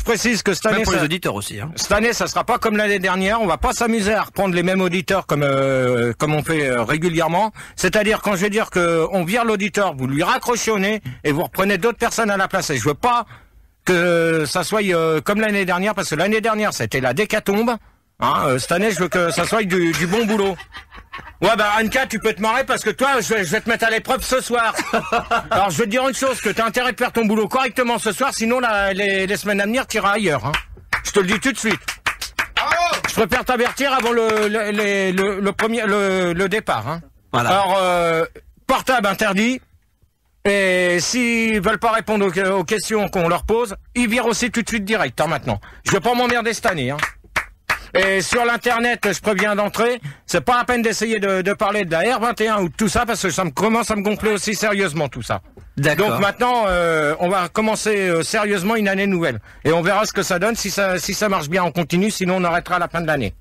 précise que cette année, même pour les auditeurs aussi. Hein. Cette année, ça sera pas comme l'année dernière. On va pas s'amuser à reprendre les mêmes auditeurs comme on fait régulièrement. C'est-à-dire quand je vais dire que on vire l'auditeur, vous lui raccrochez au nez et vous reprenez d'autres personnes à la place. Et je veux pas que ça soit comme l'année dernière, parce que l'année dernière c'était la décatombe. Hein, cette année, je veux que ça soit du bon boulot. Ouais, bah Anka, tu peux te marrer parce que toi, je vais te mettre à l'épreuve ce soir. Alors, je vais te dire une chose, que t'as intérêt de faire ton boulot correctement ce soir, sinon les semaines à venir, t'iras ailleurs. Hein. Je te le dis tout de suite. Je préfère t'avertir avant le départ. Hein. Voilà. Alors, portable interdit. Et s'ils veulent pas répondre aux questions qu'on leur pose, ils virent aussi tout de suite direct, hein, maintenant. Je vais pas m'emmerder cette année, hein. Et sur l'internet, je préviens d'entrée, c'est pas la peine d'essayer de parler de la R21 ou de tout ça, parce que ça commence à me gonfler aussi sérieusement tout ça. D'accord. Donc maintenant, on va commencer sérieusement une année nouvelle. Et on verra ce que ça donne, si ça marche bien, on continue, sinon on arrêtera à la fin de l'année.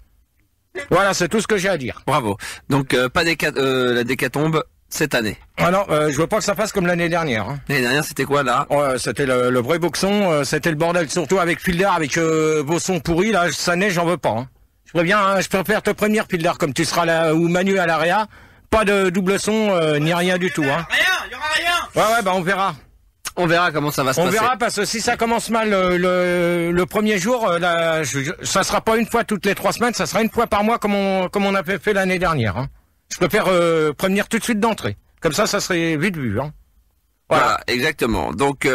Voilà, c'est tout ce que j'ai à dire. Bravo. Donc pas la décatombe cette année. Ah non, je veux pas que ça fasse comme l'année dernière. Hein. L'année dernière, c'était quoi là? C'était le vrai boxon, c'était le bordel, surtout avec Fielder, avec vos sons pourris, là, ça neige, j'en veux pas. Hein. Je préviens, hein, je préfère te prévenir, Fielder, comme tu seras là, ou Manu à l'AREA, pas de double son, ni rien du tout. Hein. Rien, il y aura rien. Ouais, bah on verra. On verra comment ça va se passer. On verra, parce que si ça commence mal le premier jour, ça sera pas une fois toutes les 3 semaines, ça sera une fois par mois comme on avait fait l'année dernière. Hein. Je préfère prévenir tout de suite d'entrée. Comme ça serait vite vu. Hein. Voilà, exactement. Donc,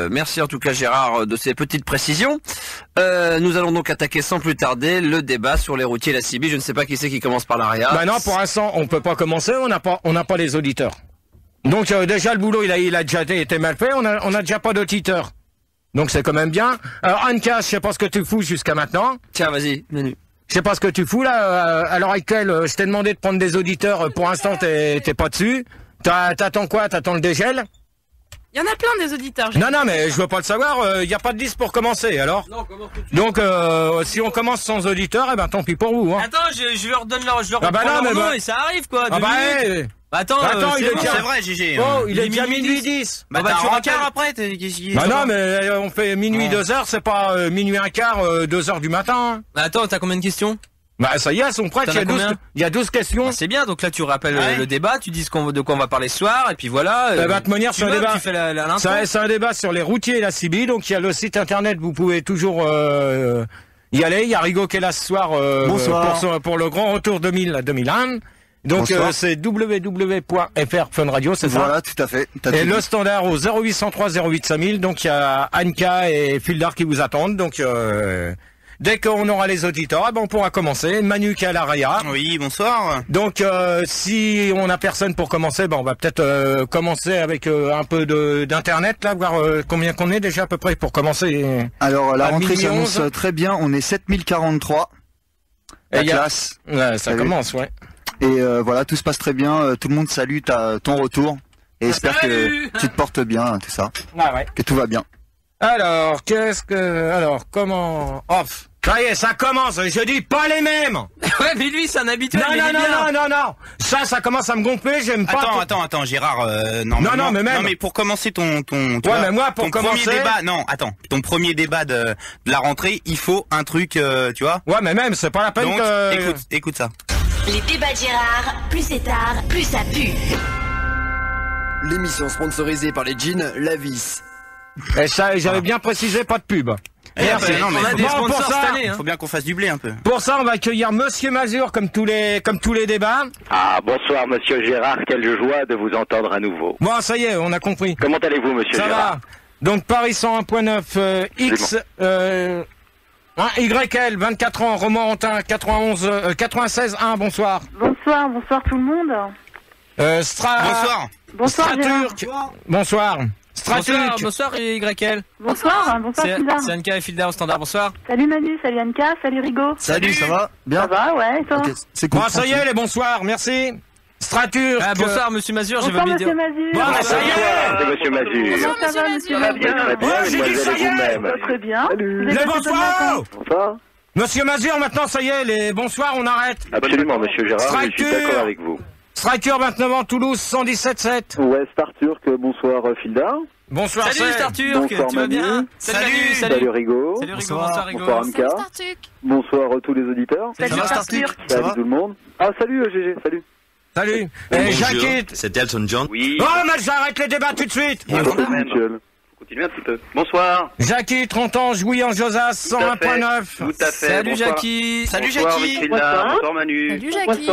merci en tout cas Gérard de ces petites précisions. Nous allons donc attaquer sans plus tarder le débat sur les routiers et la CB. Je ne sais pas qui c'est qui commence par l'AREA. Bah non, pour l'instant, on peut pas commencer, on n'a pas les auditeurs. Donc déjà, le boulot, il a déjà été mal fait, on a déjà pas d'auditeurs. Donc c'est quand même bien. Alors Anka, je sais pas ce que tu fous jusqu'à maintenant. Tiens, vas-y, Manu. Je sais pas ce que tu fous là, à l'heure actuelle, je t'ai demandé de prendre des auditeurs, pour l'instant t'es pas dessus. T'attends quoi? T'attends le dégel? Il y en a plein des auditeurs. Non, mais je veux pas le savoir, y a pas de 10 pour commencer, alors? Non, commence tout de suite. Donc, si on commence sans auditeurs, eh ben tant pis pour vous, hein. Attends, je leur donne leur nom et ça arrive quoi. Ah bah ouais. Attends, il est bon, déjà... c'est vrai, GG. Oh, il est déjà minuit 10. Bah tu un quart après, Bah non, mais on fait minuit 2h, c'est pas minuit un quart, 2h du matin. Bah attends, t'as combien de questions? Bah ça y est, elles sont prêtes, il y a 12 questions. Bah, c'est bien, donc là tu rappelles le débat, tu dis de quoi on va parler ce soir, et puis voilà. Bah de manière sur le débat. C'est un débat sur les routiers et la CB, donc il y a le site internet, vous pouvez toujours y aller. Il y a Rigaud qui est là ce soir pour le grand retour 2001. Donc c'est www.fr Fun Radio, c'est ça? Voilà, tout à fait. Et le standard au 0803 08 5000, donc il y a Anka et Fielder qui vous attendent, donc dès qu'on aura les auditeurs, on pourra commencer. Manu qui est à l'AREA. Oui, bonsoir. Donc si on n'a personne pour commencer, on va peut-être commencer avec un peu d'internet, là, voir combien qu'on est déjà à peu près pour commencer. Alors la rentrée s'annonce très bien, on est 7043. La classe. Ouais, ça commence, ouais. Et voilà, tout se passe très bien, tout le monde salue ton retour. Et espère que tu te portes bien, tout ça. Ah ouais. Que tout va bien. Alors, comment... Off. Ça y est, ça commence, je dis pas les mêmes. Ouais, mais lui, c'est un habitué. Non. Ça commence à me gonfler, j'aime pas... Attends, Gérard, non, mais même... Non, mais pour commencer ton mais moi, pour commencer... Premier débat, ton premier débat de la rentrée, il faut un truc, tu vois. Ouais, mais même, c'est pas la peine. Donc, écoute ça. Les débats de Gérard, plus c'est tard, plus ça pue. L'émission sponsorisée par les jeans Lavis. Et ça, j'avais bien précisé, pas de pub. Merci. On a des sponsors cette année. Faut bien qu'on fasse du blé un peu. Pour ça, on va accueillir Monsieur Mazur, comme tous les débats. Ah, bonsoir Monsieur Gérard, quelle joie de vous entendre à nouveau. Bon, ça y est, on a compris. Comment allez-vous Monsieur Gérard? Ça va. Donc Paris 101.9, X... YL, 24 ans, Romorantin, 96 1, bonsoir. Bonsoir tout le monde. Bonsoir Straturk. Bonsoir. Straturk. Bonsoir YL. Bonsoir Fielder. C'est Anka et Fielder au standard, bonsoir. Salut Manu, salut Anka, salut Rigaud. Salut, ça va? Bien. Ça va, ouais, toi? Okay, c'est cool. Bon, ça y est, les bonsoirs, merci. Straturk. Bonsoir Monsieur Mazur, j'ai bonsoir pas Monsieur Mazur. Bon, ça y est. C'est Monsieur Mazur. Comment ça va Monsieur Mazur? Très bien, j'ai dit ça y est. vous-même. Très bien. Les bonsoirs. Bonsoir. Monsieur Mazur, maintenant ça y est, les bonsoirs, on arrête. Absolument Monsieur Gérard, je suis d'accord avec vous. Striker, 29 ans, Toulouse, 117.7. Ouais, Starturk, bonsoir Fielder. Bonsoir. Salut Star Turk, Bonsoir, tu vas bien? Manu. Salut Rigo. Salut Rigo, bonsoir Rigo. Bonsoir Anka. Star Turk. Bonsoir à tous les auditeurs. Salut Star Turk. Salut tout le monde. Ah salut GG, salut. Salut. Jackie. C'est Elton John. Oui. Oh, mais j'arrête les débats tout de suite. Michel. Continuez un petit peu. Bonsoir. Jackie, 30 ans, Jouy en Josas, Tout à fait. 101.9. Tout à fait. Salut Bonsoir. Jackie. Salut Bonsoir, Jackie. Richelda. Bonsoir Manu. Salut Jackie.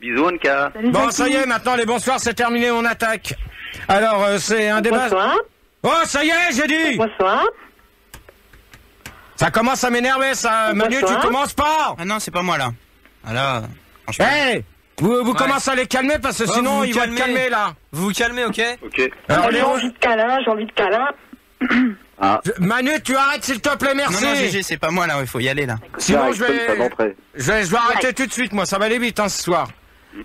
Bisous Anka. Salut Bon, Jackie. ça y est, maintenant les bonsoirs, c'est terminé, on attaque. Alors, c'est un débat... Oh, ça y est, j'ai dit. Bonsoir. Ça commence à m'énerver, ça. Manu, tu commences pas. Ah non, c'est pas moi là. Ah là, franchement. Hey, vous commencez à les calmer parce que Oh, sinon vous ils vont te calmez. calmer là. Vous vous calmez, ok? Ok. Alors, J'ai envie de câlin, j'ai envie de câlin. Manu, tu arrêtes s'il te plaît, merci. Non, GG, c'est pas moi là, il faut y aller là. Sinon je vais arrêter tout de suite, moi, ça va aller vite hein, ce soir.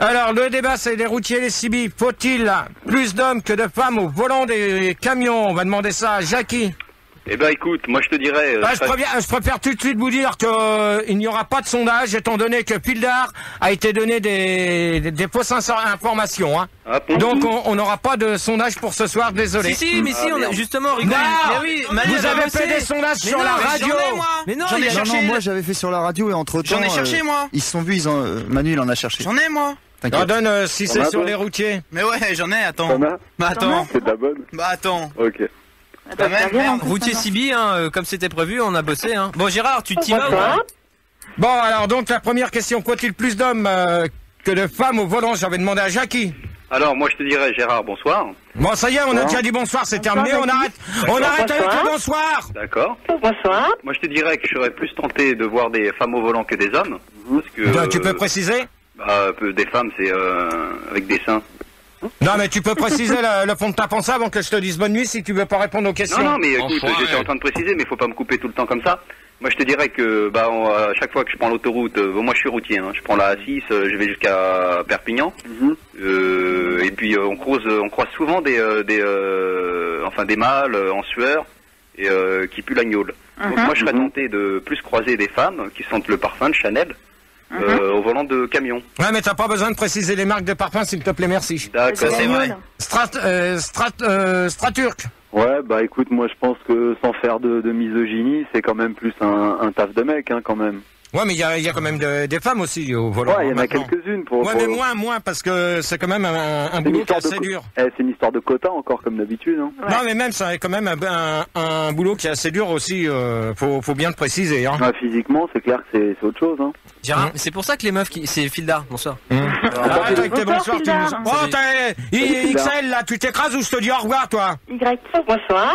Alors, le débat, c'est les routiers et les CB. Faut-il plus d'hommes que de femmes au volant des camions? On va demander ça à Jackie. Eh ben écoute, moi je te dirais... Je préfère tout de suite vous dire que il n'y aura pas de sondage, étant donné que Pildar a été donné des fausses informations. Hein. Ah, bon. Donc, on n'aura pas de sondage pour ce soir, désolé. Si, mais si, on a merde. justement Rigo. Non, Mais oui, Manu, vous elle a avez bossé. fait des sondages Mais sur non, la mais radio. j'en ai, moi. Mais non, J'en ai il a cherché. Non, moi j'avais fait sur la radio et entre temps. J'en ai cherché moi. Ils se sont vus, Manu il en a cherché. J'en ai moi. On T'inquiète. donne si c'est a sur pas. les routiers. Mais ouais, j'en ai, attends. T'en as Bah attends. C'est de la bonne. Bah attends. Ok. Bah même, merde. Routier Sibi, hein, comme c'était prévu, on a bossé. Hein. Bon, Gérard, tu t'y vas ou pas? Bon, alors donc la première question, faut-il plus d'hommes que de femmes au volant? J'avais demandé à Jackie. Alors moi je te dirais Gérard, bonsoir. Bon, ça y est, on a déjà dit bonsoir, c'est terminé, on arrête. On arrête avec le bonsoir. D'accord. Bonsoir. Moi je te dirais que je serais plus tenté de voir des femmes au volant que des hommes. Parce que, Tu peux préciser? des femmes c'est avec des seins. Non, mais tu peux préciser le fond de ta pensée avant que je te dise bonne nuit si tu veux pas répondre aux questions. Non, mais écoute, Enfin, j'étais en train de préciser, mais faut pas me couper tout le temps comme ça. Moi, je te dirais que, à chaque fois que je prends l'autoroute, moi, je suis routier, hein, je prends la A6, je vais jusqu'à Perpignan, et puis on croise souvent des mâles en sueur et qui puent l'agnole. Donc moi, je serais tenté de plus croiser des femmes qui sentent le parfum de Chanel. Au volant de camion. Ouais, mais t'as pas besoin de préciser les marques de parfums, s'il te plaît, merci. D'accord. Ça c'est vrai. Straturk. Ouais, bah écoute, moi je pense que sans faire de misogynie, c'est quand même plus un taf de mec, hein, quand même. Ouais, mais il y a quand même des femmes aussi au volant. Ouais, il y en a maintenant. quelques-unes pour. Ouais, mais moins, parce que c'est quand même un C'est une boulot qui est histoire assez dur. c'est une histoire de quota encore comme d'habitude, hein. Non, mais même, c'est quand même un boulot qui est assez dur aussi, faut bien le préciser, hein. Ouais, physiquement, c'est clair que c'est autre chose, hein. Gérard, c'est pour ça que les meufs, c'est Fildar, bonsoir. Arrête avec tes Bonsoir, bonsoirs, tu nous... Fildar. Oh, XL, là, tu t'écrases ou je te dis au revoir, toi? Y. Bonsoir.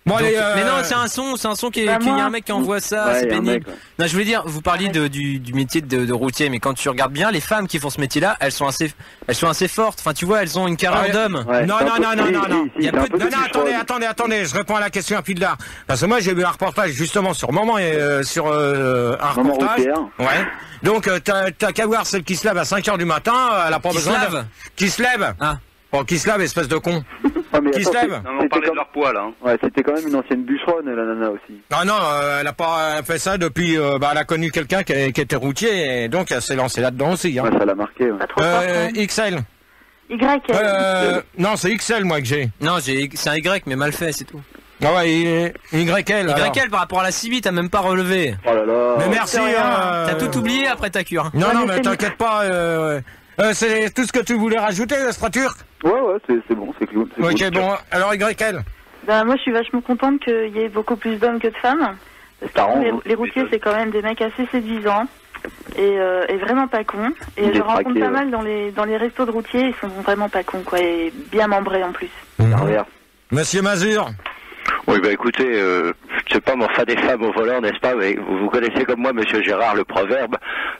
Bon, allez, Mais non, c'est un son qui est, Bah, qu'il y a moi. un mec qui envoie ça, Ouais, c'est y a un pénible. mec, ouais. Non, je voulais dire, vous parliez du métier de routier, mais quand tu regardes bien, les femmes qui font ce métier-là, elles sont assez fortes. Enfin, tu vois, elles ont une carrière d'homme. Ouais, Non, c'est un non, peu- non, non, si, non, si, non. si, Il y a c'est un peu peu de- Non, plus non, attendez, je réponds à la question à Pildar. Parce que moi, j'ai vu un reportage justement sur Maman et sur un Maman reportage. routière. Ouais. Donc, t'as qu'à voir celle qui se lève à 5h du matin, elle a pas Qui besoin se de... lève Qui se lève. Ah. Bon, qui se lève, espèce de con. Ah, mais Qui se attends, lève. Non, mais on parlait de leur poids là. Hein. Ouais, c'était quand même une ancienne bûcheronne, la nana aussi. Ah non, elle a pas fait ça depuis... elle a connu quelqu'un qui était routier, et donc elle s'est lancée là-dedans aussi. Hein. Ouais, ça l'a marqué, ouais. Pas trop fort, quand même. XL. Y. Non, c'est XL, moi, que j'ai. Non, c'est un Y, mais mal fait, c'est tout. Ah ouais, YL. alors. YL par rapport à la CB, t'as même pas relevé. Oh là là. Mais merci. T'as tout oublié après ta cure. Non, Ouais, non, mais mais c'est t'inquiète pas. C'est tout ce que tu voulais rajouter, Straturk. Ouais, c'est bon, c'est cool. c'est Ok, cool. bon, alors YL. Bah, moi, je suis vachement contente qu'il y ait beaucoup plus d'hommes que de femmes. Parce Ça que rend, les, hein. les routiers, c'est quand même des mecs assez séduisants. Et vraiment pas cons. Et Des je rencontre traqués, pas ouais. mal dans les restos de routiers, ils sont vraiment pas cons, quoi. Et bien membrés en plus. Derrière. Monsieur Mazur. Oui, bah écoutez, je sais pas, mais enfin des femmes au volant, n'est-ce pas? Mais vous connaissez comme moi, monsieur Gérard, le proverbe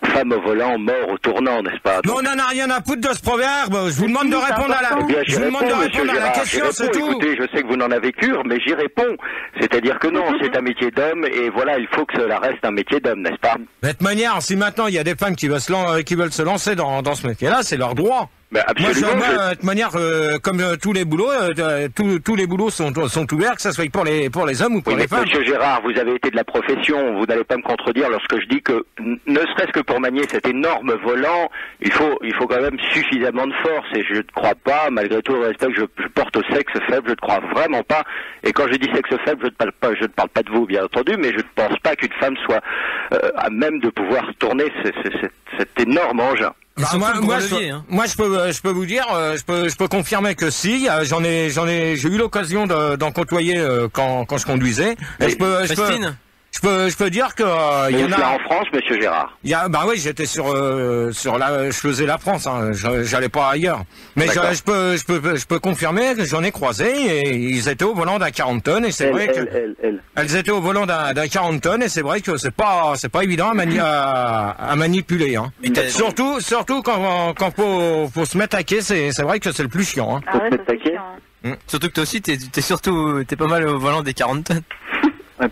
femme au volant, mort au tournant, n'est-ce pas? Non, on en a rien à foutre de ce proverbe. Je vous demande de répondre à la. Eh bien, j'y Je vous demande de réponds, monsieur répondre à la Gérard, question, j'y c'est réponds. tout. Écoutez, je sais que vous n'en avez cure, mais j'y réponds. C'est-à-dire que non, c'est un métier d'homme, et voilà, il faut que cela reste un métier d'homme, n'est-ce pas? De toute manière, si maintenant il y a des femmes qui veulent se lancer dans ce métier-là, c'est leur droit. Bah, Moi, absolument. de toute manière, comme tous les boulots, tous les boulots sont ouverts, que ça soit pour les hommes ou pour Oui, les mais femmes. Monsieur Gérard, vous avez été de la profession, vous n'allez pas me contredire lorsque je dis que, ne serait-ce que pour manier cet énorme volant, il faut quand même suffisamment de force, et je ne crois pas, malgré tout le respect que je porte au sexe faible, je ne crois vraiment pas, et quand je dis sexe faible, je ne parle pas de vous, bien entendu, mais je ne pense pas qu'une femme soit à même de pouvoir tourner cet énorme engin. Bah, moi, je peux vous dire, je peux confirmer que si, j'ai eu l'occasion d'en côtoyer quand je conduisais. Et je peux dire que Mais il y vous en êtes là a. en France, Monsieur Gérard. Bah oui, j'étais je faisais la France, hein, j'allais pas ailleurs. Mais je peux confirmer que j'en ai croisé et ils étaient au volant d'un 40 tonnes et c'est vrai que elles étaient au volant d'un 40 tonnes et c'est vrai que c'est pas évident à manipuler. Hein. Surtout quand faut se mettre à quai, c'est vrai que c'est le plus chiant. Hein. Ah ouais, ça, c'est chiant, hein. Surtout que toi aussi, t'es pas mal au volant des 40 tonnes.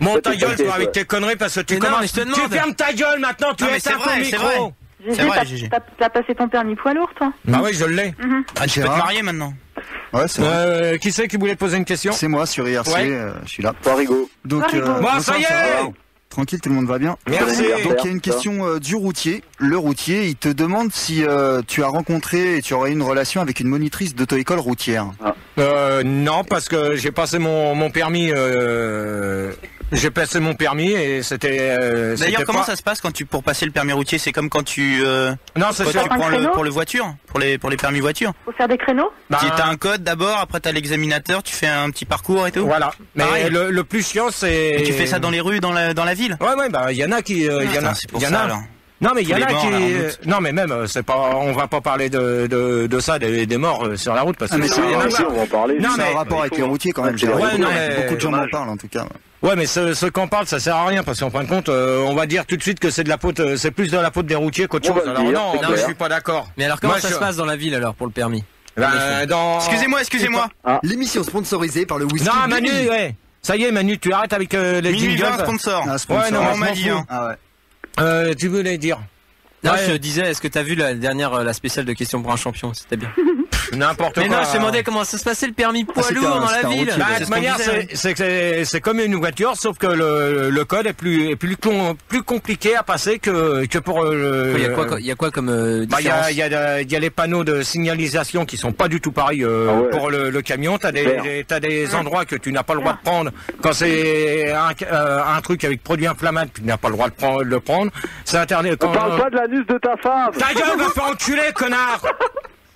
Monte ta gueule, toi, avec tes conneries, parce que tu commences. Tu fermes ta gueule maintenant, tu éteins ton micro. Gégé, t'as passé ton permis poids lourd, toi? Bah oui, je l'ai. Tu peux te marier maintenant. Ouais, c'est vrai. Qui c'est qui voulait poser une question? C'est moi sur IRC, Ouais. je suis là. Parigo. Donc, Bon, ça y est. Tranquille, tout le monde va bien. Merci. Donc il y a une question du routier. Le routier, il te demande si tu as rencontré et tu aurais eu une relation avec une monitrice d'auto-école routière. Non, parce que j'ai passé mon permis. J'ai passé mon permis et c'était. D'ailleurs, comment ça se passe pour passer le permis routier? C'est comme quand tu non, c'est sûr. tu prends pour le voiture, pour les permis voiture. Faut faire des créneaux? T'as un code d'abord, après t'as l'examinateur, tu fais un petit parcours et tout. Voilà. Mais pareil. le plus chiant, c'est. Et tu fais ça dans les rues, dans la ville? Ouais, bah il y en a qui. C'est pour ça alors. Non mais il y en a morts, qui. là, en doute. Non mais même c'est pas. On va pas parler de ça des morts sur la route parce que. mais ça, c'est il y en a on va en parler. Non, C'est mais- un rapport avec les routiers quand même. j'ai Ouais, beaucoup, non, mais- beaucoup de gens m'en parlent en tout cas. Ouais, mais ce qu'on parle, ça sert à rien parce qu'en fin de compte, on va dire tout de suite que c'est de la faute, c'est plus de la faute des routiers qu'autre On chose. va le Alors dire, non, c'est moi clair. je suis pas d'accord. Mais alors, comment Moi, ça se passe dans la ville alors pour le permis? Excusez-moi. L'émission sponsorisée par le whisky. Non, Manu, Billy. ouais. Ça y est, Manu, tu arrêtes avec les Minuit jingles. 20 sponsor. Ah, sponsor. Ouais, non, on je m'a m'en dit. fous. Hein. Ah ouais. Tu voulais dire Non, Ouais. je disais, est-ce que t'as vu la dernière, la spéciale de questions pour un champion? C'était bien. N'importe quoi. Mais non, je te demandais comment ça se passait le permis poids c'était lourd un- dans la c'était un ville. routier. Bah, de C'est toute ce qu'on manière, disait, hein. c'est comme une voiture, sauf que le code est plus compliqué à passer que pour le. Il y a quoi comme Bah, différence? il y a les panneaux de signalisation qui sont pas du tout pareils ouais. pour le camion. T'as Clair. des endroits que tu n'as pas le droit de prendre quand c'est un truc avec produit inflammable. Tu n'as pas le droit de le prendre. C'est interdit. Quand, Parle pas de l'anus de ta femme. Ta gueule, va pas enculer, connard.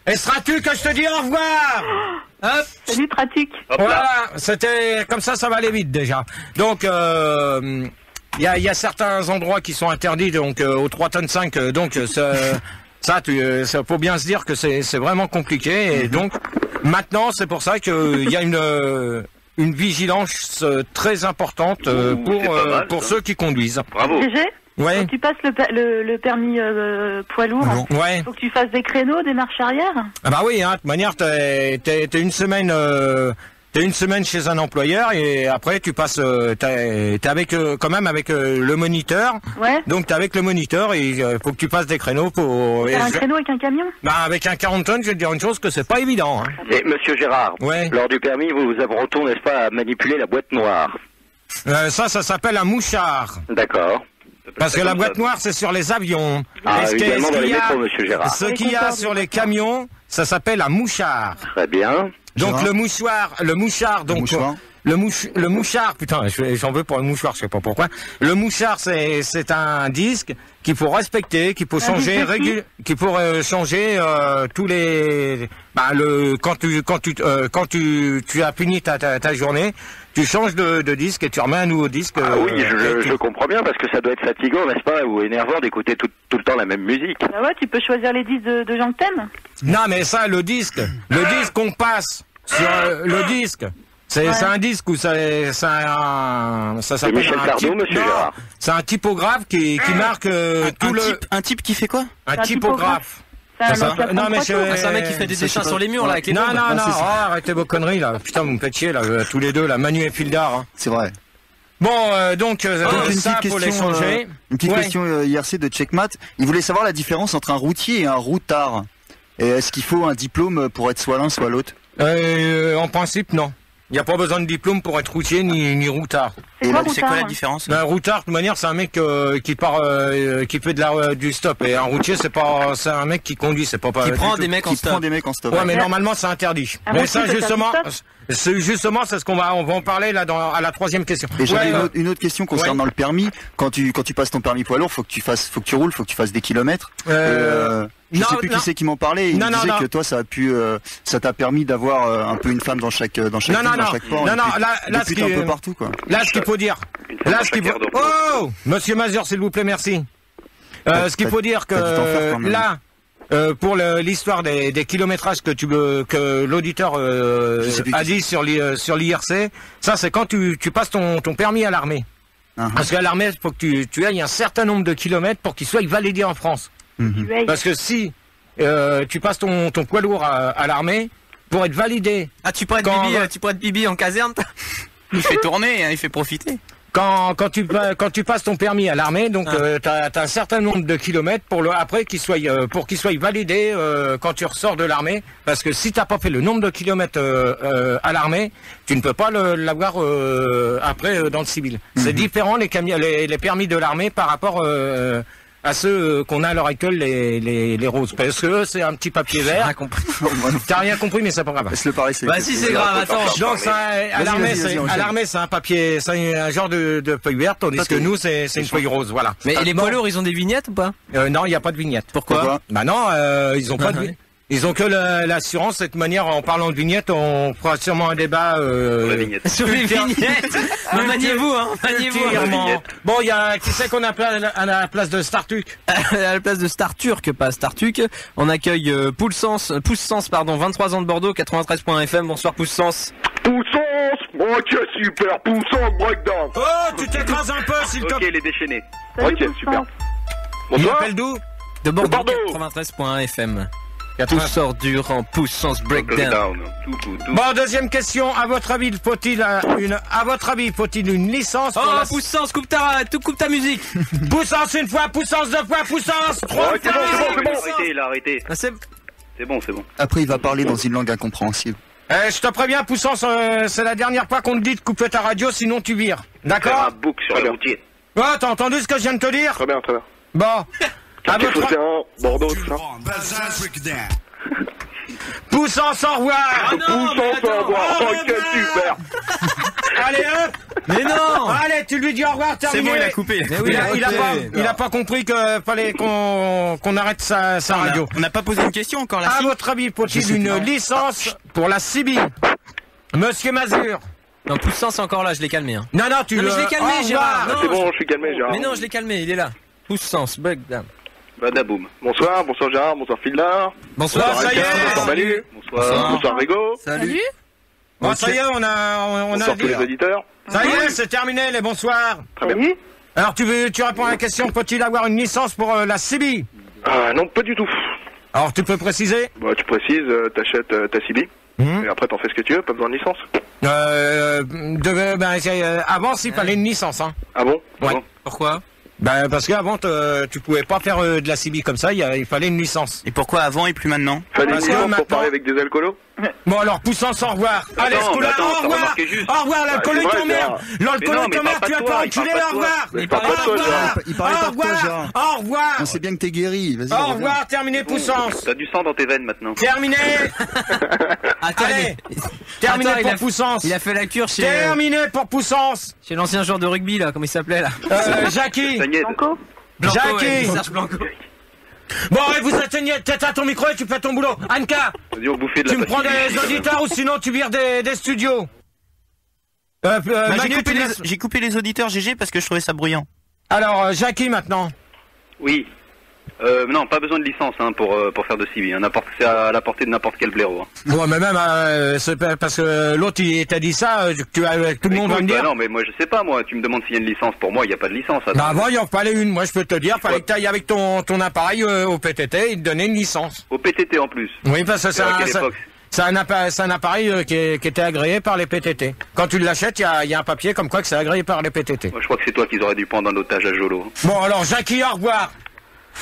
Et seras-tu que je te dis au revoir? Hop. Salut, pratique. Voilà, c'était comme ça va aller vite déjà. Donc il y a certains endroits qui sont interdits donc aux 3 tonnes 5 donc ça faut bien se dire que c'est vraiment compliqué et donc maintenant c'est pour ça qu'il y a une vigilance très importante c'est pas mal, pour ça. ceux qui conduisent. Bravo. Gégé, Ouais. quand tu passes le permis poids lourd, Ouais. faut que tu fasses des créneaux, des marches arrière. Ah bah oui, hein, de toute manière, t'es une semaine, chez un employeur et après tu passes, t'es avec quand même avec le moniteur. Ouais. Donc t'es avec le moniteur et faut que tu passes des créneaux pour. Faire un créneau avec un camion. Bah avec un 40 tonnes, je vais te dire une chose que c'est pas évident. Hein. Et Monsieur Gérard, Ouais. lors du permis, vous vous apprêtez, n'est-ce pas, à manipuler la boîte noire? Ça s'appelle un mouchard. D'accord. Parce que la boîte noire c'est sur les avions. Ah, Et ce également dans les qu'il y a- métros, Monsieur Gérard. Ce qu'il y a sur les camions, ça s'appelle un mouchard. Très bien. Donc Gérard. le mouchard, donc mouchoir. le mouchard, putain, j'en veux pour le mouchoir, je sais pas pourquoi. Le mouchard, c'est un disque qu'il faut respecter, qu'il faut changer qu'il faut changer tous les, quand tu as fini ta journée, tu changes de disque et tu remets un nouveau disque. Ah oui, je comprends bien parce que ça doit être fatigant, n'est-ce pas, ou énervant d'écouter tout le temps la même musique. Bah ouais, tu peux choisir les disques de gens que t'aimes. Non, mais ça, le disque qu'on passe sur le disque. C'est un disque où ça s'appelle Michel Sardou, Monsieur Gérard. c'est un typographe qui marque Un type qui fait quoi? un typographe. C'est un mec qui apprend Non, mais trop tôt. C'est un mec qui fait des dessins sur les murs là avec les Non, bombes. non, non, c'est ça. arrêtez vos conneries là. Putain, vous me faites chier là, tous les deux là, Manu et Fildar. Hein. C'est vrai. Bon, donc une ça petite pour question, l'échanger. Une petite Ouais. question IRC de Checkmat. Il voulait savoir la différence entre un routier et un routard. Et est-ce qu'il faut un diplôme pour être soit l'un, soit l'autre? En principe, non. Il n'y a pas besoin de diplôme pour être routier ni routard. C'est quoi la différence? Un routard, de toute manière, c'est un mec qui part, qui fait du stop. Et un routier, c'est un mec qui conduit, c'est pas Qui prend des mecs en stop. Ouais, mais normalement, c'est interdit. Mais ça, justement, c'est ce qu'on va en parler là à la troisième question. Et j'avais une autre question concernant le permis. Quand tu passes ton permis poids lourd, faut que tu roules, faut que tu fasses des kilomètres. Je sais plus qui c'est qui m'en parlait. Il me disait que toi, ça t'a permis d'avoir un peu une femme dans chaque port. Non, là, ce un peu partout, quoi. Là, ce qu'il faut dire. Oh, Monsieur Mazur, s'il vous plaît, merci. Ce qu'il faut dire que là, pour l'histoire des kilométrages que l'auditeur a dit sur l'IRC, ça c'est quand tu passes ton permis à l'armée. Parce qu'à l'armée, il faut que tu ailles un certain nombre de kilomètres pour qu'il soit validé en France. Parce que si tu passes ton poids lourd à l'armée, pour être validé... Ah, tu pourrais être Bibi en caserne. Il fait tourner, hein, il fait profiter. Quand tu passes ton permis à l'armée, donc t'as un certain nombre de kilomètres pour qu'il soit validé quand tu ressors de l'armée, parce que si t'as pas fait le nombre de kilomètres à l'armée, tu ne peux pas l'avoir après dans le civil. C'est différent les permis de l'armée par rapport à ceux qu'on a à l'heure actuelle, les roses. Parce que c'est un petit papier vert. T'as rien compris, mais c'est pas grave. Bah si, c'est grave, attends. Donc, à l'armée, c'est un papier, c'est un genre de feuille verte, tandis que nous, c'est une feuille rose, voilà. Mais les poids lourds, ils ont des vignettes ou pas? Non, il n'y a pas de vignette. Pourquoi? Bah non, ils ont pas de vignette. Ils ont que l'assurance. De cette manière, en parlant de vignettes, on fera sûrement un débat sur les vignettes. Maniez-vous, hein, maniez-vous. Bon, qui c'est qu'on a à la place de Startuc? À la place de Starturk, pas Startuc. On accueille Poussens, 23 ans de Bordeaux, 93.fm. Bonsoir Poussens. Poussens, ok super, Poussens breakdown. Oh, tu t'écrases un peu, s'il te plaît. Ok, il est déchaîné. Ok, super. Il appelle d'où? De Bordeaux. 93.fm. Tout sort durant Poussens breakdown. Bon, deuxième question. À votre avis, faut-il une licence pour la... Poussens, coupe ta musique. Poussens une fois, Poussens deux fois, Poussens trois fois. Il a arrêté. C'est bon. Après, il va parler dans une langue incompréhensible. Je te préviens, Poussens, c'est la dernière fois qu'on te dit de couper ta radio, sinon tu vires. D'accord? Un bouc sur le routier. Oh, t'as entendu ce que je viens de te dire? Très bien. Bon. Bordeaux, tout ça. Poussens, au revoir. Poussens, au revoir. Ok, super. Allez, hop. Mais non. Allez, tu lui dis au revoir, terminé. C'est bon, il a coupé. Mais oui, il a pas compris qu'il fallait qu'on arrête sa radio. On n'a pas posé une question encore là. À votre avis, faut-il une licence pour la CB? Monsieur Mazur. Non, Poussens encore là, je l'ai calmé. Hein. Non, je l'ai calmé, Gérard. C'est bon, je suis calmé, Gérard. Mais non, je l'ai calmé, il est là. Poussens breakdown. Badaboum. Bonsoir Gérard, bonsoir Fildar. Bonsoir, ça y est. Bonsoir Manu. Bonsoir Rigo. Salut. Bon, ça y est, on a bonsoir tous les auditeurs. Ça y est, c'est terminé, les bonsoirs. Très bien. Alors, tu réponds à la question, faut-il avoir une licence pour la CB? Non, pas du tout. Alors, tu peux préciser? Bah, tu précises, t'achètes ta CB. Et après, t'en fais ce que tu veux, pas besoin de licence. Avant, il fallait une licence, hein. Ah bon? Ouais. Bon. Pourquoi? Ben, parce qu'avant, tu pouvais pas faire de la CB comme ça, il fallait une licence. Et pourquoi avant et plus maintenant? Fallait une licence pour parler avec des alcoolos? Bon, alors, Poussens, au revoir. Allez, au revoir. Au revoir, l'alcoolo t'emmerde. L'alcoolo t'emmerde, tu vas pas enculer, au revoir. Il parlait pas de toi, Gérard. Au revoir. On sait bien que t'es guéri. Vas-y. Au revoir, terminé, Poussens. T'as du sang dans tes veines maintenant. Terminé. Allez, terminé pour Poussens. Il a fait la cure chez... Terminé pour Poussens. Chez l'ancien joueur de rugby, là, comment il s'appelait, là? Jackie. Blanco. Jackie. Serge Blanco. Bon, vous atteignez tête à ton micro et tu fais ton boulot. Anka, tu me prends des auditeurs ou sinon tu vires des studios. J'ai coupé les auditeurs GG parce que je trouvais ça bruyant. Alors, Jackie maintenant. Oui. Non, pas besoin de licence pour faire de CB. C'est à la portée de n'importe quel blaireau. Bon, mais même c'est parce que l'autre il t'a dit ça, tout le monde va me dire. Non, mais moi je sais pas. Moi, tu me demandes s'il y a une licence. Pour moi, il n'y a pas de licence. Bah avant, il en fallait une. Moi, je peux te dire, fallait que tu ailles avec ton appareil au PTT, il te donnait une licence. Au PTT en plus. Oui, parce que c'est un appareil qui était agréé par les PTT. Quand tu l'achètes, il y a un papier comme quoi que c'est agréé par les PTT. Moi, je crois que c'est toi qu'ils auraient dû prendre en otage à Jolo. Bon, alors Jackie, au revoir.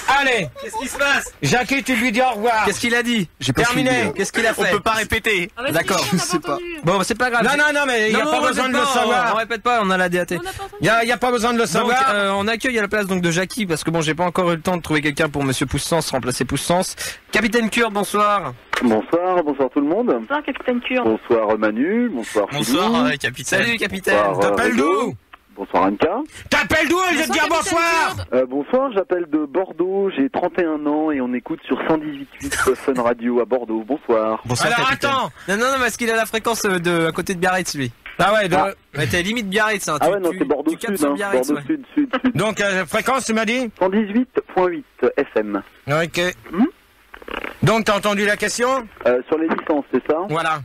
Allez. Qu'est-ce qui se passe? Jackie, tu lui dis au revoir. Qu'est-ce qu'il a dit? J'ai pas Terminé. suivi, Qu'est-ce qu'il a fait? On peut pas répéter. Ah, vas-y, D'accord. on n'a Je sais pas. Bon, c'est pas grave. Non, mais il n'y a pas besoin de le On savoir. répète pas, on a la DAT. On n'a pas entendu. Il y a pas besoin de le Donc, savoir. on accueille à la place donc de Jackie parce que bon, j'ai pas encore eu le temps de trouver quelqu'un pour Monsieur Poussens, remplacer Poussens. Capitaine Cure, bonsoir. Bonsoir tout le monde. Bonsoir, Capitaine Cure. Bonsoir Manu, bonsoir Bonsoir, capitaine. Salut, capitaine. Bonsoir, T'appelles d'où? Bonsoir Anka. T'appelles d'où? Je vais te dire bonsoir. Bonsoir, j'appelle de Bordeaux, j'ai 31 ans et on écoute sur 118.8 Fun Radio à Bordeaux. Bonsoir. Alors attends. Non, parce qu'il a la fréquence à côté de Biarritz, lui. Ah ouais, Ouais, t'es limite Biarritz, hein. Ah ouais, non, c'est Bordeaux captes Sud, sur hein. Biarritz, Bordeaux ouais. Sud. donc fréquence, tu m'as dit? 118.8 FM. Ok. Donc t'as entendu la question? Sur les licences, c'est ça? Voilà.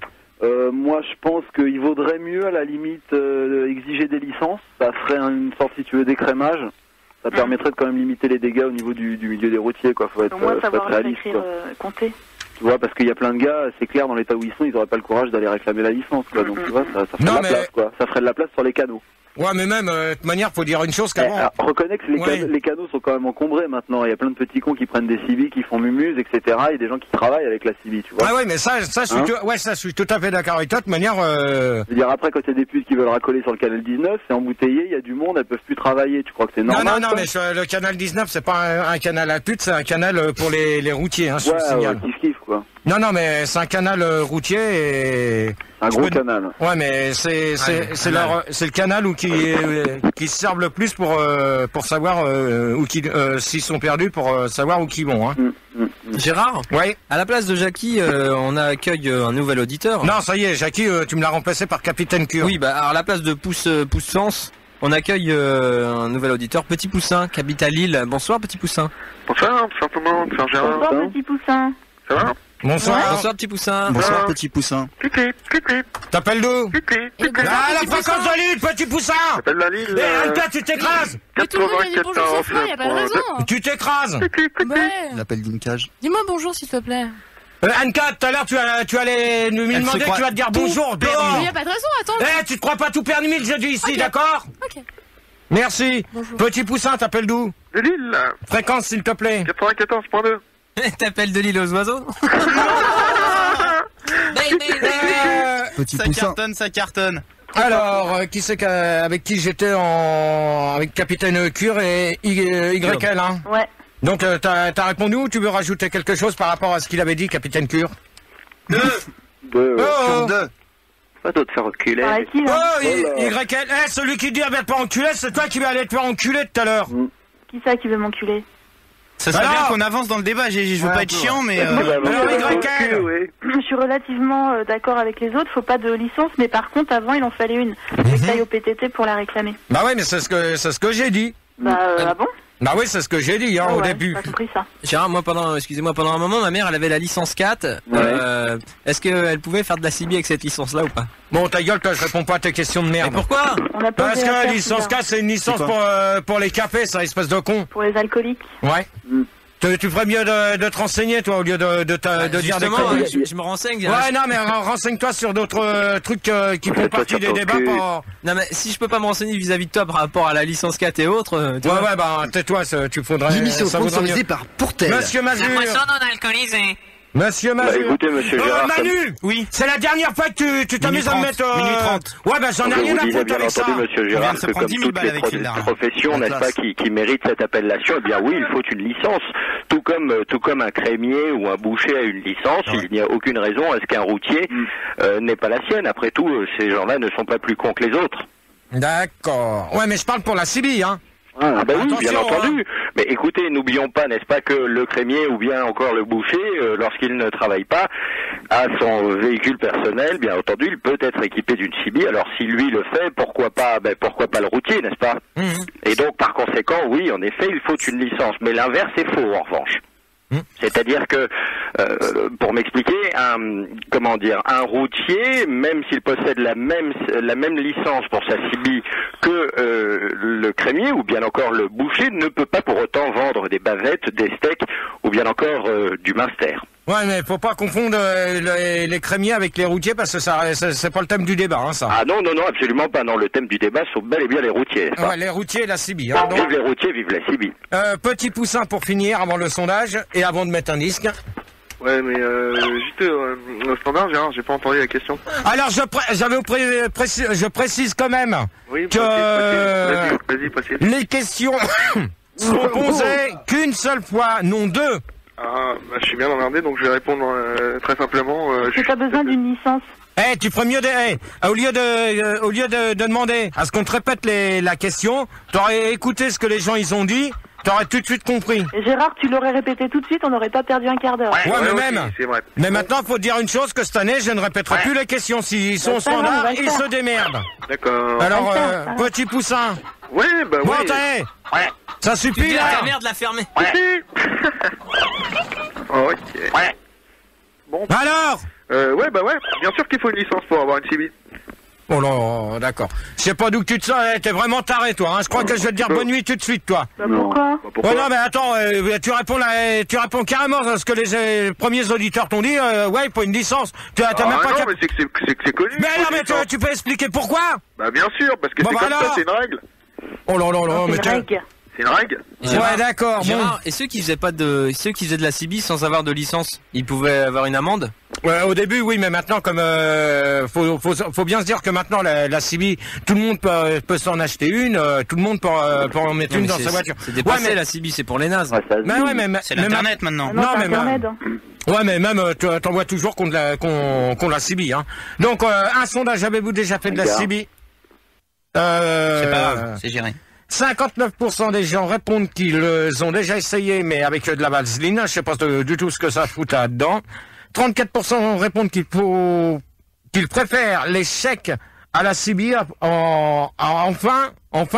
Moi, je pense qu'il vaudrait mieux, à la limite, exiger des licences. Ça ferait une sorte, si tu veux, d'écrémage. Ça permettrait de quand même limiter les dégâts au niveau du milieu des routiers, quoi. Faut être, Au moins faut savoir être réaliste, écrire, quoi. compter. Tu vois, parce qu'il y a plein de gars, c'est clair, dans l'état où ils sont, ils n'auraient pas le courage d'aller réclamer la licence, quoi. Donc, tu vois, ça ferait Non, de la mais- place, quoi. Ça ferait de la place sur les canaux. Ouais, mais même, de toute manière, faut dire une chose qu'avant. Reconnais que les canaux sont quand même encombrés maintenant. Il y a plein de petits cons qui prennent des CB, qui font mumuse, etc. Il y a des gens qui travaillent avec la CB, tu vois. Ah ouais, mais ça, je suis, ça, je suis tout à fait d'accord avec toi. De toute manière, Je veux dire, après, quand il y a des putes qui veulent racoler sur le canal 19, c'est embouteillé, il y a du monde, elles peuvent plus travailler. Tu crois que c'est normal? non, mais le canal 19, c'est pas un canal à pute, c'est un canal pour les routiers, hein, je Ouais, te signale. kiff, quoi. Non, mais c'est un canal routier et... Un gros canal. Ouais, mais c'est le canal qui se servent le plus pour savoir s'ils sont perdus, pour savoir où qu'ils vont. Hein. Gérard? Ouais. À la place de Jackie, on accueille un nouvel auditeur. Non, ça y est, Jackie, tu me l'as remplacé par Capitaine Cure. Oui, bah, à la place de Poussens, on accueille un nouvel auditeur, Petit Poussin, qui habite à Lille. Bonsoir, Petit Poussin. Bonsoir tout le monde, c'est Gérard. Bonsoir, Petit Poussin. Ça va? Bonsoir. Bonsoir, Petit Poussin. Bonsoir, Petit Poussin. T'appelles d'où? Ah, la Petit fréquence Poussin. de Lille, Petit Poussin. J'appelle la Lille. Eh, toi, tu t'écrases. Mais tout le monde a dit bonjour 100 fois, y a pas de raison. Tu t'écrases. Ouais. L'appel d'une cage. Dis-moi bonjour s'il te plaît. Anka, tout à l'heure, tu allais nous Elle demander, se croit tu vas te dire bonjour, dehors. Mais y a pas de raison, attends. Eh, tu te crois pas tout permis le jeudi ici, Ok. d'accord? Ok. Merci. Bonjour. Petit Poussin, t'appelles d'où? De Lille, Fréquence, s'il te plaît. 94.2. T'appelles de l'île aux oiseaux? Petit Ça Poussin. ça cartonne. Alors, qui c'est avec qui j'étais avec Capitaine Cure et YL, hein? Ouais. Donc, t'as répondu ou tu veux rajouter quelque chose par rapport à ce qu'il avait dit, Capitaine Cure? De... Oh, Pas d'autre faire reculer. Par qui, là? oh, YL, eh, celui qui dit va te faire enculer, c'est toi qui vas aller te faire enculer tout à l'heure. Qui ça qui veut m'enculer? Ça serait Alors bien qu'on avance dans le débat. Je veux pas être chiant, mais. Alors, YL. Oui. Je suis relativement d'accord avec les autres, faut pas de licence, mais par contre, avant, il en fallait une. Faut que t'ailles au PTT pour la réclamer. Bah ouais, mais c'est ce que j'ai dit. Bah, ah bon? Bah oui, c'est ce que j'ai dit, hein, Ah au ouais, début. j'ai pas compris ça. Gérard, excusez-moi, pendant un moment, ma mère, elle avait la licence 4. Est-ce qu'elle pouvait faire de la CB avec cette licence-là ou pas? Bon, ta gueule, toi, je réponds pas à tes questions de merde. Mais pourquoi? On a pas Parce osé la que la faire, licence celui-là. 4, c'est une licence pour les cafés, ça, espèce de con. Pour les alcooliques. Ouais. Tu ferais mieux de te renseigner, toi, au lieu de dire des Justement, conneries. je me renseigne. Ouais, non, mais renseigne-toi sur d'autres trucs qui font partie des débats. Non, mais si je peux pas me renseigner vis-à-vis de toi par rapport à la licence 4 et autres. tu vois. Ouais, bah, tais-toi, tu faudrait. L'émission ça vaudrait sponsorisée mieux. par Pourtel. Monsieur Mazur. Monsieur Mazur. Écoutez, monsieur Gérard, Manu. Oui. C'est la dernière fois que tu t'amuses à me mettre. Minute 30. Ouais, bah, j'en ai je rien vous à disais foutre bien avec ça. entendu, monsieur Gérard, de se que prendre comme 10 000 toutes balles les avec Hilda. professions, La n'est-ce pas, classe. qui méritent cette appellation, eh bien oui, il faut une licence. Tout comme un crémier ou un boucher a une licence, il n'y a aucune raison à ce qu'un routier n'ait pas la sienne. Après tout, ces gens-là ne sont pas plus cons que les autres. D'accord. Ouais, mais je parle pour la CB, hein. Ah, bah oui, bien Attention, entendu. Mais écoutez, n'oublions pas, n'est-ce pas, que le crémier ou bien encore le boucher, lorsqu'il ne travaille pas, a son véhicule personnel, bien entendu, il peut être équipé d'une CB. Alors si lui le fait, pourquoi pas le routier, n'est-ce pas? Et donc par conséquent, oui, en effet, il faut une licence. Mais l'inverse est faux, en revanche. C'est-à-dire que, pour m'expliquer, un routier, même s'il possède la même licence pour sa CB que le crémier ou bien encore le boucher, ne peut pas pour autant vendre des bavettes, des steaks ou bien encore du minster. Ouais, mais faut pas confondre les crémiers avec les routiers parce que c'est pas le thème du débat, hein, ça. Ah non, absolument pas. Non, le thème du débat sont bel et bien les routiers. Ouais, les routiers et la CB. Hein, donc... Vive les routiers, vive la CB. Petit poussin pour finir avant le sondage et avant de mettre un disque. Ouais, mais juste au standard, Gérard, j'ai pas entendu la question. Alors, je précise quand même que vas-y. Les questions sont posées qu'une seule fois, non deux. Ah, bah, je suis bien emmerdé, donc je vais répondre très simplement. Est-ce que t'as besoin d'une licence? Tu ferais mieux au lieu de demander à ce qu'on te répète la question, t'aurais écouté ce que les gens ils ont dit, t'aurais tout de suite compris. Et Gérard, tu l'aurais répété tout de suite, on n'aurait pas perdu un quart d'heure. Mais maintenant, faut dire une chose, que cette année, je ne répéterai plus les questions. S'ils sont standards, ils se démerdent. D'accord. Alors, petit poussin. Ouais, bah bon, ouais. Ça suffit, là. La merde, la fermer. Ok. Bon. Alors ouais, bah ouais. Bien sûr qu'il faut une licence pour avoir une CB. Oh non, d'accord. Je sais pas d'où que tu te sens, t'es vraiment taré, toi. Hein. Je crois que je vais te dire bonne nuit tout de suite, toi. Bah pourquoi? Ouais, non, mais attends, tu réponds carrément à ce que les premiers auditeurs t'ont dit. Ouais, pour une licence. T'as même pas. Non, mais c'est connu. Mais non, mais tu peux expliquer pourquoi? Bah bien sûr, parce que c'est comme ça, c'est une règle. Oh là là là, mais c'est une règle. Ouais, d'accord. Gérard, et ceux qui faisaient de la CB sans avoir de licence, ils pouvaient avoir une amende? Ouais, au début, oui, mais maintenant, comme faut bien se dire que maintenant la CB, tout le monde peut s'en acheter une, tout le monde peut en mettre une dans sa voiture. C'est dépassé, la CB, c'est pour les nazes. C'est l'internet maintenant. Non, mais ouais, mais même t'en vois toujours qu'on la CB, hein. Donc un sondage, avez-vous déjà fait de la CB? C'est pas grave, c'est géré. 59% des gens répondent qu'ils ont déjà essayé, mais avec de la vaseline. Je sais pas du tout ce que ça fout là-dedans. 34% répondent qu'ils préfèrent les chèques à la CB, enfin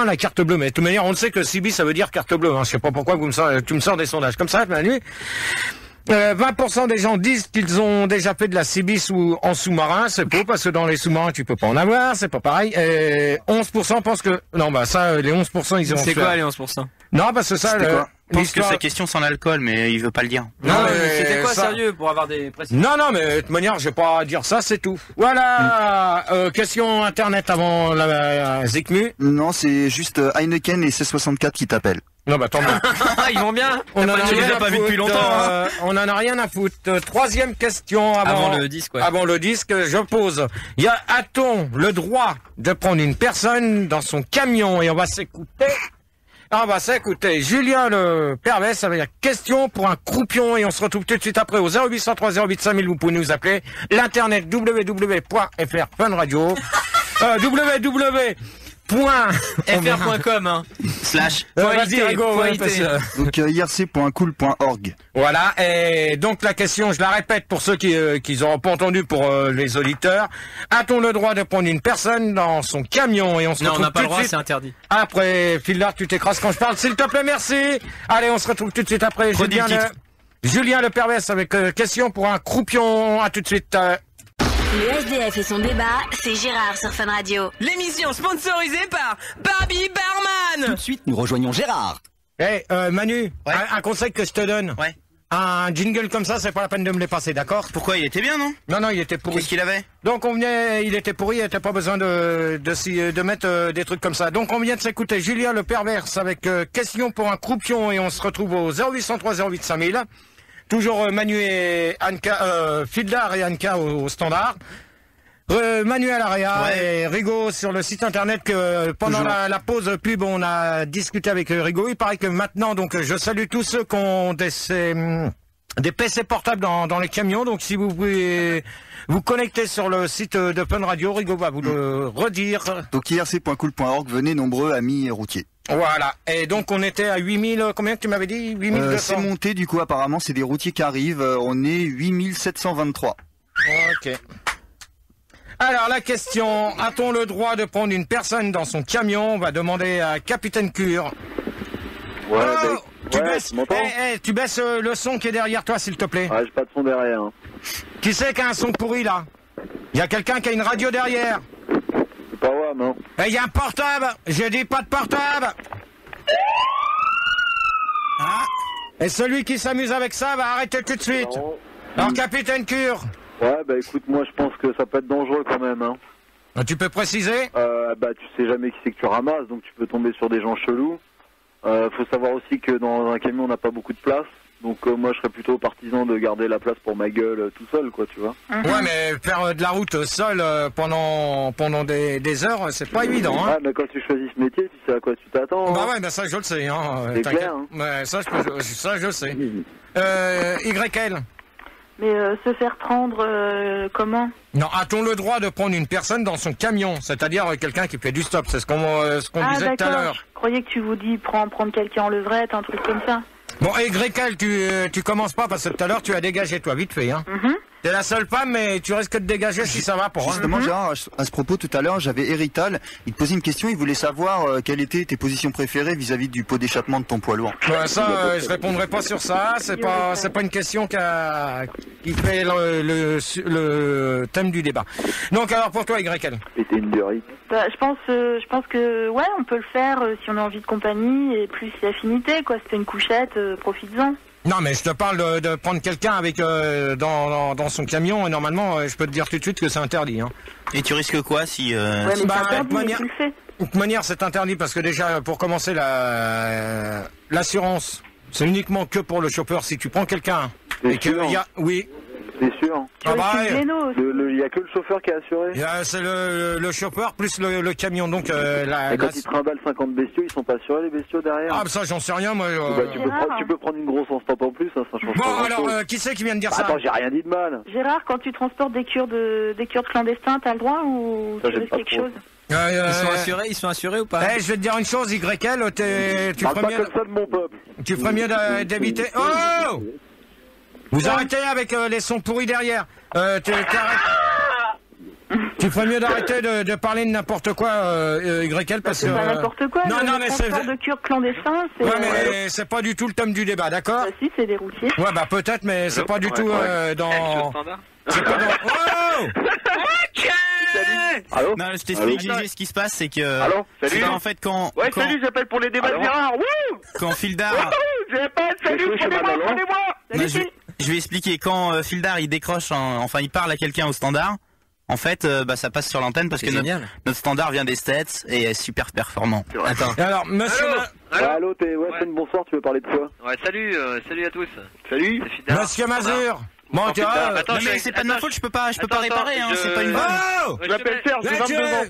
la carte bleue. Mais de toute manière, on le sait que CB, ça veut dire carte bleue. Hein. Je sais pas pourquoi tu me sors des sondages comme ça, Manu. 20% des gens disent qu'ils ont déjà fait de la CB en sous-marin, c'est faux parce que dans les sous-marins tu peux pas en avoir, c'est pas pareil. 11% pensent que non bah ça les 11% ils ont. C'est quoi les 11%? Non parce que ça je pense que sa question sans l'alcool, mais il veut pas le dire. Non, mais c'était quoi sérieux pour avoir des précisions? Non, mais de toute manière, je vais pas dire ça, c'est tout. Voilà. Question internet avant la Zikmu. Non, c'est juste Heineken et C64 qui t'appellent. Non, bah tant mieux. Ils vont bien. On en a pas vu depuis longtemps. On en a rien à foutre. Troisième question avant le disque. Ouais. Avant le disque, je pose. A-t-on le droit de prendre une personne dans son camion et on va s'écouter? Écoutez, Julien le Pervers avec la question pour un croupion et on se retrouve tout de suite après au 0803 08 5000. Vous pouvez nous appeler. L'internet www.fr Fun Radio. www.fr.com hein. Vas-y, Rigo, donc irc.cool.org. Voilà, et donc la question, je la répète pour ceux qui n'auront pas entendu, pour les auditeurs. A-t-on le droit de prendre une personne dans son camion et on se retrouve on n'a pas tout le droit, de suite c'est interdit. Après, Philard, tu t'écrases quand je parle, s'il te plaît, merci. Allez, on se retrouve tout de suite après. Julien le Pervers avec question pour un croupion. À tout de suite. Le SDF et son débat, c'est Gérard sur Fun Radio. L'émission sponsorisée par Barbie Barman. Tout de suite, nous rejoignons Gérard. Manu, un conseil que je te donne. Ouais. Un jingle comme ça, c'est pas la peine de me les passer, d'accord? Pourquoi? Il était bien, non? Non, il était pourri. Qu'est-ce qu'il avait? Donc il était pourri, il n'était pas besoin de mettre des trucs comme ça. Donc on vient de s'écouter Julien le Pervers avec question pour un croupion et on se retrouve au 0803 08 5000. Toujours Manu et Anka, Fildar et Anka au standard. Manu à l'AREA et Rigo sur le site internet que pendant la pause pub on a discuté avec Rigo. Il paraît que maintenant, donc je salue tous ceux qui ont des PC portables dans les camions. Donc si vous pouvez vous connecter sur le site de Fun Radio, Rigo va vous le redire. Donc irc.cool.org, venez nombreux amis routiers. Voilà, et donc on était à 8000, combien que tu m'avais dit? 8200. C'est monté du coup, apparemment c'est des routiers qui arrivent, on est 8723. Ok. Alors la question, a-t-on le droit de prendre une personne dans son camion? On va demander à Capitaine Cure. Ouais, tu baisses le son qui est derrière toi s'il te plaît. Ouais, j'ai pas de son derrière. Hein. Qui c'est qui a un son pourri là? Il y a quelqu'un qui a une radio derrière. Pas moi, non. Et il y a un portable. J'ai dit pas de portable. Et celui qui s'amuse avec ça va arrêter tout de suite. Alors, capitaine Cure. Ouais, bah écoute, moi je pense que ça peut être dangereux quand même. Hein. Tu peux préciser? Bah tu sais jamais qui c'est que tu ramasses, donc tu peux tomber sur des gens chelous. Faut savoir aussi que dans un camion on n'a pas beaucoup de place. Donc moi je serais plutôt partisan de garder la place pour ma gueule tout seul, quoi, tu vois. Ouais, mais faire de la route seul pendant des heures, c'est pas évident, hein. Ouais, mais quand tu choisis ce métier, tu sais à quoi tu t'attends. Bah hein. ouais, bah ça je le sais, hein. C'est clair, hein. Ouais, ça je le sais. YL. Mais se faire prendre, comment? Non, a-t-on le droit de prendre une personne dans son camion, c'est-à-dire quelqu'un qui fait du stop? C'est ce qu'on disait tout à l'heure. Je croyais que tu vous dis prendre quelqu'un en levrette, un truc comme ça. Bon, et Grécal, tu commences pas parce que tout à l'heure tu as dégagé toi, vite fait, hein. T'es la seule femme, mais tu risques de dégager si ça va pour. Justement, Gérard, à ce propos, tout à l'heure, j'avais Hérital. Il te posait une question. Il voulait savoir quelles étaient tes positions préférées vis-à-vis du pot d'échappement de ton poids lourd. Ouais, ça, je répondrai pas sur ça. C'est pas une question qui fait le thème du débat. Donc, alors pour toi, YL. C'était une durite. Bah, je pense que ouais, on peut le faire si on a envie de compagnie et plus si affinité, quoi. C'était une couchette, profites-en. Non, mais je te parle de prendre quelqu'un avec dans son camion, et normalement, je peux te dire tout de suite que c'est interdit. Hein. Et tu risques quoi si... Ouais, mais c'est interdit, mais tu le fais. De toute manière, c'est interdit parce que déjà, pour commencer, l'assurance, c'est uniquement que pour le chauffeur. Si tu prends quelqu'un et qu'il y a... Oui. C'est sûr. Ah bah, il y a que le chauffeur qui est assuré. C'est le chauffeur plus le camion. Donc, et quand ils trimballent 50 bestiaux, ils sont pas assurés les bestiaux derrière? Ah, bah ça, j'en sais rien, moi. Bah, tu peux prendre une grosse en stop en plus, hein, ça change pas. Bon, alors, qui c'est qui vient de dire ça? Attends, j'ai rien dit de mal. Gérard, quand tu transportes des cures de clandestins, t'as le droit ou tu risques quelque chose? Ils sont assurés ou pas? Je vais te dire une chose, YL, tu ferais mieux... pas comme ça de mon peuple. Tu ferais mieux d'éviter... Oh! Vous arrêtez avec les sons pourris derrière. Tu ferais mieux d'arrêter de parler de n'importe quoi, YL, parce que... C'est pas n'importe quoi, non, mais c'est... de cure clandestin, c'est... Ouais, mais c'est pas du tout le thème du débat, d'accord? Bah si, c'est des routiers. Ouais, bah peut-être, mais c'est pas du tout dans... C'est pas dans... Oh! Allô? Non, je t'explique, Gégé, ce qui se passe, c'est que... Allô? Salut? En fait, quand... Ouais, salut, j'appelle pour les débats de Gérard. Wouh! Quand Fildar... J'appelle, salut, prenez-moi. Je vais expliquer. Quand Fildar, il décroche, enfin, il parle à quelqu'un au standard, en fait, ça passe sur l'antenne parce que notre standard vient des States et est super performant. Attends. Alors, monsieur... Allô, bonsoir, tu veux parler de quoi? Ouais, salut à tous. Salut. Monsieur Mazur. Bon, tu vois, non mais c'est pas de ma faute, je peux pas réparer, hein, c'est pas une vanne. Oh, je m'appelle Serge, j'ai 22 ans.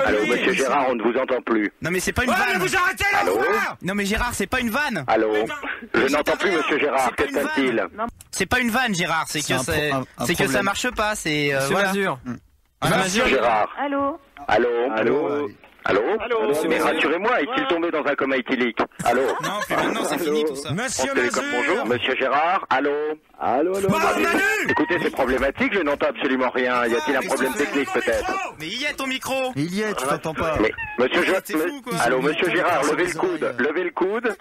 Allô, monsieur Gérard, on ne vous entend plus. Non mais c'est pas une vanne. mais vous arrêtez là. Allô? Non mais Gérard, c'est pas une vanne. Allô? Je n'entends plus monsieur Gérard, que se passe-t-il? C'est pas une vanne, Gérard, c'est que ça marche pas, c'est... Mazur. Monsieur Gérard. Allô? Allô? Mais rassurez-moi, est-il tombé dans un coma éthylique? Allô? Non, puis maintenant c'est fini tout ça. Monsieur Mazur. Bonjour, monsieur Gérard. Allô? Écoutez, c'est problématique, je n'entends absolument rien. Y a-t-il un problème technique peut-être? Mais il y a ton micro. Il y est, tu t'entends pas. Mais allô, monsieur Gérard, levez le coude.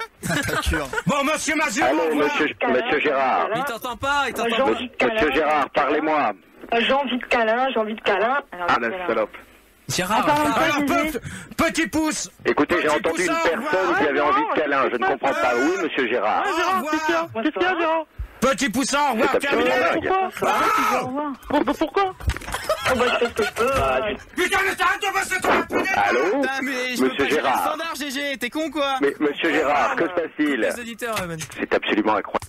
Bon, monsieur Mazur. Allô, monsieur Gérard. Il t'entend pas, Monsieur Gérard, parlez-moi. J'ai envie de câlin. Ah, la salope. Gérard, petit pouce. Écoutez, j'ai entendu une personne qui avait envie de câlin. Je ne comprends pas. Oui, monsieur Gérard. Qu'est-ce qu'il y a, Gérard? Petit poussin, au revoir, terminé. Pourquoi? Putain, mais t'arrêtes de passer ton appel. Allô? Monsieur Gérard. Standard, GG, t'es con quoi? Mais monsieur Gérard, que se passe-t-il? C'est absolument incroyable.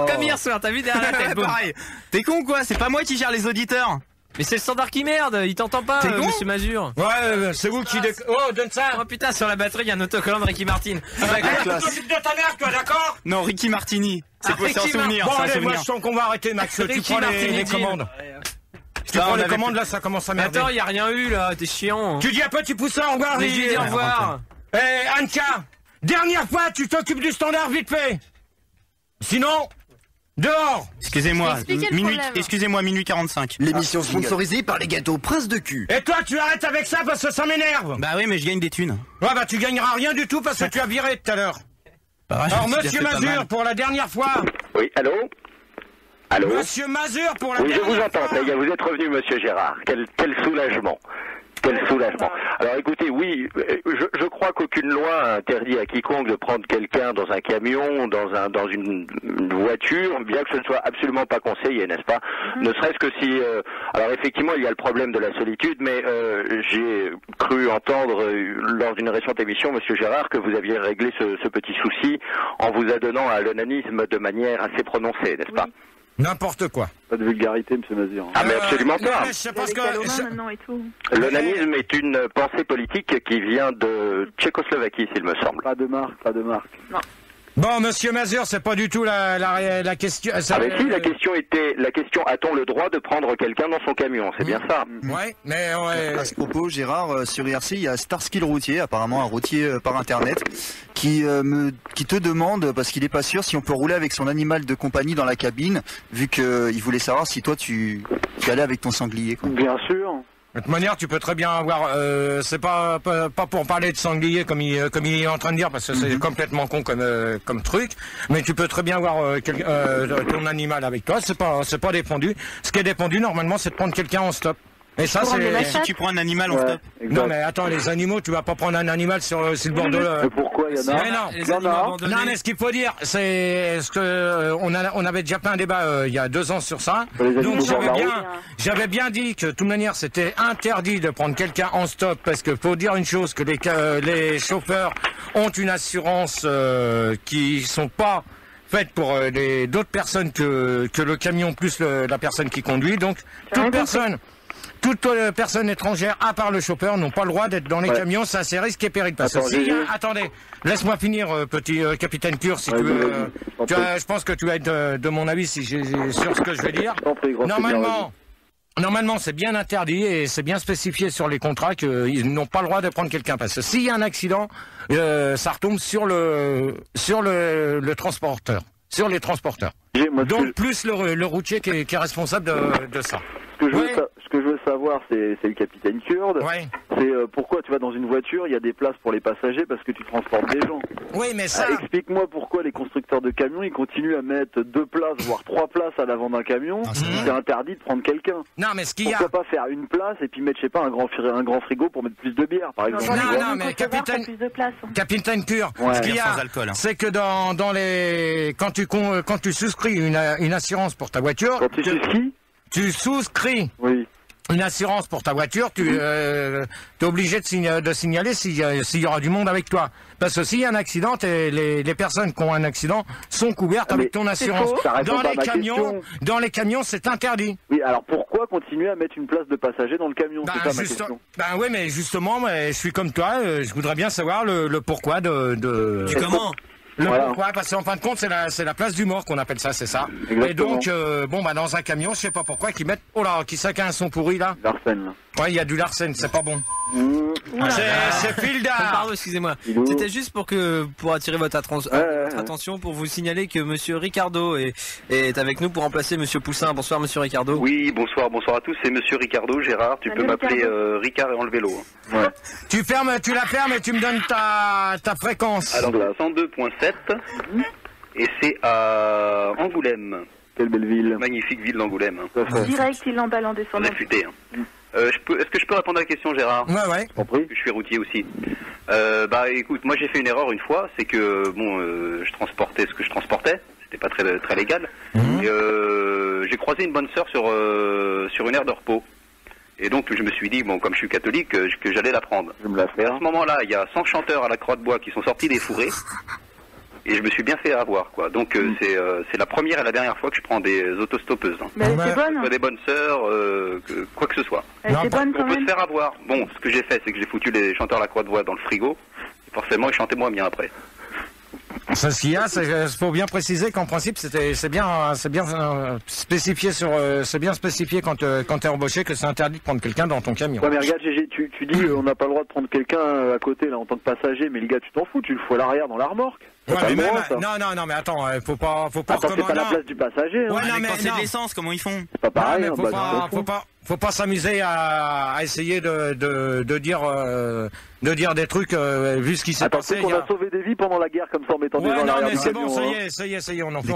Comme hier soir, t'as vu derrière la tête? Pareil. T'es con quoi? C'est pas moi qui gère les auditeurs. Mais c'est le standard qui merde, il t'entend pas, monsieur Mazur. Ouais, c'est vous qui Oh, donne ça. Oh putain, sur la batterie, il y a un autocollant de Ricky Martin. T'occupes de ta mère, toi, d'accord? Non, Ricky Martini. C'est pour un souvenir. Bon, allez, moi, je sens qu'on va arrêter, Max. Tu prends les commandes. Tu prends les commandes, là, ça commence à merder. Attends, y a rien eu, là, t'es chiant. Tu dis un petit poussin, au revoir, Dis au revoir. Anka, dernière fois, tu t'occupes du standard vite fait. Sinon... Dehors! Excusez-moi, minuit 45. L'émission sponsorisée par les gâteaux Prince de cul. Et toi, tu arrêtes avec ça parce que ça m'énerve! Bah oui, mais je gagne des thunes. Ouais, bah tu gagneras rien du tout parce que tu as viré tout à l'heure. Alors, monsieur Mazur, pour la dernière fois. Oui, allô? Allô? Monsieur Mazur, pour la dernière fois. Oui, je vous entends, ça y est, vous êtes revenu, monsieur Gérard. Quel soulagement. Quel soulagement. Alors écoutez, oui, je crois qu'aucune loi interdit à quiconque de prendre quelqu'un dans un camion, dans une voiture, bien que ce ne soit absolument pas conseillé, n'est-ce pas? Ne serait-ce que si... alors effectivement, il y a le problème de la solitude, mais j'ai cru entendre lors d'une récente émission, Monsieur Gérard, que vous aviez réglé ce petit souci en vous adonnant à l'onanisme de manière assez prononcée, n'est-ce pas? N'importe quoi. Pas de vulgarité, monsieur Mazur. Ah mais absolument pas. L'onanisme est une pensée politique qui vient de Tchécoslovaquie, s'il me semble. Pas de marque, pas de marque. Non. Bon, monsieur Mazur, c'est pas du tout la question. Ah mais si, la question, a-t-on le droit de prendre quelqu'un dans son camion? C'est bien ça. Ouais, mais ouais. À ce propos, Gérard, sur IRC, il y a Starskill Routier, apparemment un routier par internet, qui te demande, parce qu'il est pas sûr, si on peut rouler avec son animal de compagnie dans la cabine, vu qu'il voulait savoir si toi tu allais avec ton sanglier, quoi. Bien sûr. De toute manière, tu peux très bien avoir. C'est pas pour parler de sanglier comme il est en train de dire, parce que c'est complètement con comme truc. Mais tu peux très bien avoir ton animal avec toi. C'est pas défendu. Ce qui est défendu normalement, c'est de prendre quelqu'un en stop. Et ça, c'est. Si tu prends un animal, on stop. Non, mais attends, les animaux, tu vas pas prendre un animal sur le bord de. Mais pourquoi il y en a? Mais non, mais ce qu'il faut dire, c'est ce que on avait déjà fait un débat il y a 2 ans sur ça. Donc j'avais bien dit que de toute manière, c'était interdit de prendre quelqu'un en stop, parce que faut dire une chose, que les chauffeurs ont une assurance qui sont pas faites pour d'autres personnes que le camion plus la personne qui conduit. Donc toute personne étrangère, à part le chauffeur, n'ont pas le droit d'être dans les camions. Ça, c'est risque et péril. Parce que attendez, laisse-moi finir, petit capitaine Cure, si tu veux. Je pense que tu vas être de mon avis sur ce que je vais dire. Normalement, c'est bien interdit et c'est bien spécifié sur les contrats qu'ils n'ont pas le droit de prendre quelqu'un. Parce que s'il y a un accident, ça retombe sur le transporteur, sur les transporteurs. Donc plus le routier qui est responsable de ça. Ce que je veux savoir, c'est le capitaine Kurde. Ouais. C'est pourquoi tu vas dans une voiture, il y a des places pour les passagers parce que tu transportes des gens. Oui, mais ça... explique-moi pourquoi les constructeurs de camions, ils continuent à mettre 2 places, voire 3 places à l'avant d'un camion. C'est interdit de prendre quelqu'un. Non, mais ce qu'il y a... Pourquoi pas faire une place et puis mettre, je sais pas, un grand frigo pour mettre plus de bière, par exemple. Non, mais capitaine Cure, ce qu'il y a, c'est que dans les... Quand tu souscris une assurance pour ta voiture... Quand tu souscris une assurance pour ta voiture, tu es obligé de signaler s'il y aura du monde avec toi. Parce que s'il y a un accident, les personnes qui ont un accident sont couvertes avec ton assurance. Dans les camions, c'est interdit. Oui, alors pourquoi continuer à mettre une place de passager dans le camion? C'est pas ma question. Oui, mais justement, je suis comme toi, je voudrais bien savoir le pourquoi de... Du comment? Pourquoi? Parce qu'en fin de compte, c'est la place du mort qu'on appelle ça, c'est ça. Exactement. Et donc, dans un camion, je sais pas pourquoi, qu'ils mettent... Oh là, qui sac un son pourri, là? L'arsène, là. Ouais, il y a du Larsen, c'est pas bon. C'est Fildar. Pardon, excusez-moi. C'était juste pour attirer votre attention, pour vous signaler que Monsieur Ricardo est avec nous pour remplacer Monsieur Poussin. Bonsoir, Monsieur Ricardo. Oui, bonsoir à tous. C'est Monsieur Ricardo, Gérard. Tu peux m'appeler Ricard et en le vélo. Ouais. Tu la fermes et tu me donnes ta fréquence. Alors, 102.7 et c'est à Angoulême. Quelle belle ville. Magnifique ville d'Angoulême. Direct, il l'emballe en descendant. On est futé. Est-ce que je peux répondre à la question, Gérard? Ouais. Je suis routier aussi. Écoute, moi j'ai fait une erreur une fois, c'est que je transportais ce que je transportais, c'était pas très légal. Et j'ai croisé une bonne sœur sur une aire de repos. Et donc je me suis dit, comme je suis catholique, que j'allais la prendre. Je me la fais. À ce moment-là, il y a 100 chanteurs à la Croix de Bois qui sont sortis des fourrés. Et je me suis bien fait avoir, quoi. Donc c'est la première et la dernière fois que je prends des autostoppeuses. Mais elle était bonne. Soit des bonnes sœurs, quoi que ce soit. Elle était bonne quand même. On peut se faire avoir. Bon, ce que j'ai fait, c'est que j'ai foutu les chanteurs à la Croix de Bois dans le frigo. Et forcément, ils chantaient moins bien après. Ça, ce qu'il y a, faut bien préciser qu'en principe, c'est bien spécifié quand t'es embauché que c'est interdit de prendre quelqu'un dans ton camion. Ouais, mais regarde, Gégé, tu dis on n'a pas le droit de prendre quelqu'un à côté là en tant que passager, mais le gars, tu t'en fous, tu le fous à l'arrière dans la remorque. Ouais, non, mais attends, faut pas c'est pas la place du passager. Ouais, mais quand c'est de l'essence, comment ils font? C'est pas pareil. Faut pas. faut pas s'amuser à essayer de dire des trucs vu ce qui s'est passé. On a sauvé des vies pendant la guerre comme ça en mettant des gens non, derrière mais c'est l'avion, bon, ça y est, on en fait.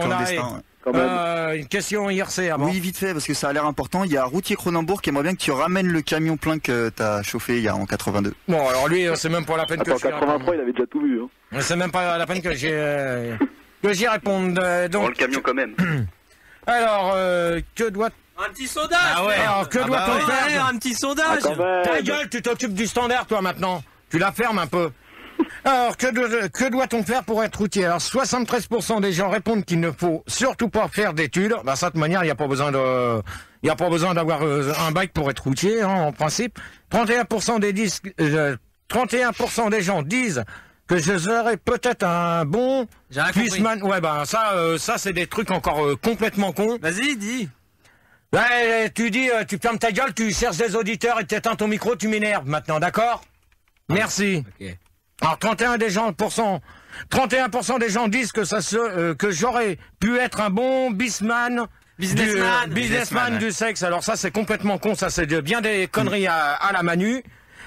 Une question IRC avant. Oui, vite fait, parce que ça a l'air important. Il y a Routier Cronenbourg qui aimerait bien que tu ramènes le camion plein que t'as chauffé en 82. Bon, alors lui, c'est même pas la peine que je... En 83, il avait déjà tout vu. Hein. C'est même pas la peine que j'y réponde. Donc... le camion quand même. Alors, que doit... Un petit sondage. Ah ouais. Alors, que doit-on faire? Un petit sondage. Ta gueule, tu t'occupes du standard, toi, maintenant. Tu la fermes un peu. Alors, que doit-on faire pour être routier? Alors, 73% des gens répondent qu'il ne faut surtout pas faire d'études. Bah, ça, de toute manière, il n'y a pas besoin d'avoir un bac pour être routier, hein, en principe. 31% des gens disent que je serais peut-être un bon policeman. Ouais, bah, ça, c'est des trucs encore complètement cons. Vas-y, dis. Ouais, tu fermes ta gueule, tu cherches des auditeurs et tu éteins ton micro, tu m'énerves maintenant, d'accord? Merci. Okay. Alors 31% des gens disent que j'aurais pu être un bon businessman du sexe. Alors ça c'est complètement con, ça c'est bien des conneries à la Manu.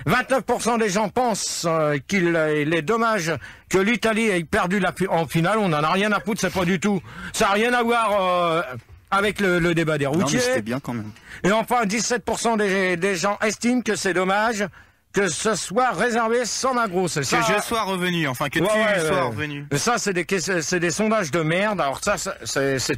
29% des gens pensent qu'il est dommage que l'Italie ait perdu en finale. On n'en a rien à foutre, c'est pas du tout. Ça n'a rien à voir avec le débat des routiers. Non, mais c'était bien quand même. Et enfin 17% des gens estiment que c'est dommage que ce soit réservé sans magro, c'est ça. Que je sois revenu, enfin que tu sois revenu. Ça, c'est des sondages de merde. Alors ça, c'est ça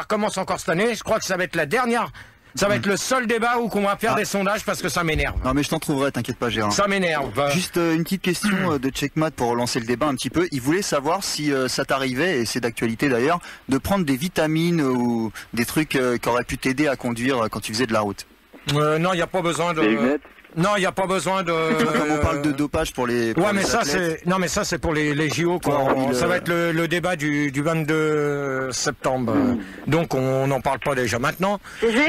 recommence encore cette année. Je crois que ça va être la dernière. Ça va être le seul débat où qu'on va faire des sondages parce que ça m'énerve. Non mais je t'en trouverai, t'inquiète pas Gérard. Ça m'énerve. Juste une petite question de Checkmat pour relancer le débat un petit peu. Il voulait savoir si ça t'arrivait, et c'est d'actualité d'ailleurs, de prendre des vitamines ou des trucs qui auraient pu t'aider à conduire quand tu faisais de la route. Non, il n'y a pas besoin de... Non, il n'y a pas besoin de... Comme on parle de dopage pour les... Ouais, mais ça c'est... Non, mais ça c'est pour les JO. Ça va être le débat du 22 septembre. Donc on n'en parle pas déjà maintenant.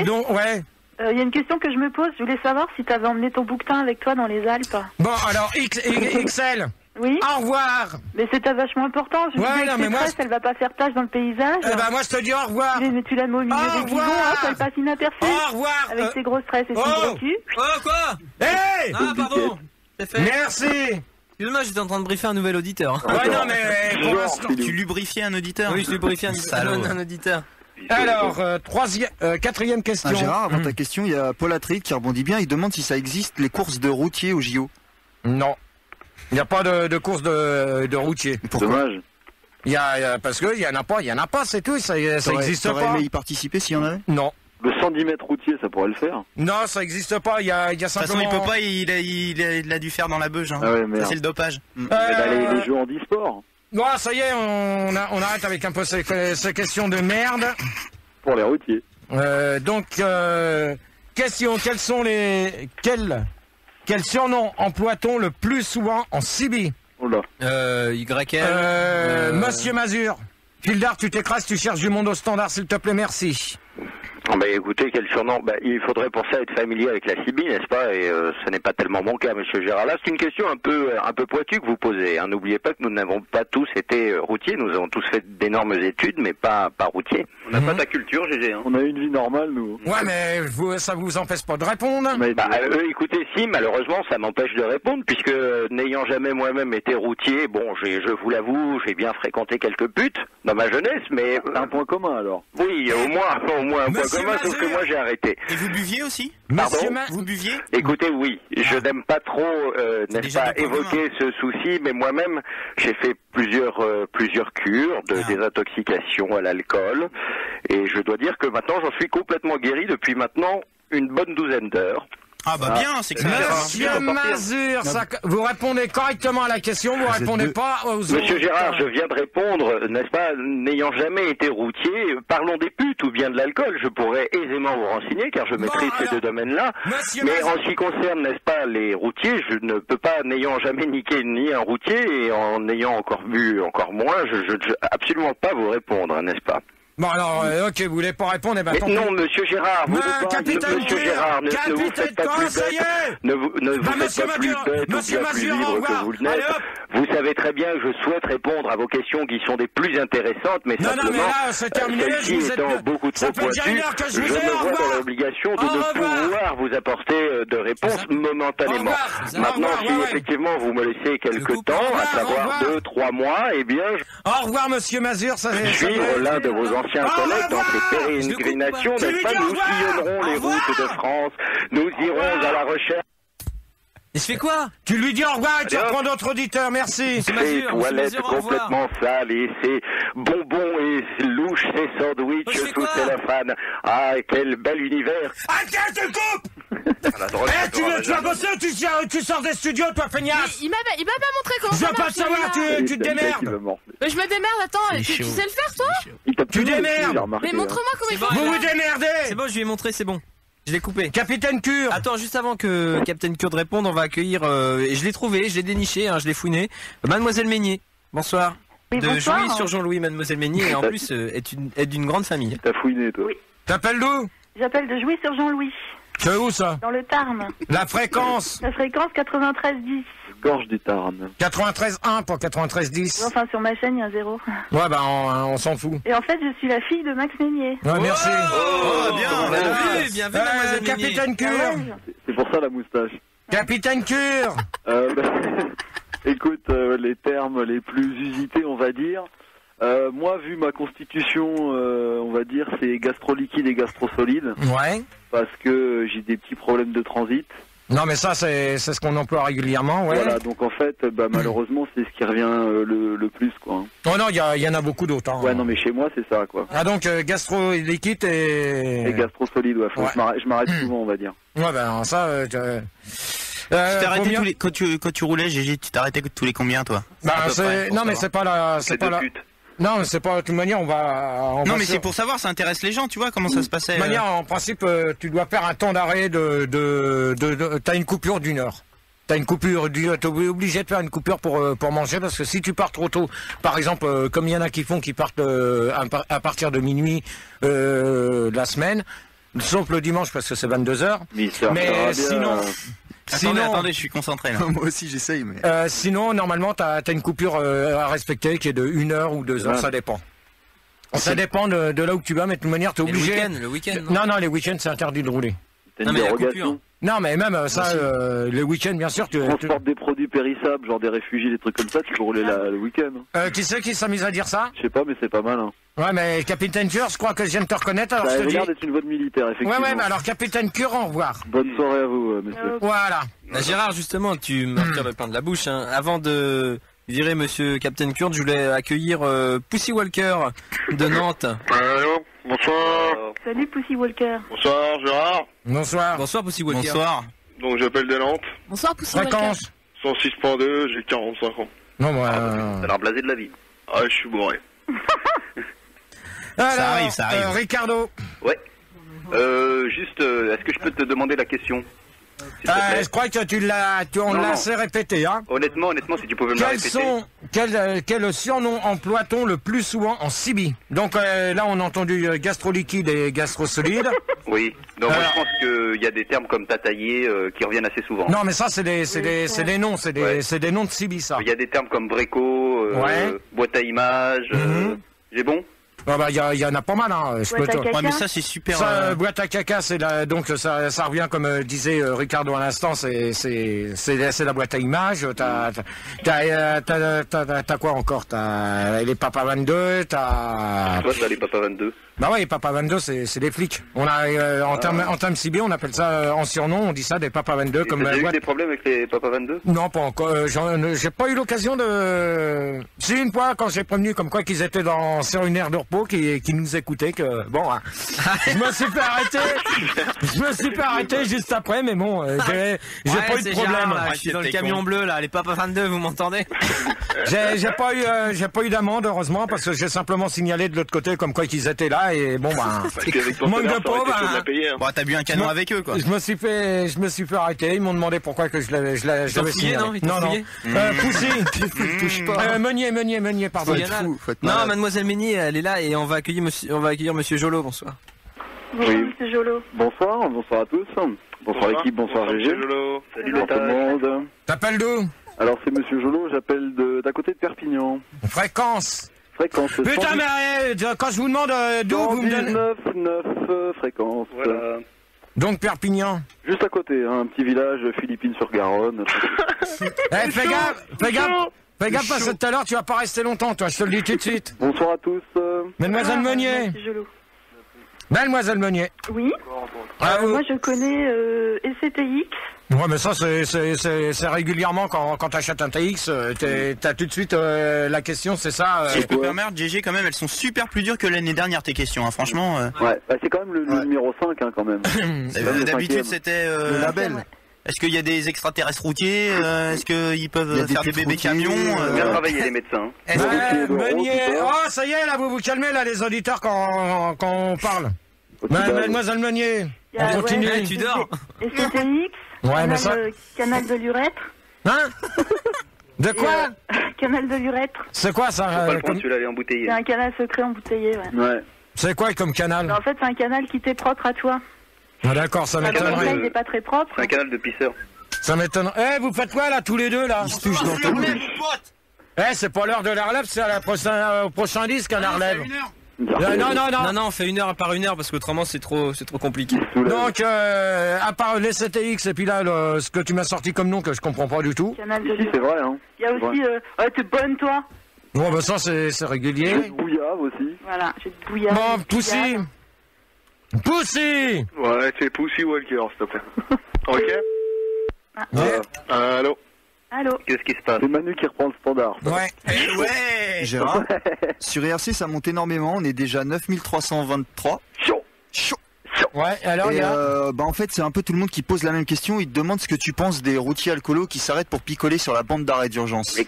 Donc, ouais. Il y a une question que je me pose. Je voulais savoir si tu avais emmené ton bouquetin avec toi dans les Alpes. Bon, alors, XL. Oui. Au revoir. Mais c'était vachement important. Je me disais que stress, elle va pas faire tâche dans le paysage. Eh ben, moi, je te dis au revoir. Mais tu l'as mis au milieu des bidons, hein, ça passe inaperçu. Au revoir. Avec ses gros stress et son gros cul. Oh, quoi? Hey! Ah, pardon. C'est fait. Merci. Excuse-moi, j'étais en train de briefer un nouvel auditeur. Ouais, non, mais pour l'instant. Tu lubrifiais un auditeur? Oui, je lubrifiais un auditeur. Alors, quatrième question. Ah, Gérard, avant ta question, il y a Paul Atrid qui rebondit bien. Il demande si ça existe les courses de routiers au JO. Non. Il n'y a pas de course de routier. Dommage. Parce qu'il n'y en a pas, c'est tout. Ça existe pas. T'aurais aimé y participer s'il y en avait? Non. Le 110 mètres routier, ça pourrait le faire. Non, ça n'existe pas. Il y a simplement... De toute façon, il peut pas. Il a dû faire dans la beuge. Hein. Ah ouais, merde. Ça, c'est le dopage. Les jeux en e-sport. Non, ça y est, on arrête avec un peu ces questions de merde. Pour les routiers. Donc, question, quel surnom emploie-t-on le plus souvent en Sibie? Oula. Monsieur Mazur. Fildar, tu t'écrases, tu cherches du monde au standard, s'il te plaît, merci. Bah écoutez, quel surnom? Bah, il faudrait pour ça être familier avec la Sibie, n'est-ce pas? Et ce n'est pas tellement mon cas, monsieur Gérard. Là, c'est une question un peu pointue que vous posez. Hein. N'oubliez pas que nous n'avons pas tous été routiers. Nous avons tous fait d'énormes études, mais pas routiers. On n'a pas ta culture, GG. Hein. On a eu une vie normale, nous. Ouais, mais ça vous empêche pas de répondre. Écoutez, si, malheureusement, ça m'empêche de répondre, puisque n'ayant jamais moi-même été routier, bon, je vous l'avoue, j'ai bien fréquenté quelques putes dans ma jeunesse, mais... Un point commun, alors. Oui, au moins un point commun, sauf que moi j'ai arrêté. Et vous buviez aussi? Pardon? Vous buviez? Écoutez, oui, je n'aime pas trop, n'est-ce pas, évoquer ce souci, mais moi-même, j'ai fait plusieurs cures de désintoxication à l'alcool, et je dois dire que maintenant j'en suis complètement guéri depuis maintenant une bonne douzaine d'heures. Ah bah bien, c'est clair. Monsieur Mazur, vous répondez correctement à la question, vous répondez pas aux autres. Monsieur Gérard, je viens de répondre, n'est-ce pas, n'ayant jamais été routier, parlons des putes ou bien de l'alcool, je pourrais aisément vous renseigner car je maîtrise ces deux domaines-là. Mais en ce qui concerne, n'est-ce pas, les routiers, je ne peux pas, n'ayant jamais niqué ni un routier et en ayant encore bu encore moins, je absolument pas vous répondre, n'est-ce pas? Bon alors, ok, vous voulez pas répondre, eh ben tant non, pis. monsieur Gérard, vous Capitaine monsieur Gérard, ne vous faites pas plus ça y bête. est. Ne vous faites pas plus bête ou bien plus libre que vous le n'êtes. Vous savez très bien que je souhaite répondre à vos questions qui sont des plus intéressantes, mais simplement, mais là, c'est terminé, celle-ci étant beaucoup trop pointue, je me vois dans l'obligation de ne pouvoir vous apporter de réponse momentanément. Maintenant, si effectivement vous me laissez quelques temps, à savoir 2-3 mois, eh bien... Au revoir, monsieur Mazur, ça suivre l'un de vos anciens collègues dans ces pérégrinations, n'est-ce pas? Nous sillonnerons les routes de France, nous irons à la recherche. Il se fait quoi? Tu lui dis au revoir et tu reprends d'autres auditeurs, merci. Ces toilettes complètement sales et ces bonbons et louches, ces sandwichs sous cellophane. Ah, quel bel univers. Ah, tiens, tu coupes. Tu vas bosser ou tu sors des studios, toi, feignasse? Il m'a pas montré comment ça marche. Je veux pas savoir, tu te démerdes. Mais je me démerde, attends, tu sais le faire, toi? Tu démerdes. Mais montre-moi comment il faut. Vous vous démerdez. C'est bon, je lui ai montré, c'est bon. Je l'ai coupé. Capitaine Cure. Attends, juste avant que Capitaine Cure réponde, on va accueillir, et je l'ai trouvé, je l'ai déniché, je l'ai fouiné, Mademoiselle Meignier. Bonsoir. Oui, de bonsoir. Jouy sur Jean-Louis, Mademoiselle Meignier, et en plus est d'une grande famille. T'as fouiné, toi. Oui. T'appelles d'où? J'appelle de Jouy sur Jean-Louis. C'est où ça? Dans le Tarn. La fréquence? La fréquence 9310. Gorge du Tarn. 93.1 pour 93.10. Enfin, sur ma chaîne, il y a un 0. Ouais, bah on s'en fout. Et en fait, je suis la fille de Max Meignier. Ouais, merci. Bien vu, Mademoiselle Capitaine Cure. C'est pour ça la moustache. Capitaine Cure. Écoute, les termes les plus usités, on va dire. Moi, vu ma constitution, on va dire, c'est gastro-liquide et gastro-solide. Ouais. Parce que j'ai des petits problèmes de transit. Non, mais ça, c'est ce qu'on emploie régulièrement, ouais. Voilà, donc en fait, malheureusement, c'est ce qui revient le plus, quoi. Oh non, il y en a beaucoup d'autres. Hein. Ouais, non, mais chez moi, c'est ça, quoi. Ah, donc, gastro-liquide et gastro-solide, ouais. Je m'arrête souvent, on va dire. Ouais, ben, ça... tu t'es arrêté quand tu roulais, Gégé, tu t'arrêtais tous les combien, toi? Bah, non, mais c'est pas la... Non, c'est pas de toute manière, on va... Non, mais c'est pour savoir, ça intéresse les gens, tu vois, comment ça se passait. De toute manière, en principe, tu dois faire un temps d'arrêt t'as une coupure d'1 heure. T'as une coupure, t'es obligé de faire une coupure pour manger, parce que si tu pars trop tôt, par exemple, comme il y en a qui partent à partir de minuit la semaine, sauf le dimanche parce que c'est 22h. Mais sinon... Attendez, je suis concentré là. Moi aussi j'essaye, mais... sinon, normalement, t'as une coupure à respecter qui est de 1 heure ou 2 heures, ça dépend. Ça dépend de là où tu vas, mais de toute manière, t'es obligé... Le week-end, non, les week-ends, c'est interdit de rouler. T'as une dérogation. Non, mais même ça, les week-ends, bien sûr... Tu transportes des produits périssables, genre des réfugiés, des trucs comme ça, tu peux rouler le week-end. Qui c'est qui s'amuse à dire ça? Je sais pas, mais c'est pas mal, hein. Ouais, mais Capitaine Cure, je crois que je viens de te reconnaître, alors ça je te dis... Ça a l'air d'être une voix de militaire, effectivement. Ouais, mais alors Capitaine Cure, au revoir. Bonne soirée à vous, monsieur. Voilà. Gérard, justement, tu me retires le pain de la bouche, hein. Avant de... Je dirais, monsieur Captain Kurt, je voulais accueillir Pussy Walker de Nantes. Allô, bonsoir. Salut Pussy Walker. Bonsoir Gérard. Bonsoir. Bonsoir Pussy Walker. Bonsoir. Donc j'appelle de Nantes. Bonsoir Pussy Walker. 106.2, j'ai 45 ans. Non, moi... T'as l'air blasé de la vie. Ah, je suis bourré. Alors, ça arrive. Ricardo. Ouais. Juste, est-ce que je peux te demander la question? Je crois que on l'a assez répété, hein. Honnêtement, si tu pouvais me la répéter. Quel surnom emploie-t-on le plus souvent en CB? Donc là, on a entendu gastro-liquide et gastro-solide. Oui. Donc moi, je pense qu'il y a des termes comme tataillé qui reviennent assez souvent. Non, mais ça, c'est des noms, c'est des noms de CB, ça. Il y a des termes comme bréco, boîte à images. J'ai bon? Ah bah, il y en a pas mal, hein. Ouais, mais ça, c'est super. Ça, boîte à caca, donc ça revient comme disait Ricardo à l'instant, c'est la boîte à images. T'as quoi encore? T'as les Papa 22, t'as les Papa 22. Bah ouais, les Papa 22, c'est des flics. On a en termes CB, on appelle ça en surnom, on dit ça des Papa 22 comme. T'as eu des problèmes avec les Papa 22? Non, pas encore. J'ai pas eu l'occasion de. Si une fois quand j'ai prévenu comme quoi qu'ils étaient sur une aire de repos, qui nous écoutaient, que bon, hein, je me suis fait arrêter juste après, mais bon, j'ai pas eu de problème. Je suis dans le camion bleu là, les Papa 22, vous m'entendez? J'ai pas eu d'amende heureusement parce que j'ai simplement signalé de l'autre côté comme quoi qu'ils étaient là et bon bah manque de peau, bah t'as bu un canon avec eux quoi. Je me suis fait arrêter, ils m'ont demandé pourquoi que je l'avais signalé. Non. Poussy, touche pas. Meunier, pardon. Non, Mademoiselle Meignier, elle est là et on va accueillir Monsieur Jolo. Bonsoir. Bonjour Monsieur Jolo. Bonsoir à tous. Bonsoir l'équipe, bonsoir GG. Salut tout le monde. T'appelles d'où? Alors c'est Monsieur Jolo, j'appelle d'à côté de Perpignan. Fréquence. Putain mais quand je vous demande d'où vous me donnez... 9 fréquence. Voilà. Donc Perpignan. Juste à côté, un petit village Philippines-sur-Garonne. Fais gaffe parce que tout à l'heure tu vas pas rester longtemps toi, je te le dis tout de suite. Bonsoir à tous. Mademoiselle Meunier. Mademoiselle Meunier. Oui. Moi je connais SCTX. Ouais mais ça c'est régulièrement quand t'achètes un TX, t'as tout de suite la question, c'est ça. Si je peux me permettre, GG quand même, elles sont super plus dures que l'année dernière tes questions, hein, franchement. Ouais, bah, c'est quand même le numéro 5 hein, quand même. D'habitude c'était le label. Est-ce qu'il y a des extraterrestres routiers? Est-ce qu'ils peuvent faire des bébés camions? Bien travaillé les médecins. Meunier. Oh ça y est là, vous vous calmez là les auditeurs quand on parle. Mademoiselle Meunier, on continue. Tu dors. SCTX. Ouais, mais ça... Canal de l'urètre. Hein? De quoi? Canal de l'urètre. C'est quoi ça? Celui-là est embouteillé. C'est un canal secret embouteillé, ouais. C'est quoi comme canal? En fait, c'est un canal qui t'est propre à toi. Ah d'accord, ça m'étonnerait. Il n'est pas très propre. C'est un canal de pisseur. Ça m'étonnerait. Vous faites quoi là, tous les deux là? Ils se touchent dans ta bouche. C'est pas l'heure de la relève, c'est au prochain disque à la relève. Non, on fait 1 heure par 1 heure parce qu'autrement c'est trop compliqué. Donc, à part les CTX et puis là, ce que tu m'as sorti comme nom que je comprends pas du tout. C'est vrai, hein. Il y a aussi, t'es bonne toi. Bon, bah ça c'est régulier. J'ai de bouillave aussi. Voilà, j'ai de bouillave. Bon, Poussy. Ouais, c'est Pussy Walker, s'il te plaît. Ok. Allô. Allô. Qu'est-ce qui se passe? C'est Manu qui reprend le standard. Ouais. Gérard, sur ERC ça monte énormément, on est déjà 9323. Chaud. Ouais, alors il y a... en fait c'est un peu tout le monde qui pose la même question, il te demande ce que tu penses des routiers alcoolos qui s'arrêtent pour picoler sur la bande d'arrêt d'urgence.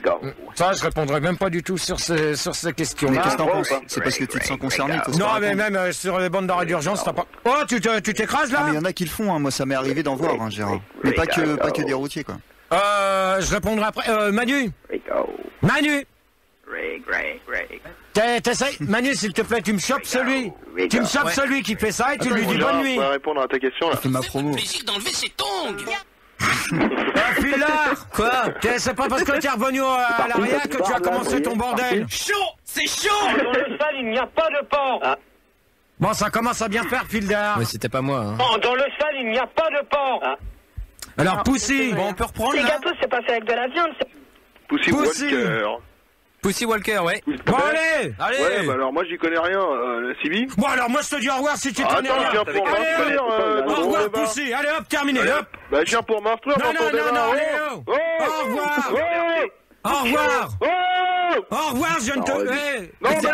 Ça je répondrai même pas du tout sur ces questions. Mais qu'est-ce que t'en penses? C'est parce que tu te sens concerné? Non mais même sur les bandes d'arrêt d'urgence t'as pas... Oh tu t'écrases là? Ah mais il y en a qui le font, hein. Moi ça m'est arrivé d'en voir, hein, Gérard. Mais pas que des routiers quoi. Je répondrai après. Manu. T'essayes. Manu, s'il te plaît, tu me chopes celui. Tu me chopes celui qui fait ça et tu lui dis bonne nuit. On va répondre à ta question là. C'est ma promo. Plaisir d'enlever ses tongs. Filard. Quoi? C'est pas parce que t'es revenu à l'arrière que tu as commencé ton bordel. Chaud, c'est chaud. Dans le sale, il n'y a pas de porc. Bon, ça commence à bien faire, Filard. Mais c'était pas moi. Hein. Dans le sale, il n'y a pas de porc. Alors, Poussy. Bon, on peut reprendre. Les là gâteaux, c'est pas fait avec de la viande. Pussy Walker. Pussy Walker, ouais. Bon, allez. Ouais, bah alors moi j'y connais rien, Sibi. Bon, alors moi je te dis au revoir si tu connais rien. Attends, je viens pour m'instruire. Au revoir, Poussy. Allez hop, terminé, hop. Bah je viens pour m'instruire. Non, allez, au revoir. Au revoir. Au revoir, je ne te... Non, mais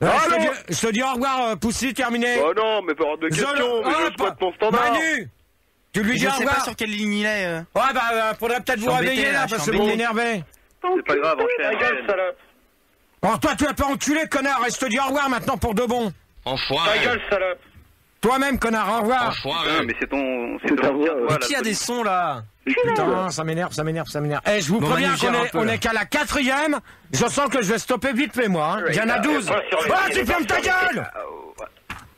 non. Je te dis au revoir, Poussy, terminé. Oh non, mais pas hors de question, mais je souhaite mon standard. Manu, tu lui dis Je au sais revoir. pas sur quelle ligne il est. Ouais, bah, faudrait peut-être vous réveiller là, parce que vous m'énervez. C'est pas grave, enchaîne. Alors toi, tu vas pas enculer, connard, et je te dis au revoir maintenant pour de bon. Enfoiré. Ta gueule, salope. Toi-même, connard, au revoir. Enfoiré. Mais c'est ta voix. Mais qui a des sons là? Putain, ça m'énerve. Eh, je vous préviens qu'on est qu'à la 4ème. Je sens que je vais stopper vite fait, moi. Il y en a 12. Oh, tu fermes ta gueule!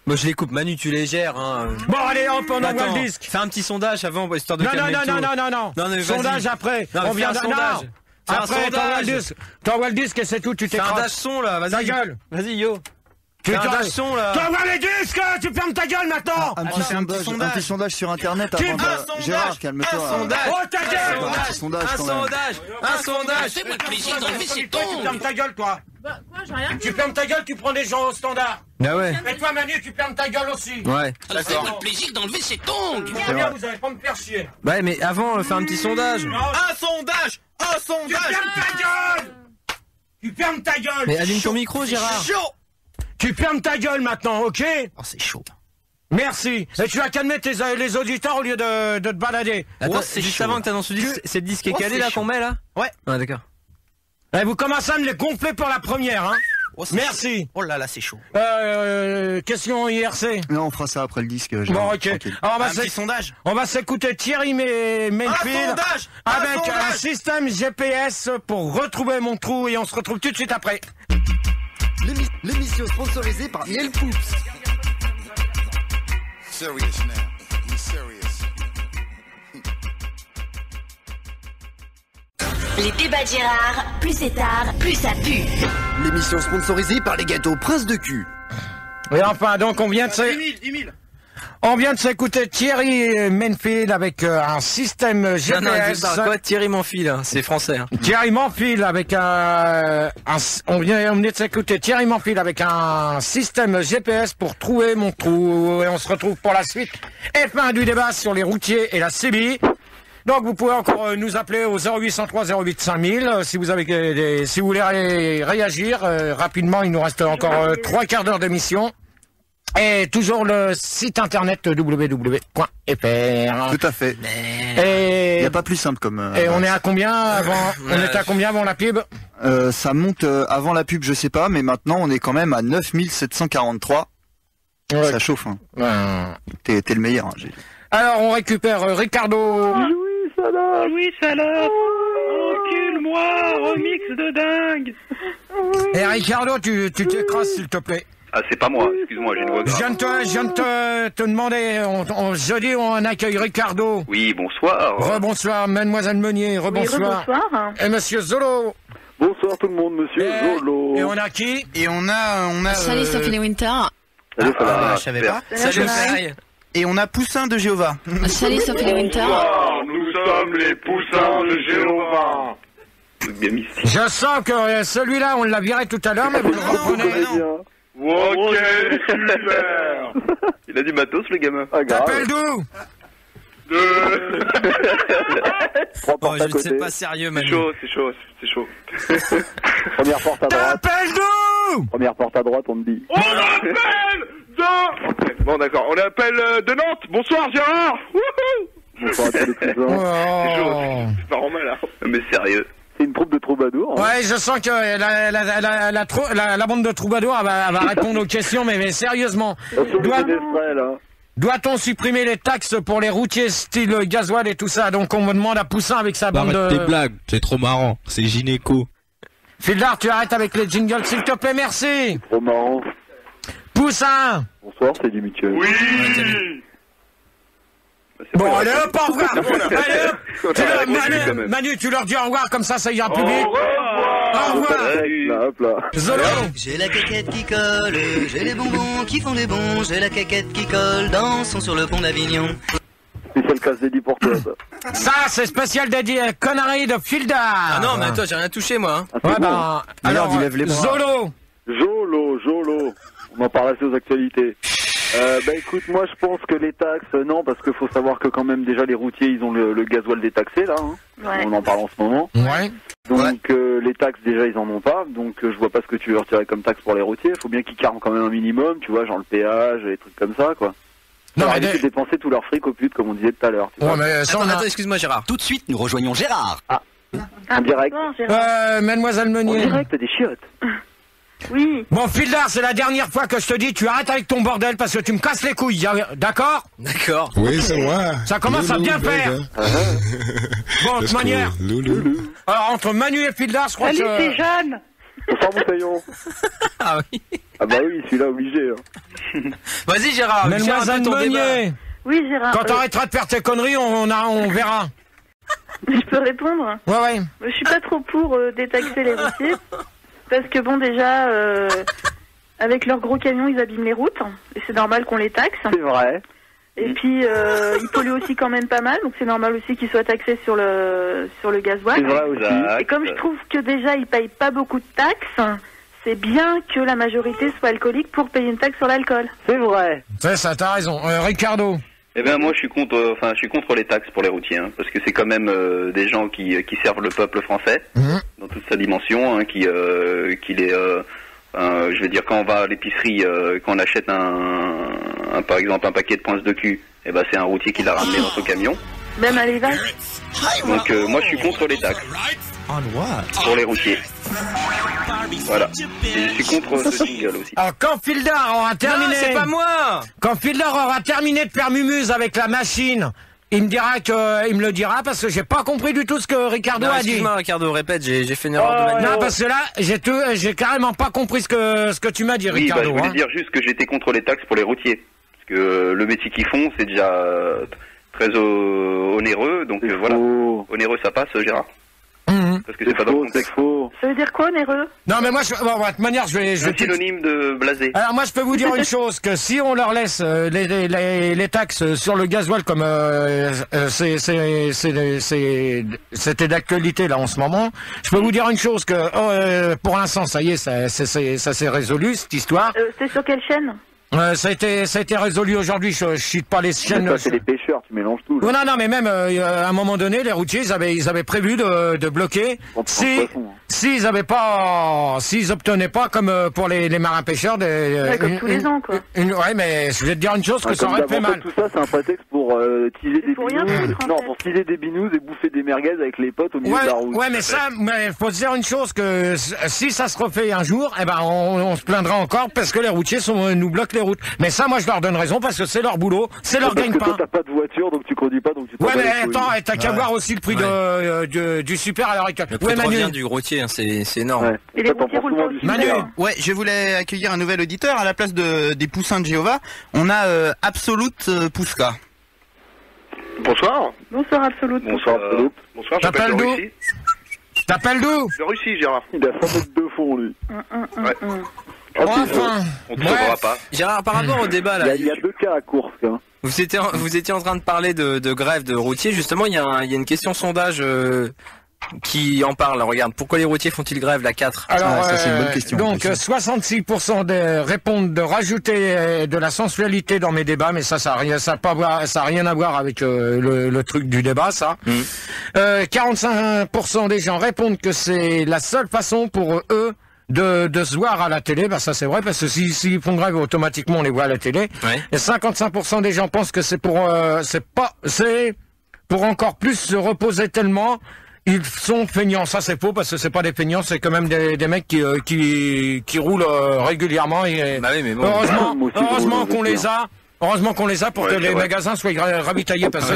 Moi je les coupe, Manu, tu les gères. Hein. Bon, allez, hop, on envoie le disque. Fais un petit sondage avant, histoire de calmer le tout. Non. Sondage après. On vient un sondage. Après, t'envoies le disque et c'est tout, tu t'écrases. Fais un dash son là, vas-y. Ta gueule. Vas-y, yo. Tu t'envoies les disques, tu fermes ta gueule maintenant. Un petit sondage sur internet avant Gérard, calme-toi. Oh ta gueule. Un sondage. Fais-moi le plaisir d'enlever ses Tu tongs. fermes ta gueule, toi. Quoi, j'ai rien dit. Tu fermes ta gueule, tu prends des gens au standard. Ah ouais. Et toi, Manu, tu fermes ta gueule aussi. Ouais. Fais-moi le plaisir d'enlever ses tongs. Très bien, vous allez pas me faire chier. Ouais, mais avant, fais un petit sondage. Un sondage. Tu fermes ta gueule. Tu fermes ta gueule. Mais allume ton micro, Gérard. Tu fermes ta gueule maintenant, ok? Oh, c'est chaud. Merci. Et tu vas calmer les auditeurs au lieu de te balader. Attends, c'est juste avant que t'annonces le disque. C'est le disque calé là qu'on met là? Ouais. Ah, d'accord. Et vous commencez à me les gonfler pour la première, hein? Merci. Chaud. Oh là là, c'est chaud. Question IRC. Non, on fera ça après le disque. Gérard. Bon, ok. Alors, Un petit sondage. on va s'écouter Thierry Mayfield avec un système GPS pour retrouver mon trou et on se retrouve tout de suite après. L'émission l'émission sponsorisée par Miel Poups. Serious now. Be serious. Les débats de Gérard, plus c'est tard, plus ça pue. L'émission sponsorisée par les gâteaux Prince de cul. Et enfin, donc on vient de 10 000. On vient de s'écouter Thierry Menfield avec un système GPS. Quoi, Thierry Menfield, hein, c'est français. Hein. Thierry Menfield avec on vient de s'écouter Thierry Menfield avec un système GPS pour trouver mon trou. Et on se retrouve pour la suite. Et fin du débat sur les routiers et la CBI. Donc vous pouvez encore nous appeler au 0803 08 5000 si vous avez si vous voulez réagir rapidement. Il nous reste encore 3 quarts d'heure d'émission. Et toujours le site internet www.fr. Tout à fait. Et il n'y a pas plus simple comme. Et on est à combien avant? On était à combien avant la pub? Ça monte avant la pub, je sais pas, mais maintenant on est quand même à 9743. Ouais. Ça chauffe. Hein. Ouais. T'es le meilleur. Hein, alors on récupère Ricardo. Oui, salope. Oui, salope. Encule-moi, remix de dingue. Et Ricardo, tu t'écrases s'il te plaît. Ah, c'est pas moi, excuse-moi, j'ai une voix grave. Je viens de te demander, jeudi on accueille Ricardo. Oui, bonsoir. Rebonsoir, mademoiselle Meunier, rebonsoir. Oui, rebonsoir. Et monsieur Zolo. Bonsoir tout le monde, monsieur Zolo. Et on a qui? Et on a Salut Sophie Les Winter. Salut, je savais pas. Salut Ferry. Et on a Poussin de Jéhovah. Salut Sophie Les Winter. Bonsoir, nous sommes les Poussins de Jéhovah. Je sens que celui-là on l'a viré tout à l'heure, mais vous le reprenez. Ok, super. Il a du matos, le gamin. T'appelles d'où? C'est pas sérieux, Manu. C'est chaud. Première porte à droite. T'appelles d'où? Première porte à droite, on te dit. On appelle de... Bon, d'accord, on appelle de Nantes. Bonsoir, Gérard. Bonsoir à tous les cousins. C'est chaud, c'est pas normal, hein. Mais sérieux. C'est une troupe de troubadours. Hein. Ouais, je sens que la bande de troubadours va répondre aux questions, mais sérieusement. Doit-on supprimer les taxes pour les routiers style gasoil et tout ça? Donc on me demande à Poussin avec sa bande Arrête tes blagues, c'est trop marrant, c'est gynéco. Fildar, tu arrêtes avec les jingles s'il te plaît, merci. Trop marrant. Poussin. Bonsoir, c'est du Mitchell. Oui. Bon, allez hop, au revoir. Manu, tu leur dis au revoir, comme ça ira plus vite. Au revoir. Hop là. Zolo. J'ai la caquette qui colle, j'ai les bonbons qui font des bons, j'ai la caquette qui colle, dansons sur le pont d'Avignon. Spécial casse dédié pour toi, ça. Ça, c'est spécial dédié à connerie de Fildar. Ah non, mais attends, j'ai rien touché, moi. Ouais, bah, alors, il lève les bras. Jolo. On en parle assez aux actualités. Écoute, moi je pense que les taxes, non, parce qu'il faut savoir que quand même déjà les routiers ils ont le gasoil détaxé là, hein. Ouais. On en parle en ce moment. Ouais. Donc les taxes déjà ils en ont pas, donc je vois pas ce que tu veux retirer comme taxe pour les routiers. Faut bien qu'ils carment quand même un minimum, tu vois, genre le péage, les trucs comme ça quoi. Non, mais arrêter de dépenser tout leur fric au pute comme on disait tout à l'heure. Ouais, mais attends, excuse-moi Gérard. Tout de suite, nous rejoignons Gérard. En direct. Mademoiselle Meunier. En direct des chiottes. Oui. Bon, Fildar, c'est la dernière fois que je te dis, tu arrêtes avec ton bordel parce que tu me casses les couilles, d'accord? D'accord. Oui, c'est moi. Ça commence à bien faire. Bon, de toute manière. Alors, entre Manu et Fildar, je crois que... Salut, c'est Jeanne. Bonsoir, Bouteillon. Ah oui. Ah bah oui, celui-là obligé. Hein. Vas-y Gérard, Mademoiselle Meunier. Oui, Gérard. Quand t'arrêteras de faire tes conneries, on verra. Je peux répondre? Ouais. Je suis pas trop pour détaxer les routiers. Parce que bon, déjà, avec leurs gros camions, ils abîment les routes. Et c'est normal qu'on les taxe. C'est vrai. Et puis, ils polluent aussi quand même pas mal. Donc c'est normal aussi qu'ils soient taxés sur le gasoil. C'est vrai aussi. Et comme je trouve que déjà, ils payent pas beaucoup de taxes, c'est bien que la majorité soit alcoolique pour payer une taxe sur l'alcool. C'est vrai. C'est ça, t'as raison. Ricardo. Eh ben moi je suis contre les taxes pour les routiers, hein, parce que c'est quand même des gens qui servent le peuple français dans toute sa dimension, hein, qui les je veux dire quand on va à l'épicerie, quand on achète par exemple un paquet de poinces de cul, eh ben c'est un routier qui l'a ramené dans son camion. Même à l'élevage. Donc moi je suis contre les taxes pour les routiers. Voilà. Et je suis contre ce jingle aussi. Alors quand Fildar aura terminé... Non, c'est pas moi. Quand Fildar aura terminé de faire mumuse avec la machine il me le dira parce que j'ai pas compris du tout ce que Ricardo a dit. Excuse-moi, Ricardo, répète, j'ai fait une erreur de manière. Non, parce que là, j'ai carrément pas compris ce que tu m'as dit, Ricardo. Je voulais dire juste que j'étais contre les taxes pour les routiers. Parce que le métier qu'ils font, c'est déjà très onéreux, donc voilà. Onéreux, ça passe, Gérard. Parce que c'est pas dans le contexte. Ça veut dire quoi, onéreux? Non, mais moi, de toute manière, je vais synonyme de blasé. Alors moi, je peux vous dire une chose, que si on leur laisse les taxes sur le gasoil comme c'était d'actualité là en ce moment, je peux vous dire une chose, que pour l'instant, ça y est, ça s'est résolu cette histoire. C'est sur quelle chaîne? Ça a été résolu aujourd'hui. Je cite pas les chaînes. C'est les pêcheurs, tu mélanges tout. Non, mais même à un moment donné, les routiers, ils avaient prévu de bloquer s'ils obtenaient pas comme pour les marins pêcheurs comme tous les ans, quoi. Ouais, mais je vais te dire une chose, que ça aurait fait mal. Tout ça, c'est un prétexte pour teaser des binous. Non, pour teaser des binous et bouffer des merguez avec les potes au milieu de la route. Ouais, mais faut se dire une chose, que si ça se refait un jour, on se plaindra encore parce que les routiers nous bloquent les routes. Mais ça, moi, je leur donne raison parce que c'est leur boulot, c'est leur gagne-pain. Toi, t'as pas de voiture, donc tu conduis pas, donc tu. Ouais, mais attends, t'as qu'à voir aussi le prix du super à l'heure actuelle. Le prix de revient du routier, c'est énorme. Ouais. Et les routiers roulent pas aussi. Manu, ouais, je voulais accueillir un nouvel auditeur à la place des poussins de Jéhovah. On a Absolute Pouska. Bonsoir. Bonsoir, Absolute. Bonsoir, j'appelle de Russie. T'appelles d'où? De Russie, Gérard. Il a 100 mètres de fond, lui. Ouais. Enfin, on ne trouvera pas. Gérard, par rapport au débat là, il y a 2 cas à course. Hein. Vous étiez en train de parler de grève de routiers. Justement, il y a une question sondage qui en parle. Regarde, pourquoi les routiers font-ils grève la 4? Alors, ça c'est une bonne question. Donc 66% répondent de rajouter de la sensualité dans mes débats, mais ça a rien à voir avec le truc du débat, ça. 45% des gens répondent que c'est la seule façon pour eux de se voir à la télé. Bah ça c'est vrai, parce que s'ils font grève, automatiquement on les voit à la télé. Ouais. Et 55% des gens pensent que c'est pour encore plus se reposer tellement. Ils sont feignants, ça c'est faux, parce que c'est pas des feignants, c'est quand même des mecs qui roulent régulièrement. Et bah oui, mais bon. Heureusement qu'on les a. Heureusement qu'on les a pour que les magasins soient ravitaillés, parce que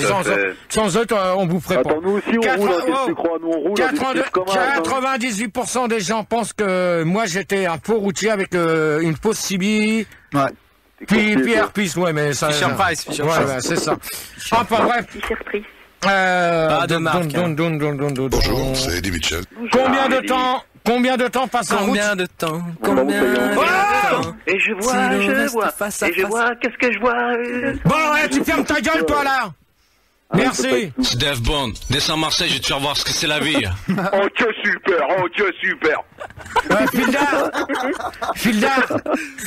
sans eux, on boufferait pas. Attends, nous aussi on roule, qu'est-ce que tu crois? Nous on roule. 98% des gens pensent que moi j'étais un faux routier avec une fausse CB. Ouais. Puis Airpeace, ouais, mais ça. Fisher Price. Ouais, c'est ça. Enfin bref. Fisher Price. Pas de marque. Bonjour, c'est Eddie Mitchell. Combien de temps passe en route? Combien de temps? Et je vois, qu'est-ce que je vois? Bon, ouais, tu fermes ta gueule, toi, là! Merci. C'est Dave Bond. Descends à Marseille, je vais te faire voir ce que c'est la vie. Oh, que super. Fildar,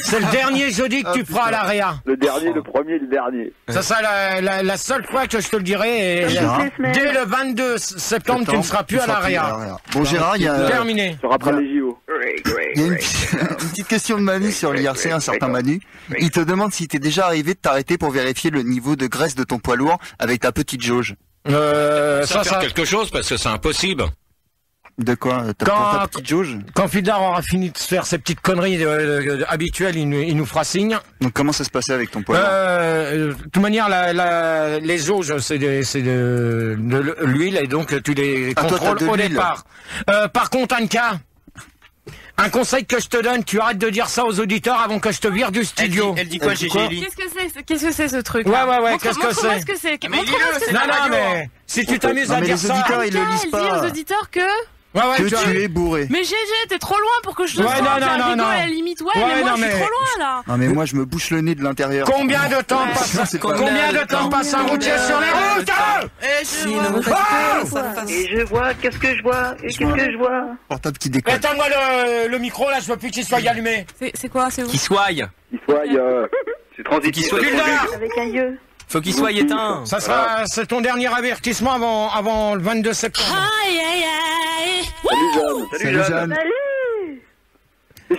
c'est le dernier jeudi que tu feras à l'AREA. Le premier, le dernier. Ça sera la seule fois que je te le dirai. Et dès le 22 septembre, tu ne seras plus à l'AREA. Bon, Gérard, il y a... Terminé. Tu rappelles les JO. Il y a une petite question de Manu sur l'IRC, un certain Manu. Il te demande s'il t'est déjà arrivé de t'arrêter pour vérifier le niveau de graisse de ton poids lourd avec ta petite jauge. Ça faire quelque chose, parce que c'est impossible. De quoi? Ta petite jauge? Quand Fildar aura fini de faire ses petites conneries habituelles, il nous fera signe. Donc comment ça se passait avec ton poids lourd? De toute manière, les jauges, c'est de l'huile, et donc tu les contrôles au départ. Par contre, Anka, un conseil que je te donne, tu arrêtes de dire ça aux auditeurs avant que je te vire du studio. Elle dit quoi, Gégélie? Qu'est-ce que c'est ce truc? Ouais, qu'est-ce que c'est? Montre-moi ce que c'est. Non, mais si tu t'amuses à dire ça... Les auditeurs, ils le lisent pas. Elle dit aux auditeurs que... que tu es bourré. Mais GG, t'es trop loin pour que je te sente. Non. À la limite, mais moi je suis trop loin là. Non mais moi je me bouche le nez de l'intérieur. Combien de temps passe un routier sur les routes? Et je vois, qu'est-ce que je vois? Portable qui déconne. Éteins-moi le micro là, je veux plus qu'il soit allumé. C'est quoi? C'est où? Qui soit. C'est transitif. Avec un yeux. Faut qu'il soit éteint. Ça sera, c'est ton dernier avertissement avant le 22 septembre. Aïe. Salut Jeanne.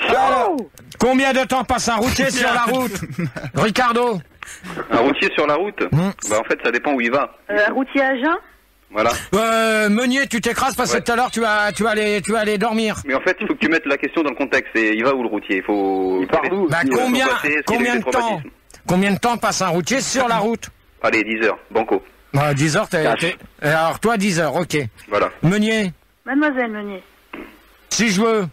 Ciao. Combien de temps passe un routier sur la route? Ricardo? Un routier sur la route? Bah en fait ça dépend où il va. Un routier à jeun? Voilà. Meunier, tu t'écrases parce que tout à l'heure tu vas aller dormir. Mais en fait, il faut que tu mettes la question dans le contexte. Il va où le routier? Il part d'où? Bah combien de temps passe un routier sur la route? Allez, 10 heures, banco. 10 heures, alors toi 10 heures, ok. Voilà. Meunier. Mademoiselle Meunier. Si je veux.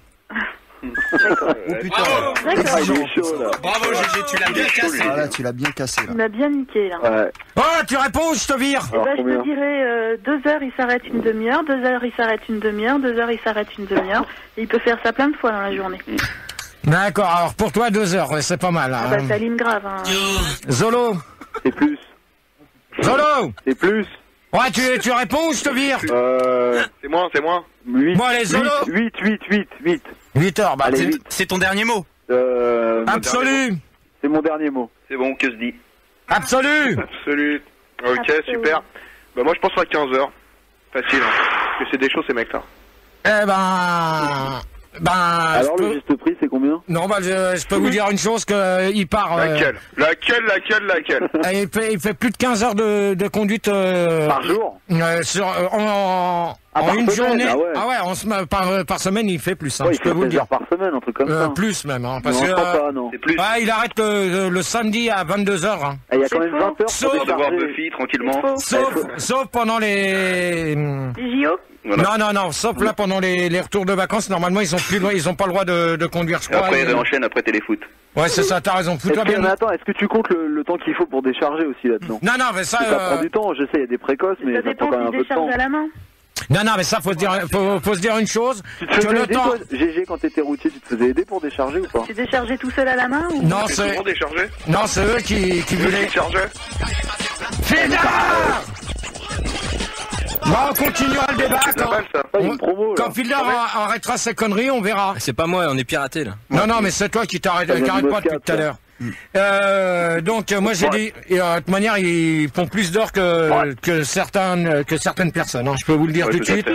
D'accord. Oh putain. D'accord. Il est chaud, là. Bravo GG, tu l'as bien cassé. Ah là, tu l'as bien cassé là. Il m'a bien niqué là. Ouais. Oh, tu réponds ou je te vire? Eh ben, je te dirais 2 heures, il s'arrête une demi-heure, 2 heures, il s'arrête une demi-heure, 2 heures, il s'arrête une demi-heure. Et il peut faire ça plein de fois dans la journée. D'accord, alors pour toi 2 heures, ouais, c'est pas mal. Ah bah ça ligne grave. Hein. Zolo. C'est plus. Zolo. C'est plus. Ouais, tu réponds ou je te vire? C'est moins. 8. Bon, allez, Zolo. 8. 8 heures, bah allez, c'est ton dernier mot. Absolu. C'est mon dernier mot. C'est bon, que se dit? Absolu. Absolu. Ok, super. Bah moi je pense à 15 heures. Facile, hein. Parce que c'est des choses ces mecs là. Eh ben... Alors le juste prix c'est combien? Non, je peux vous dire une chose, que il part... Laquelle? Il fait plus de 15 heures de conduite... Par jour? En une journée. Ah ouais, par semaine il fait plus, hein, ouais, je peux vous le dire. Par semaine, un truc comme ça. Plus même, hein, parce non, que... pas, non. C'est plus. Il arrête le samedi à 22h. Hein. Il y a quand même 20 heures pour voir Buffy tranquillement. Sauf pendant les... JO? Voilà. Non, sauf là pendant les retours de vacances, normalement ils ont pas le droit de conduire, je crois. Après ils réenchaînent après téléfoot. Ouais, c'est ça, t'as raison. Mais attends, est-ce que tu comptes le temps qu'il faut pour décharger aussi là-dedans? Non, mais ça... Ça prend du temps, je sais, il y a des précoces, mais ça prend quand même un peu de temps. À la main. Non, mais ça, faut se dire une chose. Tu te faisais aider, toi, GG, quand t'étais routier, tu te faisais aider pour décharger ou pas? Tu déchargeais tout seul à la main ou... Non, c'est... Non, c'est eux qui voulaient... Fildar! Bon, on continuera le débat. Quand Fildar arrêtera ses conneries, on verra. C'est pas moi, on est piraté là. Non, mais c'est toi qui t'arrête pas depuis tout à l'heure. Donc moi j'ai dit, de toute manière ils font plus d'heures que certaines personnes, hein, je peux vous le dire tout de suite.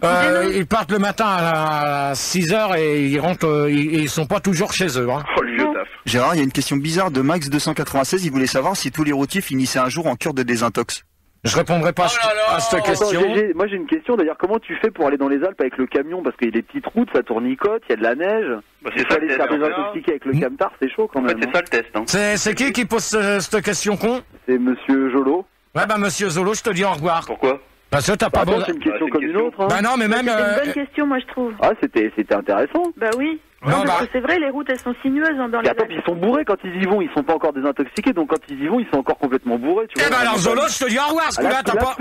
Ils partent le matin à 6h et ils rentrent, ils sont pas toujours chez eux. Hein. Oh le vieux taf. Gérard, il y a une question bizarre de Max296, il voulait savoir si tous les routiers finissaient un jour en cure de désintox. Je répondrai pas à cette question. Attends, moi j'ai une question d'ailleurs, comment tu fais pour aller dans les Alpes avec le camion? Parce qu'il y a des petites routes, ça tournicote, il y a de la neige. Bah, c'est ça aller se faire désintoxiquer avec le camtar, c'est chaud quand même. En fait, c'est ça le test. Hein. C'est qui pose cette question con? C'est monsieur Jolo. Ouais, monsieur Zolo, je te dis au revoir. Pourquoi? Parce que t'as pas besoin. C'est une question comme une autre. Hein. Bah non, mais même. C'est une bonne question, moi je trouve. Ah, c'était intéressant. Bah oui. Non, parce que c'est vrai, les routes elles sont sinueuses dans les. Attends, ils sont bourrés quand ils y vont, ils sont pas encore désintoxiqués, donc quand ils y vont, ils sont encore complètement bourrés. Tu vois, alors Zolo, je te dis au revoir. Ce coup-là, t'as pas.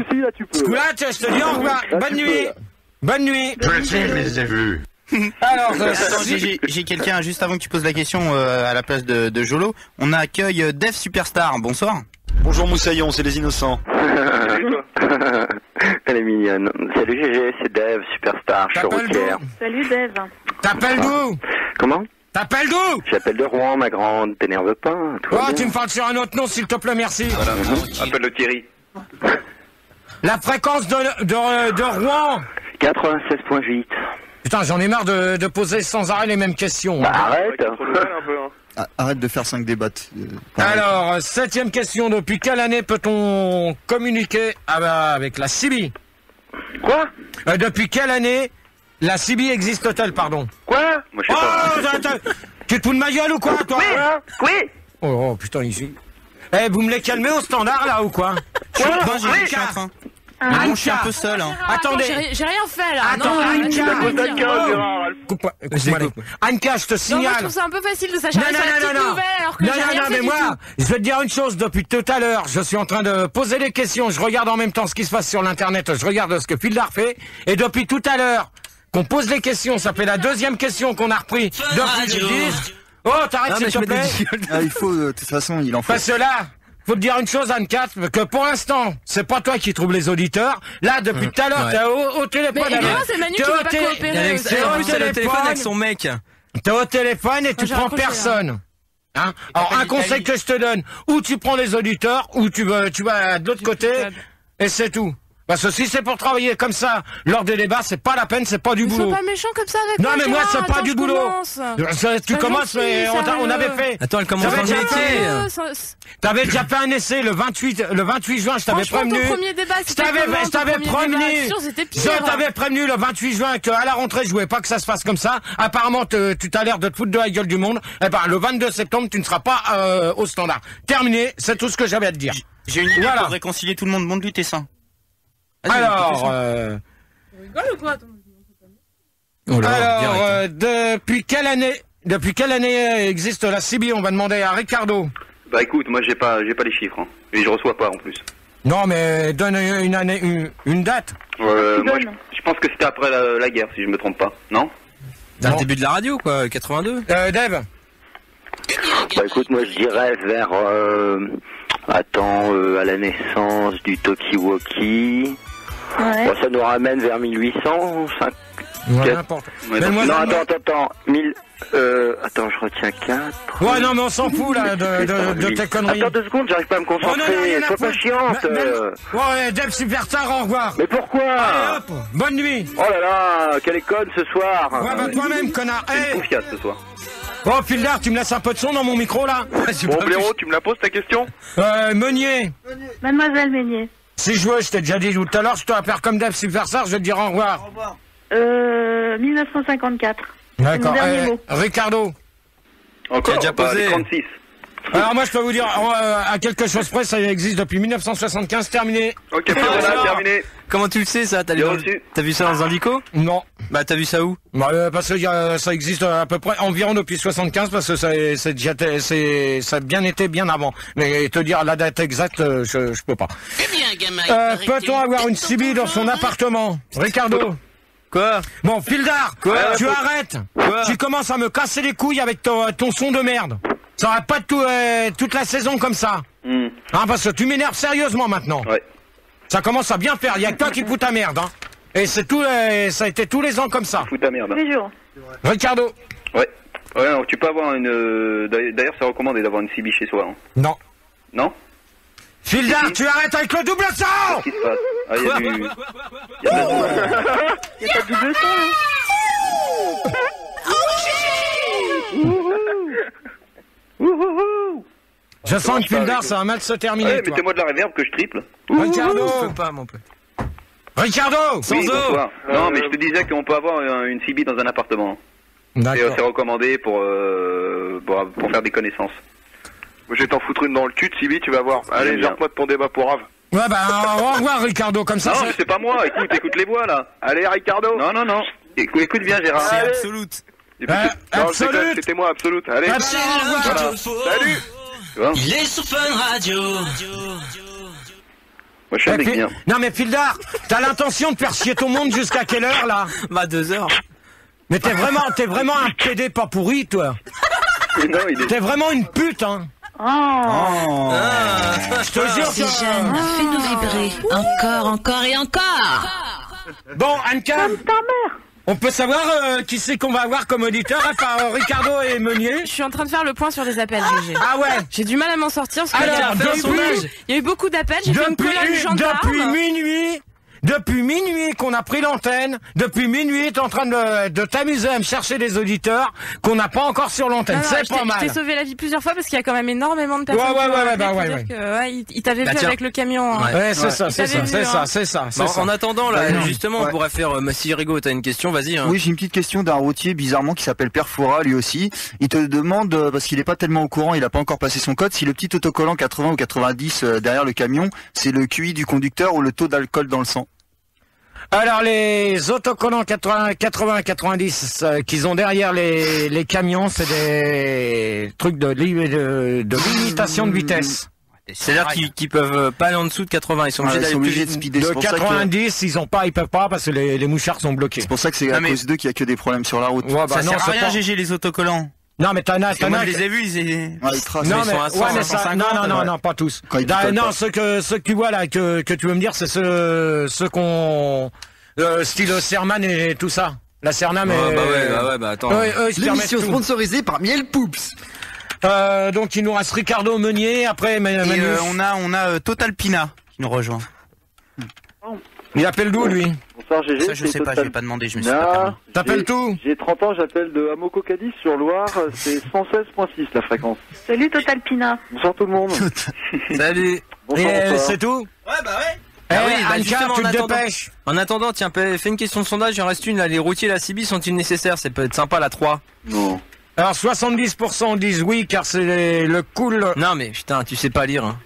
Ce coup-là, je te dis au revoir. Bonne nuit. Bonne nuit. Je les ai vus. Alors, j'ai quelqu'un juste avant que tu poses la question à la place de Jolo. On accueille Dev Superstar. Bonsoir. Bonjour Moussaillon, c'est les innocents. Elle est mignonne. Salut GG, c'est Dev Superstar, je suis routière. Salut Dev. T'appelles d'où? Comment? T'appelles d'où? J'appelle de Rouen, ma grande. T'énerve pas. Tu me parles sur un autre nom, s'il te plaît, merci. Voilà. Appelle le Thierry. La fréquence de Rouen. 96.8. Putain, j'en ai marre de poser sans arrêt les mêmes questions. Bah, arrête. Arrête de faire 5 débats. Alors, 7ème question. Depuis quelle année peut-on communiquer avec la CB? Quoi? Depuis quelle année la CB existe-t-elle, pardon? Quoi? Moi, je sais pas. Tu te fous de ma gueule ou quoi, toi? Oui. Oh putain, ici. Vous me les calmez au standard, là, ou quoi? Je suis en train. Je suis un peu seul. Hein. Attendez. J'ai rien fait là. Attends, Anka, je te signale. Non, moi, je trouve ça un peu facile de s'acharner sur la petite nouvelle alors que j'ai rien fait mais du moi, tout. je vais te dire une chose. Depuis tout à l'heure, je suis en train de poser des questions. Je regarde en même temps ce qui se passe sur l'internet. Je regarde ce que Fildar fait. Et depuis tout à l'heure, qu'on pose des questions, ça fait la 2e question qu'on a repris depuis le disque. Oh, t'arrêtes s'il te plaît. Il faut, de toute façon, il en faut. Parce que là, faut te dire une chose, Anne-4, que pour l'instant, c'est pas toi qui trouves les auditeurs. Là, depuis tout à l'heure, t'es au téléphone. Mais évidemment, c'est Manu qui veut pas coopérer aussi. En plus, elle a le téléphone avec son mec. T'es au téléphone et tu prends personne. Hein? Alors, un conseil que je te donne, ou tu prends les auditeurs, ou tu vas de l'autre côté, et c'est tout. Parce que si c'est pour travailler comme ça lors des débats, c'est pas la peine, c'est pas du boulot. Sois pas méchant comme ça avec moi. moi. Non mais moi c'est pas du boulot. Tu commences, mais on avait fait. Attends, elle commence en métier. T'avais déjà fait un essai le 28 juin, je t'avais prévenu. Je t'avais prévenu le 28 juin qu'à la rentrée je voulais pas que ça se fasse comme ça. Apparemment tu t'as l'air de te foutre de la gueule du monde. Eh ben le 22 septembre tu ne seras pas au standard. Terminé, c'est tout ce que j'avais à te dire. J'ai une idée pour réconcilier tout le monde. Montre-lui tes seins. Alors, Tu rigoles ou quoi? Alors, depuis quelle année existe la CB? On va demander à Ricardo. Bah écoute, moi j'ai pas les chiffres, hein. Et je reçois pas en plus. Non mais donne une année, une date. Moi je pense que c'était après la guerre, si je me trompe pas, non? Dans le début de la radio, quoi, 82. Dave. Bah écoute, moi je dirais vers à la naissance du Talkie-Walkie. Ouais. Bon, ça nous ramène vers 1800, 5... Ouais, n'importe. Ouais, non, attends. Attends, je retiens 4. Ouais, non, mais on s'en fout, là, de tes conneries. Attends 2 secondes, j'arrive pas à me concentrer. Sois pas chiante. Ouais, Dave, super tard, au revoir. Mais pourquoi? Allez, hop, bonne nuit. Oh là là, quelle conne ce soir. Ouais, bah toi-même, connard. C'est une confiance ce soir. Oh, Fildar, tu me laisses un peu de son dans mon micro, là? Bon, blaireau, tu me la poses ta question? Meunier. Mademoiselle Meunier. Si je veux, je t'ai déjà dit tout à l'heure, je dois faire comme Dave Superstar, je vais te dire au revoir. Au revoir. 1954. D'accord. Dernier mot. Ricardo. Encore déjà posé. 36. Alors moi je peux vous dire, à quelque chose près, ça existe depuis 1975, terminé. Ok, voilà, terminé. Comment tu le sais ça? T'as vu ça dans un dico? Non. Bah t'as vu ça où? Bah, parce que ça existe à peu près environ depuis 75, parce que ça a bien été bien avant. Mais te dire la date exacte, je peux pas. Eh bien, gamin, peut-on avoir une CB dans son appartement? Ricardo. Quoi? Bon, Fildar, tu arrêtes. Tu commences à me casser les couilles avec ton son de merde. Ça va pas toute la saison comme ça. Hein, parce que tu m'énerves sérieusement maintenant. Ouais. Ça commence à bien faire. Il y a que toi qui fous ta merde. Hein. Et c'est ça a été tous les ans comme ça. Fous ta merde. Tous les jours. Ricardo. Ouais. Ouais, non, tu peux avoir une. D'ailleurs, c'est recommandé d'avoir une CB chez soi. Hein. Non. Non? Fildar, tu arrêtes avec le double sang! Qu'est-ce qui se passe? Ah, il y a du. Il y a pas de double sang, Je sens que Fildar, ça va mal se terminer. Ouais, mettez-moi de la réverb que je triple. Ricardo! Je peux pas, mon pote. Ricardo! Sans eau! Non, mais je te disais qu'on peut avoir une CB dans un appartement. D'accord. C'est recommandé pour faire des connaissances. Je vais t'en foutre une dans le cul, CB, tu vas voir. Allez, jette-moi de ton débat pour Rave. Ouais, bah, au revoir, Ricardo, comme ça. Non, mais c'est pas moi, écoute les voix, là. Allez, Ricardo. Non. Écoute bien, Gérard. C'est Absolute. Absolute. C'était moi, Absolute. Allez. Voilà. Salut. Il est sur Fun Radio. Moi, je suis un mec bien. Non, mais Fildar, t'as l'intention de faire chier ton monde jusqu'à quelle heure, là? Bah, 2 heures. Mais t'es vraiment un PD pas pourri, toi. Non, T'es vraiment une pute, hein. Je te jure. C'est jeune, fais-nous vibrer. Encore et encore. Bon, Anka, on peut savoir qui c'est qu'on va avoir comme auditeur à part Ricardo et Meunier? Je suis en train de faire le point sur les appels, GG. Ah ouais. J'ai du mal à m'en sortir parce qu'il y a eu beaucoup d'appels, j'ai fait une colonne gendarme. Depuis minuit qu'on a pris l'antenne, depuis minuit t'es en train de t'amuser à me chercher des auditeurs qu'on n'a pas encore sur l'antenne. C'est pas mal. Je t'ai sauvé la vie plusieurs fois parce qu'il y a quand même énormément de personnes il t'avait vu avec le camion. Ouais, c'est ça. En attendant, là, justement, on pourrait faire, si Rigo, t'as une question, vas-y. Oui, j'ai une petite question d'un routier, bizarrement, qui s'appelle Perfora, lui aussi. Il te demande, parce qu'il est pas tellement au courant, il a pas encore passé son code, si le petit autocollant 80 ou 90 derrière le camion, c'est le QI du conducteur ou le taux d'alcool dans le sang. Alors les autocollants 80-90 qu'ils ont derrière les camions, c'est des trucs de limitation de vitesse. C'est-à-dire qu'ils peuvent pas aller en dessous de 80, ils sont obligés d'aller plus vite. De 90, ils peuvent pas parce que les mouchards sont bloqués. C'est pour ça que c'est à cause d'eux qu'il y a que des problèmes sur la route. Ouais, ça sert à rien, GG, les autocollants. Non, mais t'en as. Moi, je les ai vus, ils tracent. Non, sont à 100, 150. Non, pas tous. Non, ceux que tu vois là, que tu veux me dire, c'est ceux qu'on, style Serman et tout ça. La Cernam bah attends. L'émission sponsorisée par Miel Poups. Donc il nous reste Ricardo Meunier, après Manu. On a Total Pina qui nous rejoint. Il appelle d'où, lui? Bonsoir GG. Ça, je sais pas, je vais pas demander, je me suis pas permis. T'appelles tout? J'ai 30 ans, j'appelle de Amococadis sur Loire, c'est 116.6 la fréquence. Salut Total Pina. Bonsoir tout le monde. Salut. Et c'est tout? Ouais, bah ouais. Eh, Ah oui, bah Anka, justement, tu en te attendant- dépêches. En attendant, tiens, fais une question de sondage, il en reste une là. Les routiers et la CB sont-ils nécessaires? Ça peut être sympa la 3. Non. Alors 70% disent oui car c'est le cool. Non mais putain, tu sais pas lire. Hein.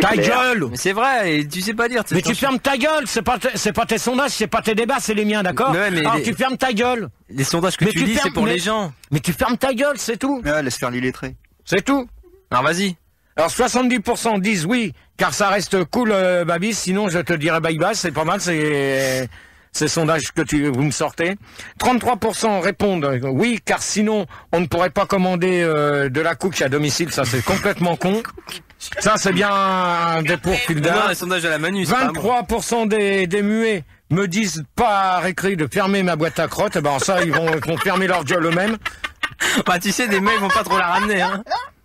Ta gueule! Mais c'est vrai, et tu sais pas lire. Mais tu fermes ta gueule, c'est pas tes sondages, c'est pas tes débats, c'est les miens, d'accord? Ouais, mais alors les- tu fermes ta gueule. Les sondages que Mais tu lis, fermes- c'est pour mais- les gens. Mais tu fermes ta gueule, c'est tout. Ouais, laisse faire l'illettré. C'est tout. Alors vas-y. Alors 70% disent oui, car ça reste cool, Babis, sinon je te dirais bye bye, c'est pas mal, ces sondages que vous me sortez. 33% répondent oui, car sinon on ne pourrait pas commander de la cook à domicile, ça c'est complètement con. Ça c'est bien des pour Non, les sondages à la Manu, c'est pas moi. 23% des muets me disent pas à récré de fermer ma boîte à crottes, et ben ça ils vont fermer leur gueule eux-mêmes. Bah tu sais, des mecs vont pas trop la ramener, hein.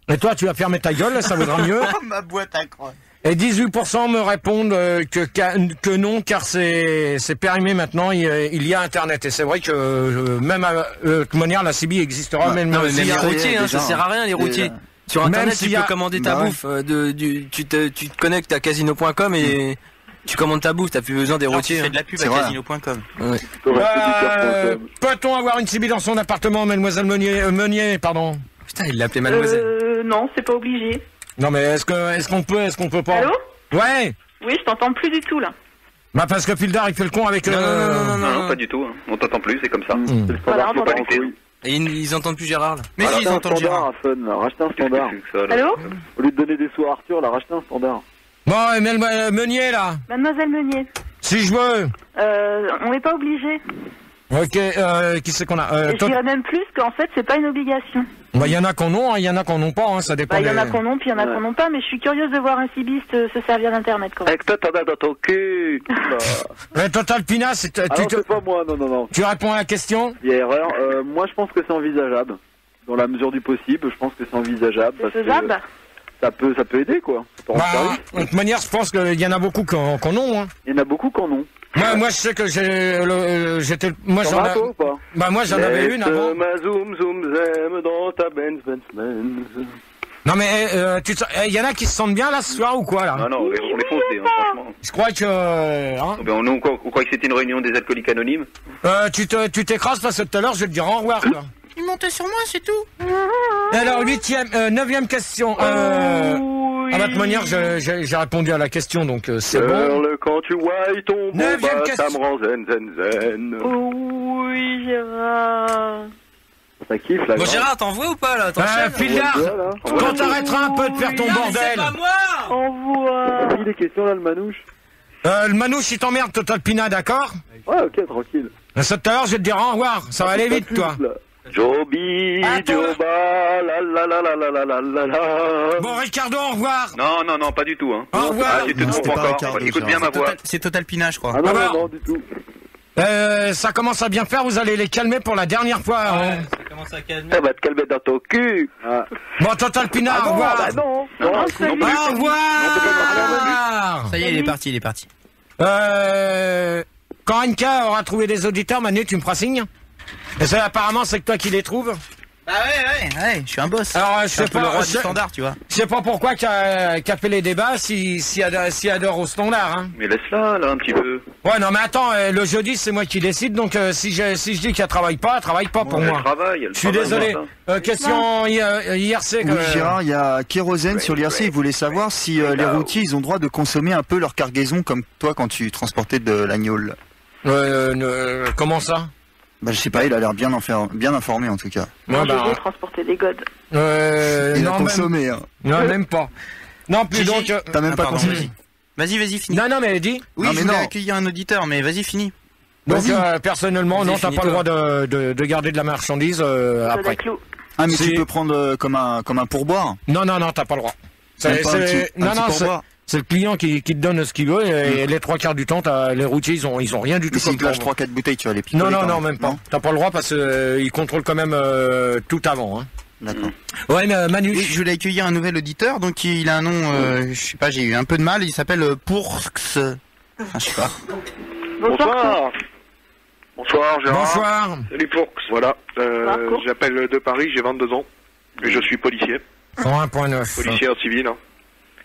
Et toi tu vas fermer ta gueule, ça vaudra mieux. Ma boîte à crottes. Et 18% me répondent que non, car c'est périmé maintenant, il y a Internet. Et c'est vrai que même de toute manière, la CB existera, même Non, mais s'il même y les a- routiers, hein, ça sert à rien les routiers. Sur internet, Même s'il tu y a- peux commander ta Bah ouais. bouffe. Tu te connectes à casino.com et tu commandes ta bouffe, t'as plus besoin des Alors, routiers. tu fais de la pub C'est à vrai. casino.com. Ouais. Peut-on avoir une CB dans son appartement, mademoiselle Meunier, pardon? Putain, il l'a appelé mademoiselle. Non, c'est pas obligé. Non mais est-ce qu'on peut pas? Allô? Ouais. Oui, je t'entends plus du tout là. Bah parce que Pildar il fait le con avec. Non, pas du tout. Hein. On t'entend plus, c'est comme ça. Voilà, Faut on pas t'entend. lutter. Et ils entendent plus Gérard là. Mais si, ils entendent Gérard. Racheter un standard. Allô? Au lieu de donner des sous à Arthur, là, racheter un standard. Bon, et Meunier là. Mademoiselle Meunier. Si je veux. On n'est pas obligé. Ok, qui c'est qu'on a? Et je dirais même plus qu'en fait, c'est pas une obligation. Bah, il y en a qu'on ont, il y en a qu'on n'ont pas, hein, ça dépend. Bah, il y en a des- qu'on ont, puis il y en a qu'on n'ont pas, mais je suis curieuse de voir un cibiste se servir d'internet quand même. Avec toi, t'en as dans ton cul. Total Pina, Ah non, c'est pas moi, non. tu réponds à la question? Il y a erreur. Moi, je pense que c'est envisageable. Dans la mesure du possible, je pense que c'est envisageable. C'est faisable? Ça peut aider, quoi. Ça peut rendre Bah, service. de toute manière, je pense qu'il y en a beaucoup qu'on ont. Hein. Il y en a beaucoup qu'on ont. Moi, je sais que j'étais. Moi, T'en j'en as toi ou pas? Bah, moi, j'en avais une avant. Ma zoom zem dans ta Benz. Non, mais il y en a qui se sentent bien là ce soir ou quoi là? Ah non, on les fonçait, hein, franchement. Je crois que. Hein, Ben, on croit que c'était une réunion des alcooliques anonymes. tu t'écrases parce que tout à l'heure, je vais te dire au revoir. Quoi. Il monte sur moi, c'est tout. Alors, 9e question. Ah bah, de toute manière, j'ai répondu à la question, donc c'est bon. Perle, quand tu vois ton bon 9e bas, question. ça me rend zen. Oui, Gérard. Ça kiffe là. Bon Gérard, t'en vois ou pas là? Pildar, quand t'arrêteras un peu de faire ton bordel. Envoie. Il est question là, le manouche. Le manouche, il t'emmerde, Total Pina, d'accord? Ouais, ok, tranquille. Ça tout à l'heure, je vais te dire au revoir. Ça va aller vite, toi. Joby, Joba, la. Bon, Ricardo, au revoir. Non, pas du tout. Hein. Au revoir. Ah, tu te trompes encore. Écoute bien ma voix. C'est Total Pina, je crois. Ah non, Alors, non, du tout. ça commence à bien faire, vous allez les calmer pour la dernière fois. Hein. Ça commence à calmer. Ça va te calmer dans ton cul. Ah. Bon, Total Pina, au revoir. Bah non. Au revoir. Ça y est, il est parti. Quand Anka aura trouvé des auditeurs, Manu, tu me feras signe. Et ça, apparemment, c'est que toi qui les trouves. Bah ouais, je suis un boss. Alors, je Je suis un sais peu le pas, roi du standard, tu vois. je sais pas pourquoi qu'a fait les débats s'il adore au standard. Hein. Mais laisse-la, là, un petit peu. Ouais, non, mais attends, le jeudi, c'est moi qui décide, donc si je dis qu'elle travaille pas pour moi. Elle travaille. Je suis désolé. Question IRC. Oui, Gérard, il y a Kérosène sur l'IRC. Il voulait savoir si les routiers, ils ont droit de consommer un peu leur cargaison comme toi quand tu transportais de l'agneau. Comment ça? Bah, je sais pas, il a l'air bien informé en tout cas. Ouais, Moi, je vais transporter des godes. Il a non, consommé. Hein. Non, même pas. Non, plus donc. T'as même pas pardon, consommé. Vas-y, finis. Non, mais dis. Oui, Non, je mais voulais non. accueillir un auditeur, mais vas-y, finis. Donc, Vas-y. personnellement, Vas-y, non, t'as pas le finis-toi. droit de garder de la marchandise après. Ah, mais Si. tu peux prendre comme un pourboire. Non, t'as pas le droit. Même pas un petit pourboire. C'est le client qui te donne ce qu'il veut et les 3 quarts du temps, les routiers, ils ont rien du tout Mais s'il comme te lâche pourboire. 3-4 bouteilles, tu vas les picoler. Non, quand même pas. T'as pas le droit parce qu'ils contrôlent quand même tout avant. Hein. D'accord. Ouais, mais Manu. Oui, je voulais accueillir un nouvel auditeur, donc il a un nom, je sais pas, j'ai eu un peu de mal, il s'appelle Pourx. Enfin, je sais pas. Bonsoir. Bonsoir Gérard. Bonsoir. Salut Fourx. Voilà, j'appelle de Paris, j'ai 22 ans. Et je suis policier. 101.9. Policier en civil. Hein.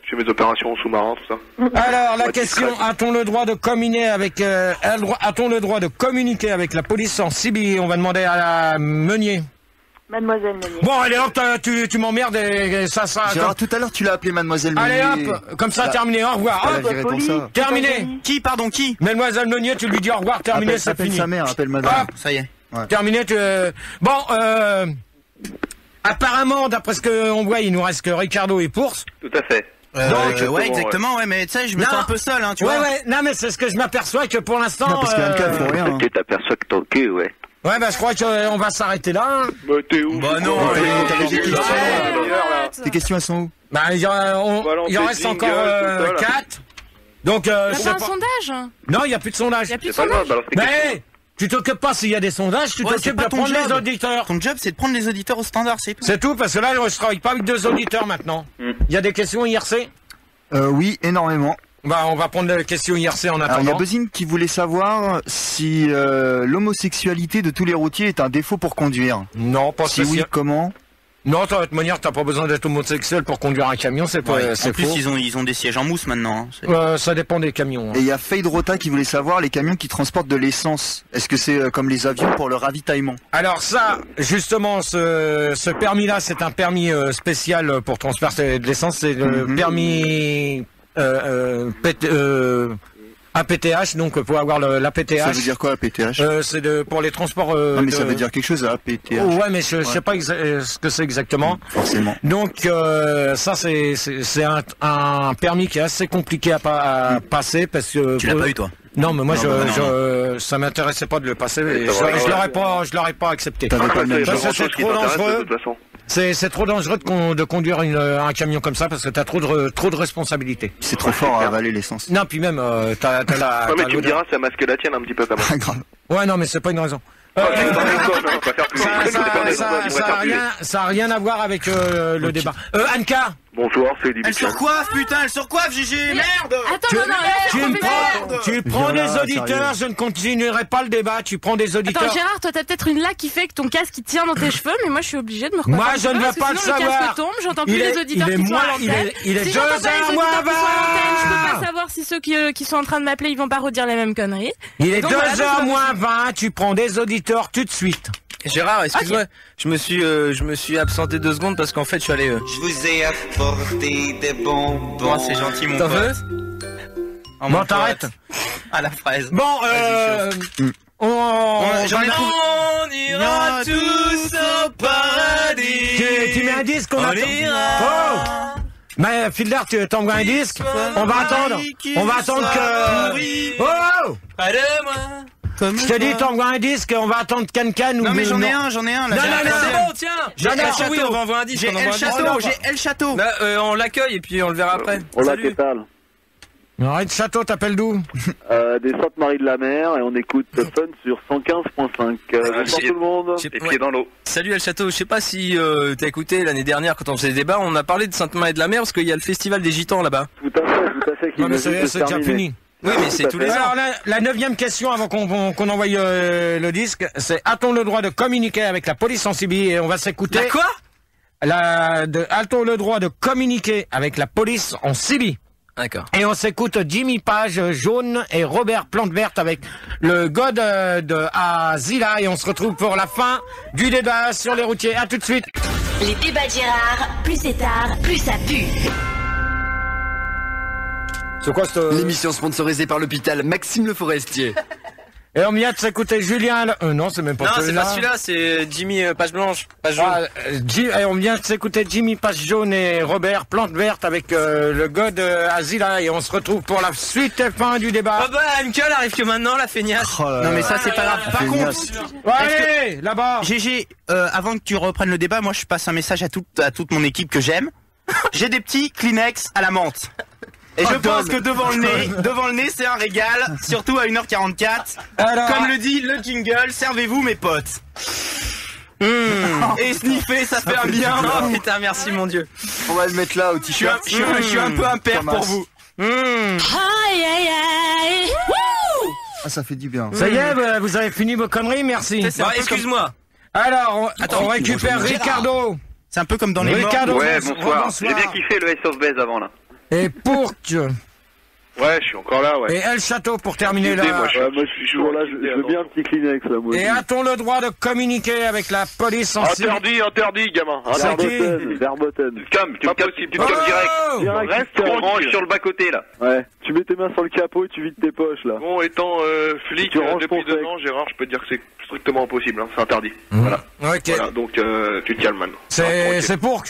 Je fais mes opérations sous-marins, tout ça. Alors, la question, a-t-on le droit de communiquer avec, a-t-on le droit de communiquer avec la police en civil? On va demander à la Meunier. Mademoiselle Meunier. Bon, allez hop, tu m'emmerdes et ça sera... Gérard, tout à l'heure, tu l'as appelé Mademoiselle Meunier. Allez hop, comme ça, terminé, au revoir. Hop, terminé. Qui, pardon, qui? Mademoiselle Meunier, tu lui dis au revoir, terminé, c'est fini. Appelle sa mère, appelle madame. Hop, ça y est. Ouais. Terminé, Bon, apparemment, d'après ce qu'on voit, il nous reste que Ricardo et Pours. Tout à fait. Ouais, exactement, ouais, mais tu sais, je me sens un peu seul, hein, tu vois. Ouais, non, mais c'est ce que je m'aperçois que pour l'instant. Non, parce qu'un cas, faut rien. Hein. Tu t'aperçois que ton cul, ouais. Ouais, bah, je crois qu'on va s'arrêter là. Bah, t'es où? Bah, non, tes questions, elles sont où? Bah, il en reste encore 4. Donc, il n'y a pas un sondage? Non, il n'y a plus de sondage. Il n'y a plus de sondage. Mais, tu t'occupes pas s'il y a des sondages, tu t'occupes de prendre les auditeurs. Ton job, c'est de prendre les auditeurs au standard, c'est tout. C'est tout, parce que là, je travaille pas avec 2 auditeurs maintenant. Il y a des questions IRC? Oui, énormément. Bah, on va prendre les questions IRC en attendant. Alors, il y a Bozine qui voulait savoir si l'homosexualité de tous les routiers est un défaut pour conduire. Non, pas si oui, comment? Non, de toute manière, t'as pas besoin d'être homosexuel pour conduire un camion, c'est pas, c'est faux. En plus, ils ont des sièges en mousse maintenant. Hein. Ça dépend des camions. Hein. Et il y a Fade Rota qui voulait savoir les camions qui transportent de l'essence. Est-ce que c'est comme les avions pour le ravitaillement? Alors ça, justement, ce permis-là, c'est un permis spécial pour transporter de l'essence. C'est le permis APTH, donc pour avoir l'APTH. Ça veut dire quoi APTH? C'est pour les transports. Non mais ça veut dire quelque chose à APTH. Ouais, mais je sais pas ce que c'est exactement. Forcément. Donc ça c'est un permis qui est assez compliqué à passer parce que. Tu l'as pas eu toi? Non, mais moi ça m'intéressait pas de le passer. Je l'aurais pas accepté. T'avais pas le même parce que c'est trop dangereux. C'est trop dangereux de conduire un camion comme ça parce que t'as trop de responsabilités. C'est trop fort à avaler l'essence. Non, puis même t'as la. Ouais, mais tu me diras, ça masque la tienne un petit peu quand même. Pas grave. Ouais, non, mais c'est pas une raison. Ça a rien à voir avec le débat. Anka. Bonsoir, c'est Eddie Elle surcoiffe, putain, elle surcoiffe, GG, merde. Attends, tu prends des auditeurs, je ne continuerai pas le débat, tu prends des auditeurs. Attends, Gérard, toi t'as peut-être une laque qui fait que ton casque il tient dans tes cheveux, mais moi je suis obligé de me recoiffer. Moi je ne veux pas le savoir. Le casque tombe, j'entends plus les auditeurs qui sont à l'antenne. Il est 2h moins 20. Je peux pas savoir si ceux qui sont en train de m'appeler, ils vont pas redire les mêmes conneries. Il est 2h moins 20, tu prends des auditeurs tout de suite. Gérard, excuse-moi, je me suis absenté 2 secondes parce qu'en fait je suis allé. Je vous ai apporté des bonbons. Oh, c'est gentil mon pote. Bon, t'arrêtes. À la fraise. Bon, on ira tous au paradis. Tu mets un disque, on attend. Mais Fielder, tu t'envoies un disque. On va attendre que. Oh. Pas de moi. Je te dis, t'envoies un disque, on va attendre Can-Can ou... Non mais j'en ai un. Non, c'est bon, tiens. J'ai El Château, oui, on va envoyer un disque. J'ai El Château. Bah, on l'accueille et puis on le verra après. Hola, que tal? El Château, t'appelles d'où? Des Sainte-Marie-de-la-Mer et on écoute Fun sur 115.5. Bonsoir tout le monde. Les pieds dans l'eau. Salut El Château, je sais pas si t'as écouté l'année dernière quand on faisait des débats, on a parlé de Sainte-Marie-de-la-Mer parce qu'il y a le festival des Gitans là-bas. Tout à fait. Non mais c'est déjà fini. Oui, mais c'est tous les ans. Alors la 9e question avant qu'on envoie le disque, c'est a-t-on le droit de communiquer avec la police en Sibie? Et on va s'écouter. La quoi? A-t-on le droit de communiquer avec la police en Sibie? D'accord. Et on s'écoute Jimmy Page Jaune et Robert Plante Verte avec le God de Azila et on se retrouve pour la fin du débat sur les routiers. À tout de suite. Les débats de Gérard, plus c'est tard, plus ça pue. C'est quoi cette... L'émission sponsorisée par l'hôpital Maxime Le Forestier. Et on vient de s'écouter Julien... Non, c'est même pas celui-là. Non, c'est pas celui-là, c'est Jimmy Page Blanche, Page Jaune. Et on vient de s'écouter Jimmy Page Jaune et Robert Plante Verte avec le God Azila et on se retrouve pour la suite et fin du débat. Ah bah, Anka arrive que maintenant, la feignasse. Non mais ça c'est pas grave. Par contre... Allez, là-bas. GG, avant que tu reprennes le débat, moi je passe un message à toute mon équipe que j'aime. J'ai des petits Kleenex à la menthe. Et je pense que devant le nez, c'est un régal, surtout à 1h44. Alors, comme le dit le jingle, servez-vous mes potes. Et sniffer, ça fait un bien. Oh putain, merci mon Dieu. On va le mettre là au t-shirt. Je suis un peu impair pour vous. Aïe aïe aïe. ça fait du bien. Ça y est, vous avez fini vos conneries, merci. Excuse-moi. Alors, on récupère Ricardo. C'est un peu comme dans les Ricardo, ouais, bonsoir. J'ai bien kiffé le Ace of Base avant, là. Et pour Ouais, je suis encore là, ouais. Et El Château pour terminer là. Moi, je suis toujours là, je veux bien un petit Kleenex, là, moi. Et a-t-on le droit de communiquer avec la police en Interdit, gamin. Verboten. Tu te calmes direct. Reste range sur le bas-côté, là. Ouais. Tu mets tes mains sur le capot et tu vides tes poches, là. Bon, étant flic depuis 2 ans, Gérard, je peux te dire que c'est strictement impossible, hein. C'est interdit. Voilà. Ok. Voilà, donc tu te calmes maintenant. C'est pour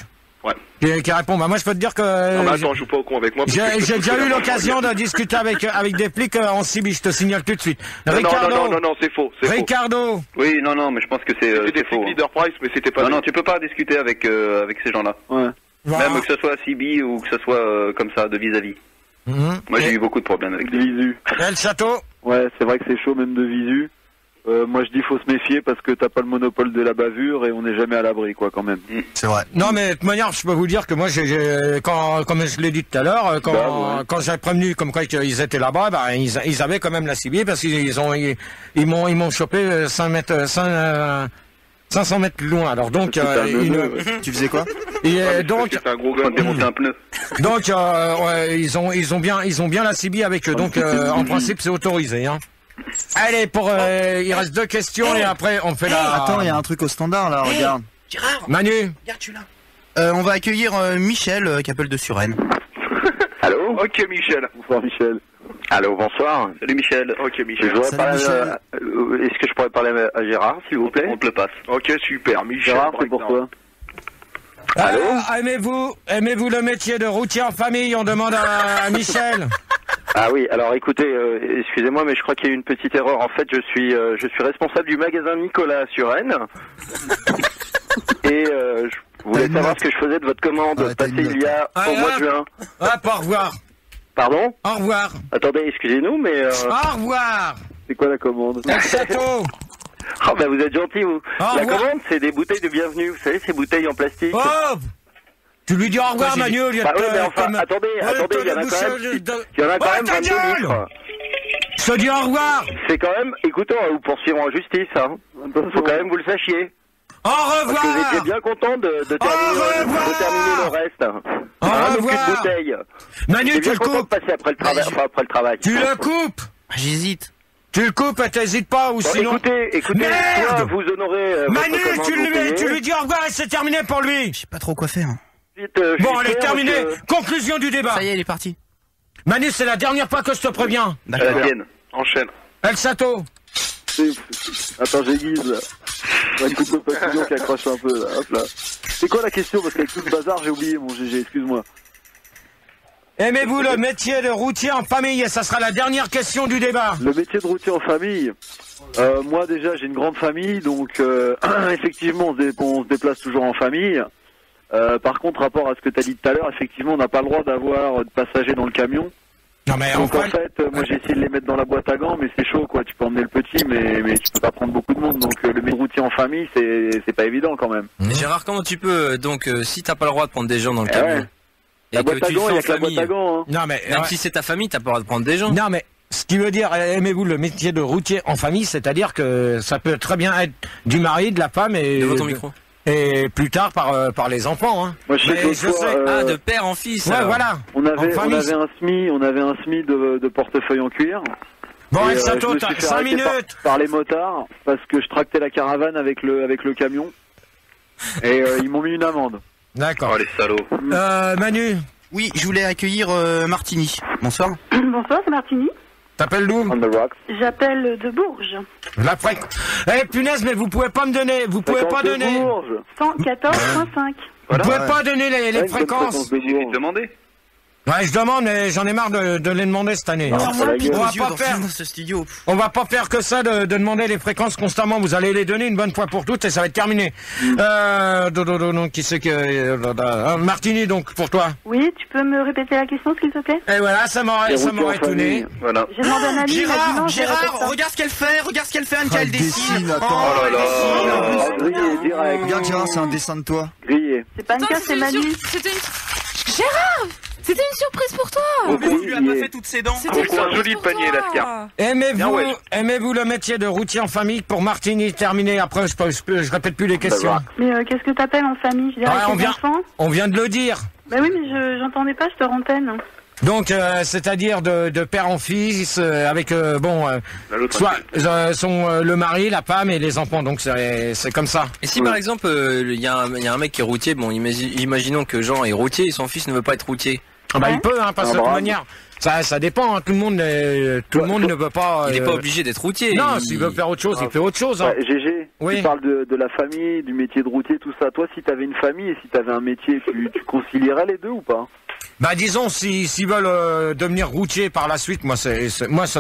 Ouais. Qui répond. Bah moi je peux te dire que non mais attends, joue pas au con avec moi. J'ai déjà eu l'occasion de discuter avec des flics en CB, je te signale tout de suite. Ricardo. Non, c'est faux. Ricardo. Oui, non, mais je pense que c'est des faux. flics Leader Price, mais c'était pas. Non, tu peux pas discuter avec ces gens-là. Ouais. Même que ce soit CB ou que ce soit comme ça de vis-à-vis. Moi j'ai eu beaucoup de problèmes avec de visu. El Château. Ouais, c'est vrai que c'est chaud même de visu. Moi je dis faut se méfier parce que t'as pas le monopole de la bavure et on n'est jamais à l'abri quoi quand même. C'est vrai. Non mais de toute manière je peux vous dire que moi comme je l'ai dit tout à l'heure quand j'ai prévenu comme quoi qu'ils étaient là-bas, bah, ils avaient quand même la ciblée parce qu'ils m'ont chopé 500 mètres loin. Alors donc tu faisais quoi? Et donc un gros gars démonter un pneu. Donc ils ont bien la CB avec eux. Donc en principe c'est autorisé hein. Allez, il reste 2 questions et après on fait la... Attends, il y a un truc au standard là, regarde. Gérard. Manu. Regarde, tu là. On va accueillir Michel qui appelle de Suresnes. Allô. Ok Michel. Bonsoir Michel. Allô, bonsoir. Salut Michel. Ok Michel. Est-ce que je pourrais parler à Gérard, s'il vous plaît? On te le passe. Ok, super. Michel. Gérard, c'est pour toi. Allô. Aimez-vous le métier de routier en famille? On demande à Michel. Ah oui, alors écoutez, excusez-moi, mais je crois qu'il y a eu une petite erreur. En fait, je suis responsable du magasin Nicolas à Suresnes. Et je voulais savoir ce que je faisais de votre commande passée il y a au mois de juin. Au revoir. Pardon? Au revoir. Attendez, excusez-nous, mais... Au revoir. C'est quoi la commande? El Château. Oh bah vous êtes gentil, vous. La commande, c'est des bouteilles de bienvenue. Vous savez, ces bouteilles en plastique. Oh, tu lui dis au revoir, Manu, au lieu de... Bah oui, mais enfin, attendez, il y en a quand même 22 litres. Je te dis au revoir. C'est quand même, écoutez, on va vous poursuivre en justice, hein. Faut quand même que vous le sachiez. Au revoir. Parce que vous étiez bien content de terminer le reste. Au revoir. Plus de bouteilles. Manu, tu le coupes. Passer après le travail. Tu le coupes. J'hésite. Tu le coupes, t'hésites pas, ou sinon... Écoutez, soit vous honorez... Manu, tu lui dis au revoir et c'est terminé pour lui. Je sais pas trop quoi faire. Bon, allez, terminé. Conclusion du débat. Ça y est, il est parti. Manu, c'est la dernière fois que je te préviens. D'accord. Enchaîne. El Château. Attends, j'aiguise. Une coupe de papillon qui accroche un peu, là. Hop là. C'est quoi la question? Parce qu'avec tout ce bazar, j'ai oublié mon GG, excuse-moi. Aimez-vous le métier de routier en famille? Et ça sera la dernière question du débat. Le métier de routier en famille, moi déjà j'ai une grande famille, donc effectivement on se déplace toujours en famille. Par contre, rapport à ce que tu as dit tout à l'heure, effectivement on n'a pas le droit d'avoir de passagers dans le camion. Non, mais donc en fait, moi j'ai essayé de les mettre dans la boîte à gants, mais c'est chaud quoi, tu peux emmener le petit, mais tu peux pas prendre beaucoup de monde, donc le métier de routier en famille c'est pas évident quand même. Gérard, comment tu peux, donc si t'as pas le droit de prendre des gens dans le camion, la boîte à gants, il y a que la boîte à gants. Non, mais même si c'est ta famille, t'as pas le droit de prendre des gens. Non, mais ce qui veut dire, aimez-vous le métier de routier en famille, c'est-à-dire que ça peut très bien être du mari, de la femme et... Devant ton micro. Et plus tard par les enfants. Hein. Moi, je sais de père en fils. Ouais, voilà. On avait un SMI de portefeuille en cuir. Bon, El Château, t'as 5 minutes. Par les motards, parce que je tractais la caravane avec le camion. Et ils m'ont mis une amende. D'accord. Oh les salauds. Manu. Oui, je voulais accueillir Martini. Bonsoir. Bonsoir, c'est Martini. T'appelles d'où? J'appelle de Bourges. La fréquence. Eh punaise, mais vous pouvez pas me donner. Vous pouvez pas donner. 114.5. Vous pouvez pas donner les fréquences. J'ai demandé. Ouais, je demande, mais j'en ai marre de les demander cette année. On va pas faire que ça de demander les fréquences constamment. Vous allez les donner une bonne fois pour toutes et ça va être terminé. Qui c'est que Martini, donc pour toi. Oui, tu peux me répéter la question s'il te plaît? Et voilà, ça m'aurait étonné. Voilà. J'ai demandé un ami. Gérard, regarde ce qu'elle fait, Anne, elle dessine. Oh là là. Grillé direct. Regarde Gérard, c'est un dessin de toi. Grillé. C'est pas une case, c'est Manu. Gérard! C'était une surprise pour toi. Mais tu lui as pas fait toutes ses dents. C'était un joli panier, Lascar. Aimez-vous le métier de routier en famille? Pour Martini, terminé. Après, je répète plus les questions. Mais qu'est-ce que t'appelles en famille? Je dirais on vient de le dire. Bah oui, mais j'entendais pas, je te rentaine. Donc, c'est-à-dire de père en fils, avec soit le mari, la femme et les enfants. Donc c'est comme ça. Et si par exemple il y a un mec qui est routier, bon, imaginons que Jean est routier et son fils ne veut pas être routier. Ah bah il peut, parce que de toute manière, ça dépend. Tout le monde ne veut pas. Il n'est pas obligé d'être routier. Non, s'il veut faire autre chose, il fait autre chose. Ouais, GG, tu parles de la famille, du métier de routier, tout ça. Toi, si t'avais une famille et si t'avais un métier, tu concilierais les deux ou pas? Bah disons, s'ils veulent devenir routier par la suite, moi ça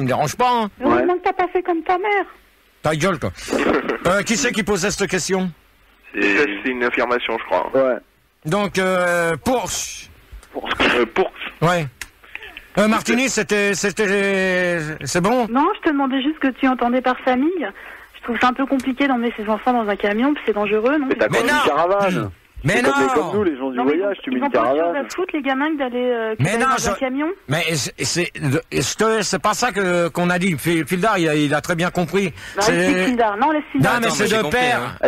me dérange pas. Heureusement que t'as pas fait comme ta mère. Ta gueule, toi. Qui c'est qui posait cette question? C'est une affirmation, je crois. Ouais. Donc, Porsche. Porsche. Ouais. Martini, c'est bon? Non, je te demandais juste ce que tu entendais par famille. Je trouve ça un peu compliqué d'emmener ses enfants dans un camion, puis c'est dangereux, non? Mais t'as pas une caravane. Mais non! Comme nous, les gens du voyage, tu mets une caravane. Ils ont pas de foutre, les gamins, d'aller dans un camion? Mais c'est pas ça qu'on a dit. Fildar, il a très bien compris. Non, laisse Fildar. Non, mais c'est de père.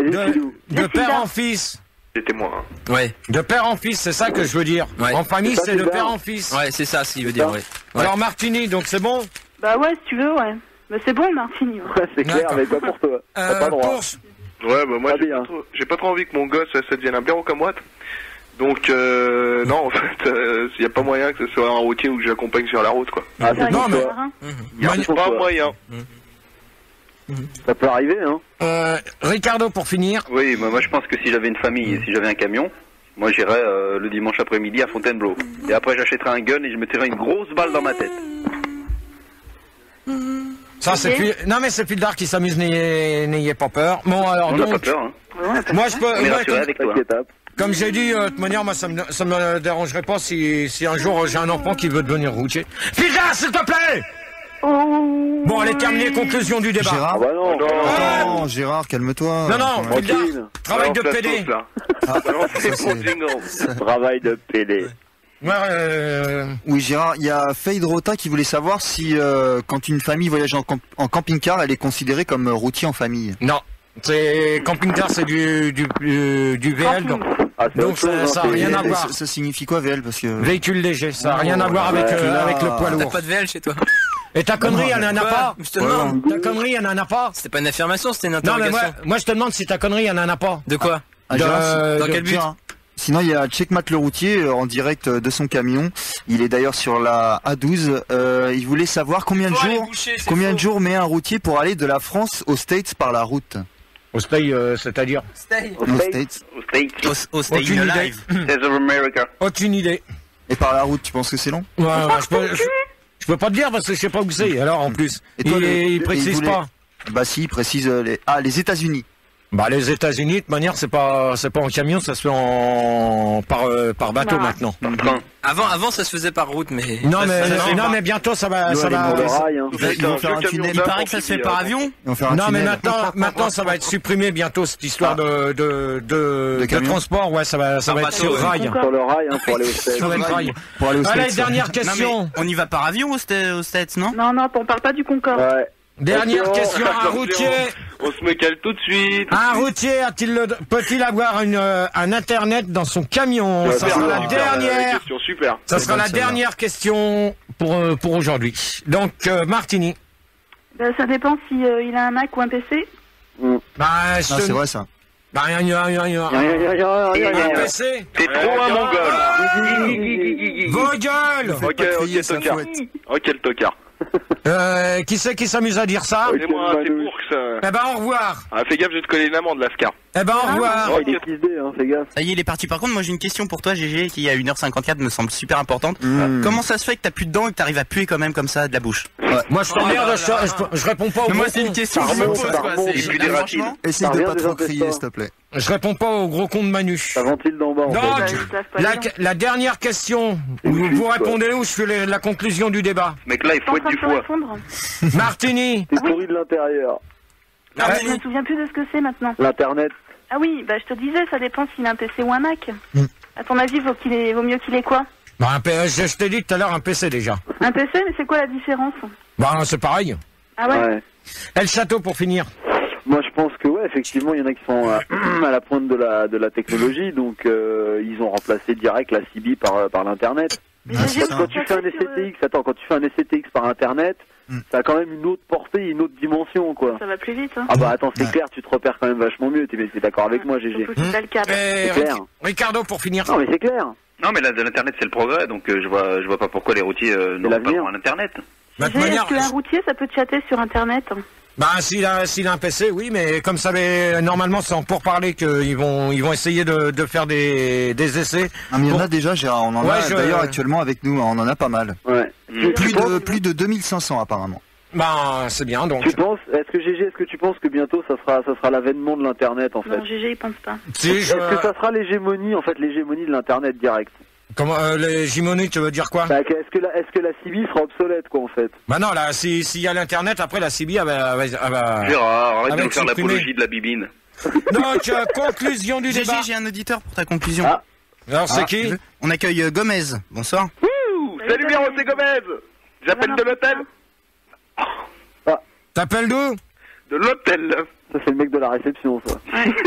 De père en fils. C'était moi. Ouais. De père en fils, c'est ça que je veux dire. Ouais. En famille, c'est de père en fils. Ouais, c'est ça ce qu'il veut dire, ouais. Alors Martini, donc c'est bon? Bah ouais, si tu veux, ouais. Mais c'est bon, Martini. Ouais, c'est clair, mais pas pour toi. T'as pas le droit. Ouais, bah moi j'ai pas trop envie que mon gosse ça devienne un blaireau comme moi. Donc non, en fait, il y a pas moyen que ce soit un routier ou que j'accompagne sur la route, quoi. Ah, non, mais il y a pas moyen. Ça peut arriver, hein. Ricardo, pour finir. Oui, moi je pense que si j'avais une famille et si j'avais un camion, moi j'irais le dimanche après-midi à Fontainebleau. Et après j'achèterais un gun et je me tirerais une grosse balle dans ma tête. Ça, non mais c'est Fildar qui s'amuse, n'ayez pas peur. Bon alors on donc, n'a pas peur, hein. Moi je peux. On est rassuré avec toi. Comme j'ai dit, de toute manière, moi ça me dérangerait pas si un jour j'ai un enfant qui veut devenir routier. Fildar, s'il te plaît. Bon, allez, terminer, conclusion du débat. Gérard, non, Gérard, calme-toi. Non, Fildar, travail de PD. Travail de PD. Oui, Gérard, il y a Fade Rota qui voulait savoir si quand une famille voyage en camping-car, elle est considérée comme routier en famille. Non, c'est camping-car, c'est du VL, donc ça n'a rien à voir. Ça signifie quoi VL parce que véhicule léger, ça n'a rien à voir avec le poids lourd. T'as pas de VL chez toi? Et ta connerie, elle n'en a pas. Je te demande. Ta connerie, elle n'en a pas. C'était pas une affirmation, c'était une interrogation. Non, mais moi je te demande si ta connerie, elle n'en a pas. De quoi? Dans quel but? Sinon, il y a Checkmat le routier en direct de son camion. Il est d'ailleurs sur la A12. Il voulait savoir combien de jours met un routier pour aller de la France aux States par la route. Aux States, c'est-à-dire Aux States. Au States Live. Aucune idée. Et par la route, tu penses que c'est long? Ouais, je peux pas te dire parce que je sais pas où c'est. Alors en plus, et toi, il précise pas. Bah si, il précise les États-Unis. Bah les États-Unis, de toute manière, c'est pas en camion, ça se fait par bateau maintenant. Avant, ça se faisait par route, mais non, mais bientôt ça va. Ils vont faire un tunnel. Il paraît que ça se fait par avion. Non, mais maintenant, ça va être supprimé bientôt cette histoire de transport. Ouais, ça va être sur rail. Sur le rail, pour aller au States. Allez, dernière question. On y va par avion aux States, non? Non, on parle pas du Concorde. Ouais. Dernière question, un routier. On se me cale tout de suite. Un routier peut-il avoir un internet dans son camion? Ça sera la dernière. Super. Ça sera la dernière question pour aujourd'hui. Donc Martini. Ça dépend si il a un Mac ou un PC. C'est vrai ça. Bah rien. Un PC. T'es trop un mongol. Vos gueules. Ok, le tocard. Qui c'est qui s'amuse à dire ça? C'est moi, c'est Bourx. Eh ben au revoir. Fais gaffe, je vais te coller une amende, Lascar. Eh ben au revoir. Il est XD, fais gaffe. Ça y est, il est parti. Par contre, moi j'ai une question pour toi, GG, qui à 1h54 me semble super importante. Comment ça se fait que t'as plus de dents et que t'arrives à puer quand même comme ça de la bouche? Moi je t'emmerde, je réponds pas aux moi c'est une question que je me pose, quoi. Essaye de pas trop crier, s'il te plaît. Je réponds pas au gros con de Manu. Ça ventile d'en bas. Donc, la dernière question, vous répondez où je fais la conclusion du débat? Mec, là, il faut être du foie. Martini. C'est pourri de l'intérieur. Je me souviens plus de ce que c'est maintenant. L'Internet. Ah oui, je te disais, ça dépend s'il a un PC ou un Mac. À ton avis, vaut mieux qu'il ait quoi? Bah, je t'ai dit tout à l'heure un PC déjà. Un PC, mais c'est quoi la différence? Bah, c'est pareil. Ah ouais. El Château pour finir. Moi, je pense que ouais, effectivement, il y en a qui sont à la pointe de la technologie, donc ils ont remplacé direct la CB par l'internet. Quand tu fais un SCTX, par internet, ça a quand même une autre portée, une autre dimension, quoi. Ça va plus vite, hein. Ah bah attends, c'est clair, tu te repères quand même vachement mieux. T'es d'accord avec moi, GG? C'est clair. Ricardo pour finir. Non mais c'est clair. Non, mais l'internet c'est le progrès, donc je vois pas pourquoi les routiers n'ont pas droit à l'internet. Est-ce qu'un routier ça peut chatter sur internet? Bah s'il a un PC, oui, mais comme ça, normalement c'est en pourparler qu'ils vont essayer de faire des essais. Ah, mais il y en a déjà, Gérard, on en a d'ailleurs actuellement avec nous, on en a pas mal. Ouais. Plus de 2500 apparemment. Bah c'est bien donc. Tu penses, est-ce que tu penses que bientôt ça sera l'avènement de l'internet en fait? Non, GG il pense pas. Est-ce que ça sera l'hégémonie de l'internet direct? Comment l'hégémonie, tu veux dire quoi? Bah, est-ce que la CB sera obsolète, quoi, en fait? Bah non, là, s'il y a l'internet, après la CB, elle va Gérard, arrête de nous faire l'apologie de la bibine. Donc, conclusion du débat. J'ai un auditeur pour ta conclusion. Ah. Alors, c'est qui? On accueille Gomez. Bonsoir. Ouh, salut Miro, c'est Gomez. J'appelle de l'hôtel. T'appelles d'où? De l'hôtel. Ça, c'est le mec de la réception, ça.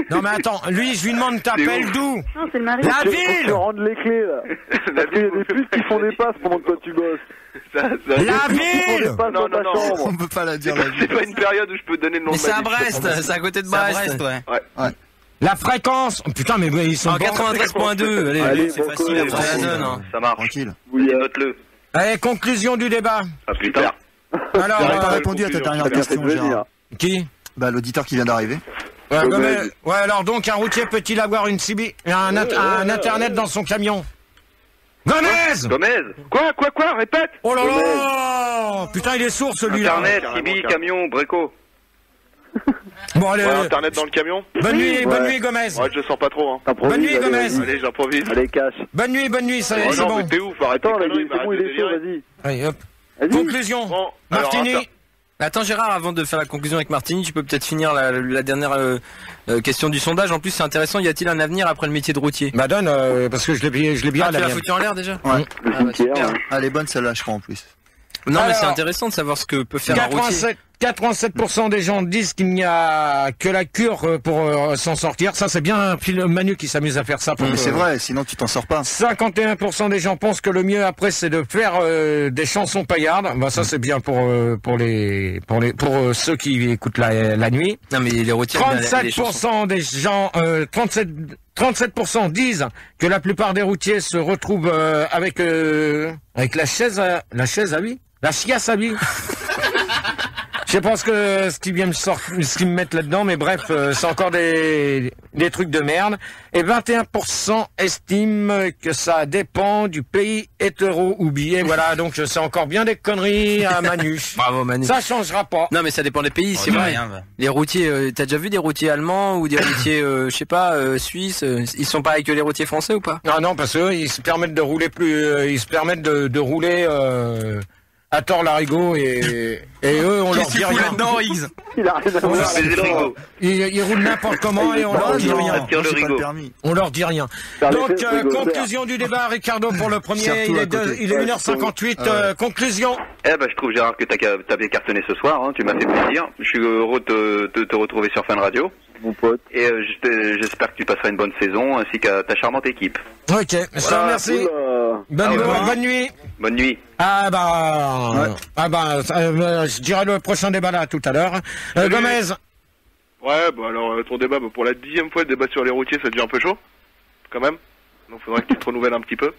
Non, mais attends, lui, je lui demande, t'appelles d'où? Non, c'est le mari. La ville! Faut que tu rendes les clés, là. Parce qu'il y a des puces qui font des passes pendant que toi tu bosses. La ville! Non, on peut pas la dire. C'est pas une période où je peux donner le nom de Mais c'est à Brest, c'est à côté de Brest. Ouais. La fréquence! Oh, putain, mais ils sont 93.2. Allez, c'est facile, après la donne. Hein. Ça marche. Tranquille. Oui, note-le. Allez, conclusion du débat. À plus tard. Alors, J'aurais pas répondu à ta dernière question, Gérard. Qui? Bah, l'auditeur qui vient d'arriver. Ouais, alors donc, un routier peut-il avoir une CB, un internet dans son camion? Gomez! Quoi? Répète! Oh là là! Putain, il est sourd celui-là. Internet, CB, camion, Breco. Bon, allez. Internet dans le camion? Bonne nuit, Gomez. Ouais, je sens pas trop, hein. Bonne nuit, Gomez. Allez, j'improvise. Allez, cache. Bonne nuit, c'est non, bon. mais t'es ouf, arrête. Attends, c'est bon, il est chaud, vas-y. Allez, hop. Vas-y. Conclusion. Bon, Martini. Attends Gérard, avant de faire la conclusion avec Martini, tu peux peut-être finir la dernière question du sondage. En plus c'est intéressant, y a-t-il un avenir après le métier de routier? Bah donne, parce que je l'ai bien. Tu l'as foutu en l'air déjà? Ouais. Super. Elle est bonne celle-là, je crois en plus. Non, alors, mais c'est intéressant de savoir ce que peut faire un routier. 87% des gens disent qu'il n'y a que la cure pour s'en sortir. Ça, c'est bien Manu qui s'amuse à faire ça. Mais c'est vrai, sinon tu t'en sors pas. 51% des gens pensent que le mieux après, c'est de faire des chansons paillardes. Bah, ça, c'est bien pour ceux qui écoutent la nuit. Non, mais les routiers. 37% des gens, 37% disent que la plupart des routiers se retrouvent avec la chaise à vie. La chiasse à vie. Je sais pas ce qu'ils viennent ce qu'ils me mettent là-dedans, mais bref, c'est encore des trucs de merde. Et 21% estiment que ça dépend du pays hétéro ou bi. Et voilà, donc c'est encore bien des conneries à Manu. Bravo Manu. Ça changera pas. Non mais ça dépend des pays, c'est vrai. Les routiers, t'as déjà vu des routiers allemands ou des routiers, je sais pas, suisses, ils sont pareils que les routiers français ou pas? Non, parce que ils se permettent de rouler ils se permettent de rouler à tort l'arigot et eux on leur dit rien. Il a rien à voir. Ils roulent n'importe comment et on leur dit rien. On leur dit rien. Donc conclusion du débat, Ricardo pour le premier. Il est 1h58. Conclusion. Je trouve Gérard que t'as bien cartonné ce soir. Hein, tu m'as fait plaisir. Je suis heureux de te retrouver sur Fun Radio. Mon pote. Et j'espère que tu passeras une bonne saison ainsi qu'à ta charmante équipe. Ok, je te remercie. Bonne nuit. Bonne nuit. Je dirai le prochain débat là tout à l'heure. Gomez. Ouais, alors ton débat, pour la 10e fois le débat sur les routiers, ça devient un peu chaud, quand même. Donc faudrait que tu te renouvelles un petit peu.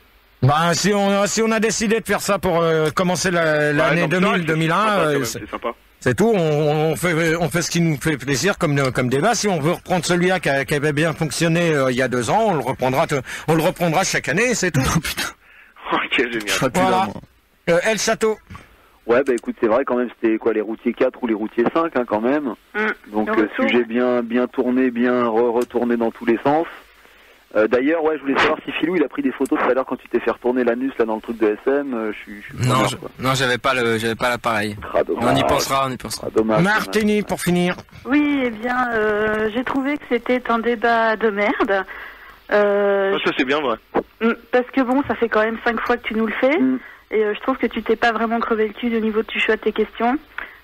Si on a décidé de faire ça pour commencer l'année 2000-2001, c'est sympa. C'est tout, on fait ce qui nous fait plaisir comme débat. Si on veut reprendre celui-là qui avait bien fonctionné il y a 2 ans, on le reprendra chaque année, c'est tout. Ok, génial. Voilà. El Château. Ouais, écoute, c'est vrai quand même, c'était quoi, les routiers 4 ou les routiers 5, hein, quand même. Donc sujet bien tourné, bien retourné dans tous les sens. D'ailleurs, je voulais savoir si Philou il a pris des photos tout à l'heure quand tu t'es fait retourner l'anus là dans le truc de SM. Non, j'avais pas l'appareil. On y pensera. Dommage. Martini pour finir. Oui, eh bien, j'ai trouvé que c'était un débat de merde. Ça c'est bien, ouais. Parce que bon, ça fait quand même 5 fois que tu nous le fais. Et je trouve que tu t'es pas vraiment crevé le cul au niveau du choix de tes questions.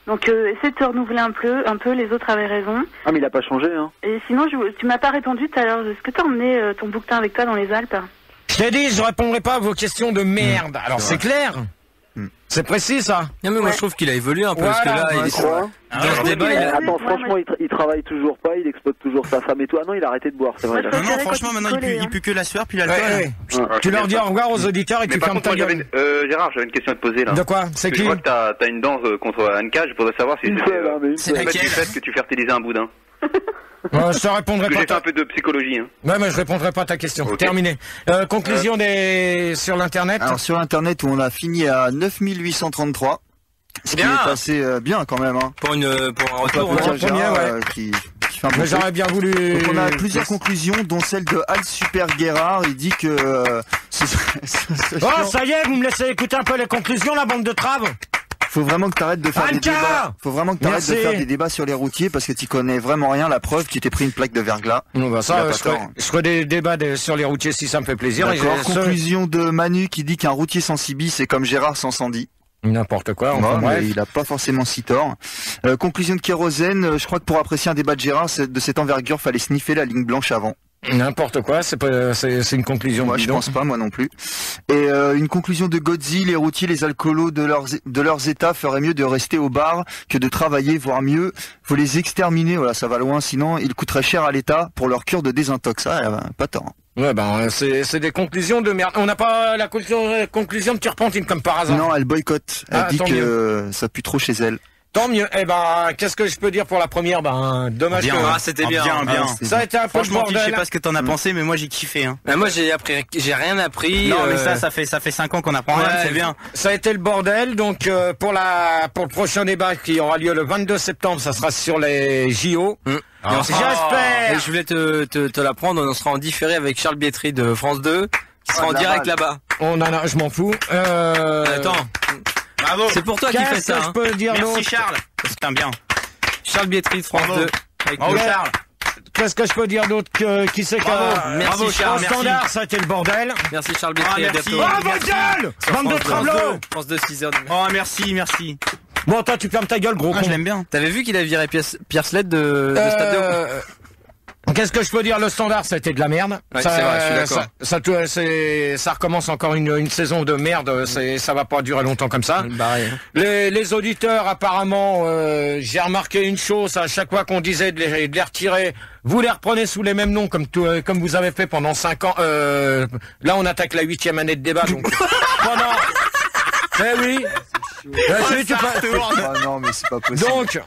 Donc essaie de te renouveler un peu, les autres avaient raison. Ah mais il a pas changé, hein. Et sinon, tu m'as pas répondu tout à l'heure. Est-ce que t'as emmené ton bouquetin avec toi dans les Alpes? Je t'ai dit, je répondrai pas à vos questions de merde. Alors c'est clair. C'est précis ça. Non mais moi je trouve qu'il a évolué un peu parce que là il est dans ce débat. Attends, franchement, il travaille toujours pas, il exploite toujours sa femme et tout. Ah non, il a arrêté de boire, c'est vrai. Non, franchement, maintenant il pue que la sueur puis l'alcool. Tu leur dis au revoir aux auditeurs et tu fermes ta gueule. Gérard, j'avais une question à te poser là. De quoi? C'est qui? Je vois que t'as une danse contre Anka, je voudrais savoir si c'est du fait que tu fertilises un boudin. Je te répondrai pas. J'ai fait un peu de psychologie. Hein. Ouais, mais je répondrai pas à ta question. Okay. Terminé. Conclusion sur l'internet. Alors sur internet, on a fini à 9833. Ce qui est assez bien quand même. Hein. Pour un retour. Mais j'aurais bien voulu. Donc on a plusieurs conclusions, dont celle de Al Super Guérard. Il dit que. Oh, ça y est, vous me laissez écouter un peu les conclusions, la bande de traves. Faut vraiment que t'arrêtes de faire des débats. Faut vraiment que t'arrêtes de faire des débats sur les routiers parce que t'y connais vraiment rien. La preuve, tu t'es pris une plaque de verglas. Non, bah ça, je ferai des débats sur les routiers si ça me fait plaisir. D'accord. Conclusion de Manu qui dit qu'un routier sans Sibi, c'est comme Gérard sans Sandy. N'importe quoi. Enfin, bref. Il a pas forcément si tort. Conclusion de Kérosène. Je crois que pour apprécier un débat de Gérard de cette envergure, fallait sniffer la ligne blanche avant. N'importe quoi, c'est une conclusion. Moi, je pense pas, moi non plus. Et une conclusion de Godzi, les routiers, les alcoolos de leurs états feraient mieux de rester au bar que de travailler, voire mieux. Faut les exterminer, voilà, ça va loin, sinon ils coûteraient cher à l'État pour leur cure de désintox. Ah, pas tort. Ouais, c'est des conclusions de merde. On n'a pas la conclusion de Turpentine comme par hasard. Non, elle boycotte. Elle dit que ça pue trop chez elle. Tant mieux. Eh ben, qu'est-ce que je peux dire pour la première? Dommage bien, que... c'était bien. Ça a été un peu le bordel. Je sais pas ce que t'en as pensé, mais moi j'ai kiffé. Hein. Moi j'ai rien appris. Non, mais ça fait 5 ans qu'on apprend rien, c'est bien. Ça a été le bordel. Donc pour le prochain débat qui aura lieu le 22 septembre, ça sera sur les JO. J'espère. Je voulais te l'apprendre. On sera en différé avec Charles Bietri de France 2, qui sera en direct là-bas. Je m'en fous. Attends. Bravo. C'est pour toi qui fais ça. Je peux dire merci Charles. C'est bien. Charles Bietri de France 2. Bravo Charles. Qu'est-ce que je peux dire d'autre qui c'est que... Merci Charles. Au standard, ça a été le bordel. Merci Charles Bietri. Merci. Oh ma gueule. Bande de travelots. France 2, 6h. Oh merci. Bon, toi tu fermes ta gueule, gros con. Je l'aime bien. T'avais vu qu'il a viré Pierre Sled de Stade 2? Qu'est-ce que je peux dire? Le standard, ça a été de la merde. Ouais, c'est vrai, je suis d'accord. Ça recommence encore une saison de merde. Ça va pas durer longtemps comme ça. Les auditeurs, apparemment, j'ai remarqué une chose. À chaque fois qu'on disait de les retirer, vous les reprenez sous les mêmes noms, comme vous avez fait pendant 5 ans. Là, on attaque la 8e année de débat. Donc pendant. Eh oui. Non, mais c'est pas possible.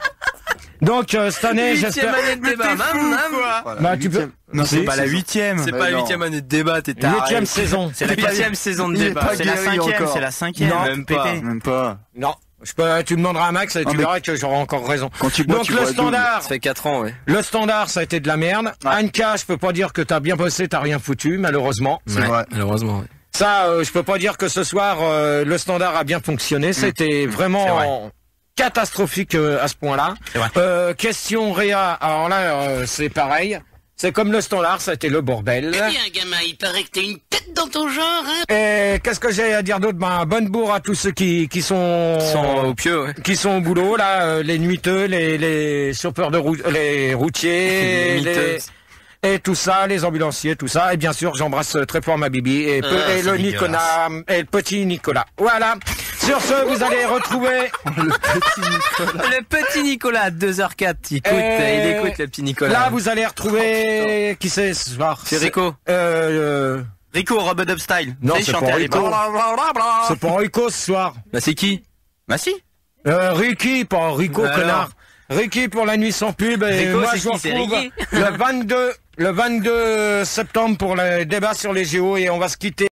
Donc cette année, j'espère. 8e année de débat, Bah, tu peux. Non, c'est pas la 8e. C'est pas la 8e année de débat, t'es tard. 8e saison. C'est la 4e saison de débat. C'est la 5e, c'est la 5e. Non, même pas. Non. Tu demanderas à Max et tu verras que j'aurai encore raison. Donc le standard. Ça fait 4 ans, ouais. Le standard, ça a été de la merde. Anka, je peux pas dire que t'as bien bossé, t'as rien foutu, malheureusement. C'est vrai. Malheureusement, ouais. Ça, je peux pas dire que ce soir, le standard a bien fonctionné. C'était vraiment catastrophique à ce point-là. Question Réa, alors là, c'est pareil. C'est comme le standard, ça a été le bordel. Eh bien, gamin, il paraît que t'as une tête dans ton genre, hein. Et qu'est-ce que j'ai à dire d'autre? Bonne bourre à tous ceux qui sont au pieu, ouais. Qui sont au boulot, là, les nuiteux, les chauffeurs les routiers, et tout ça, les ambulanciers, tout ça. Et bien sûr, j'embrasse très fort ma bibi et le Nicolas, et le petit Nicolas. Voilà. Sur ce, vous allez retrouver le petit Nicolas à 2h04. Il écoute le petit Nicolas. Là, vous allez retrouver qui c'est ce soir? C'est Rico. Rico, Robot Up Style. Non, c'est pas Rico. C'est pas Rico ce soir. Bah c'est qui? Bah si. Ricky, pas Rico, connard. Ricky pour la nuit sans pub. Et Rico, moi, je vous retrouve le 22 septembre pour le débat sur les JO et on va se quitter.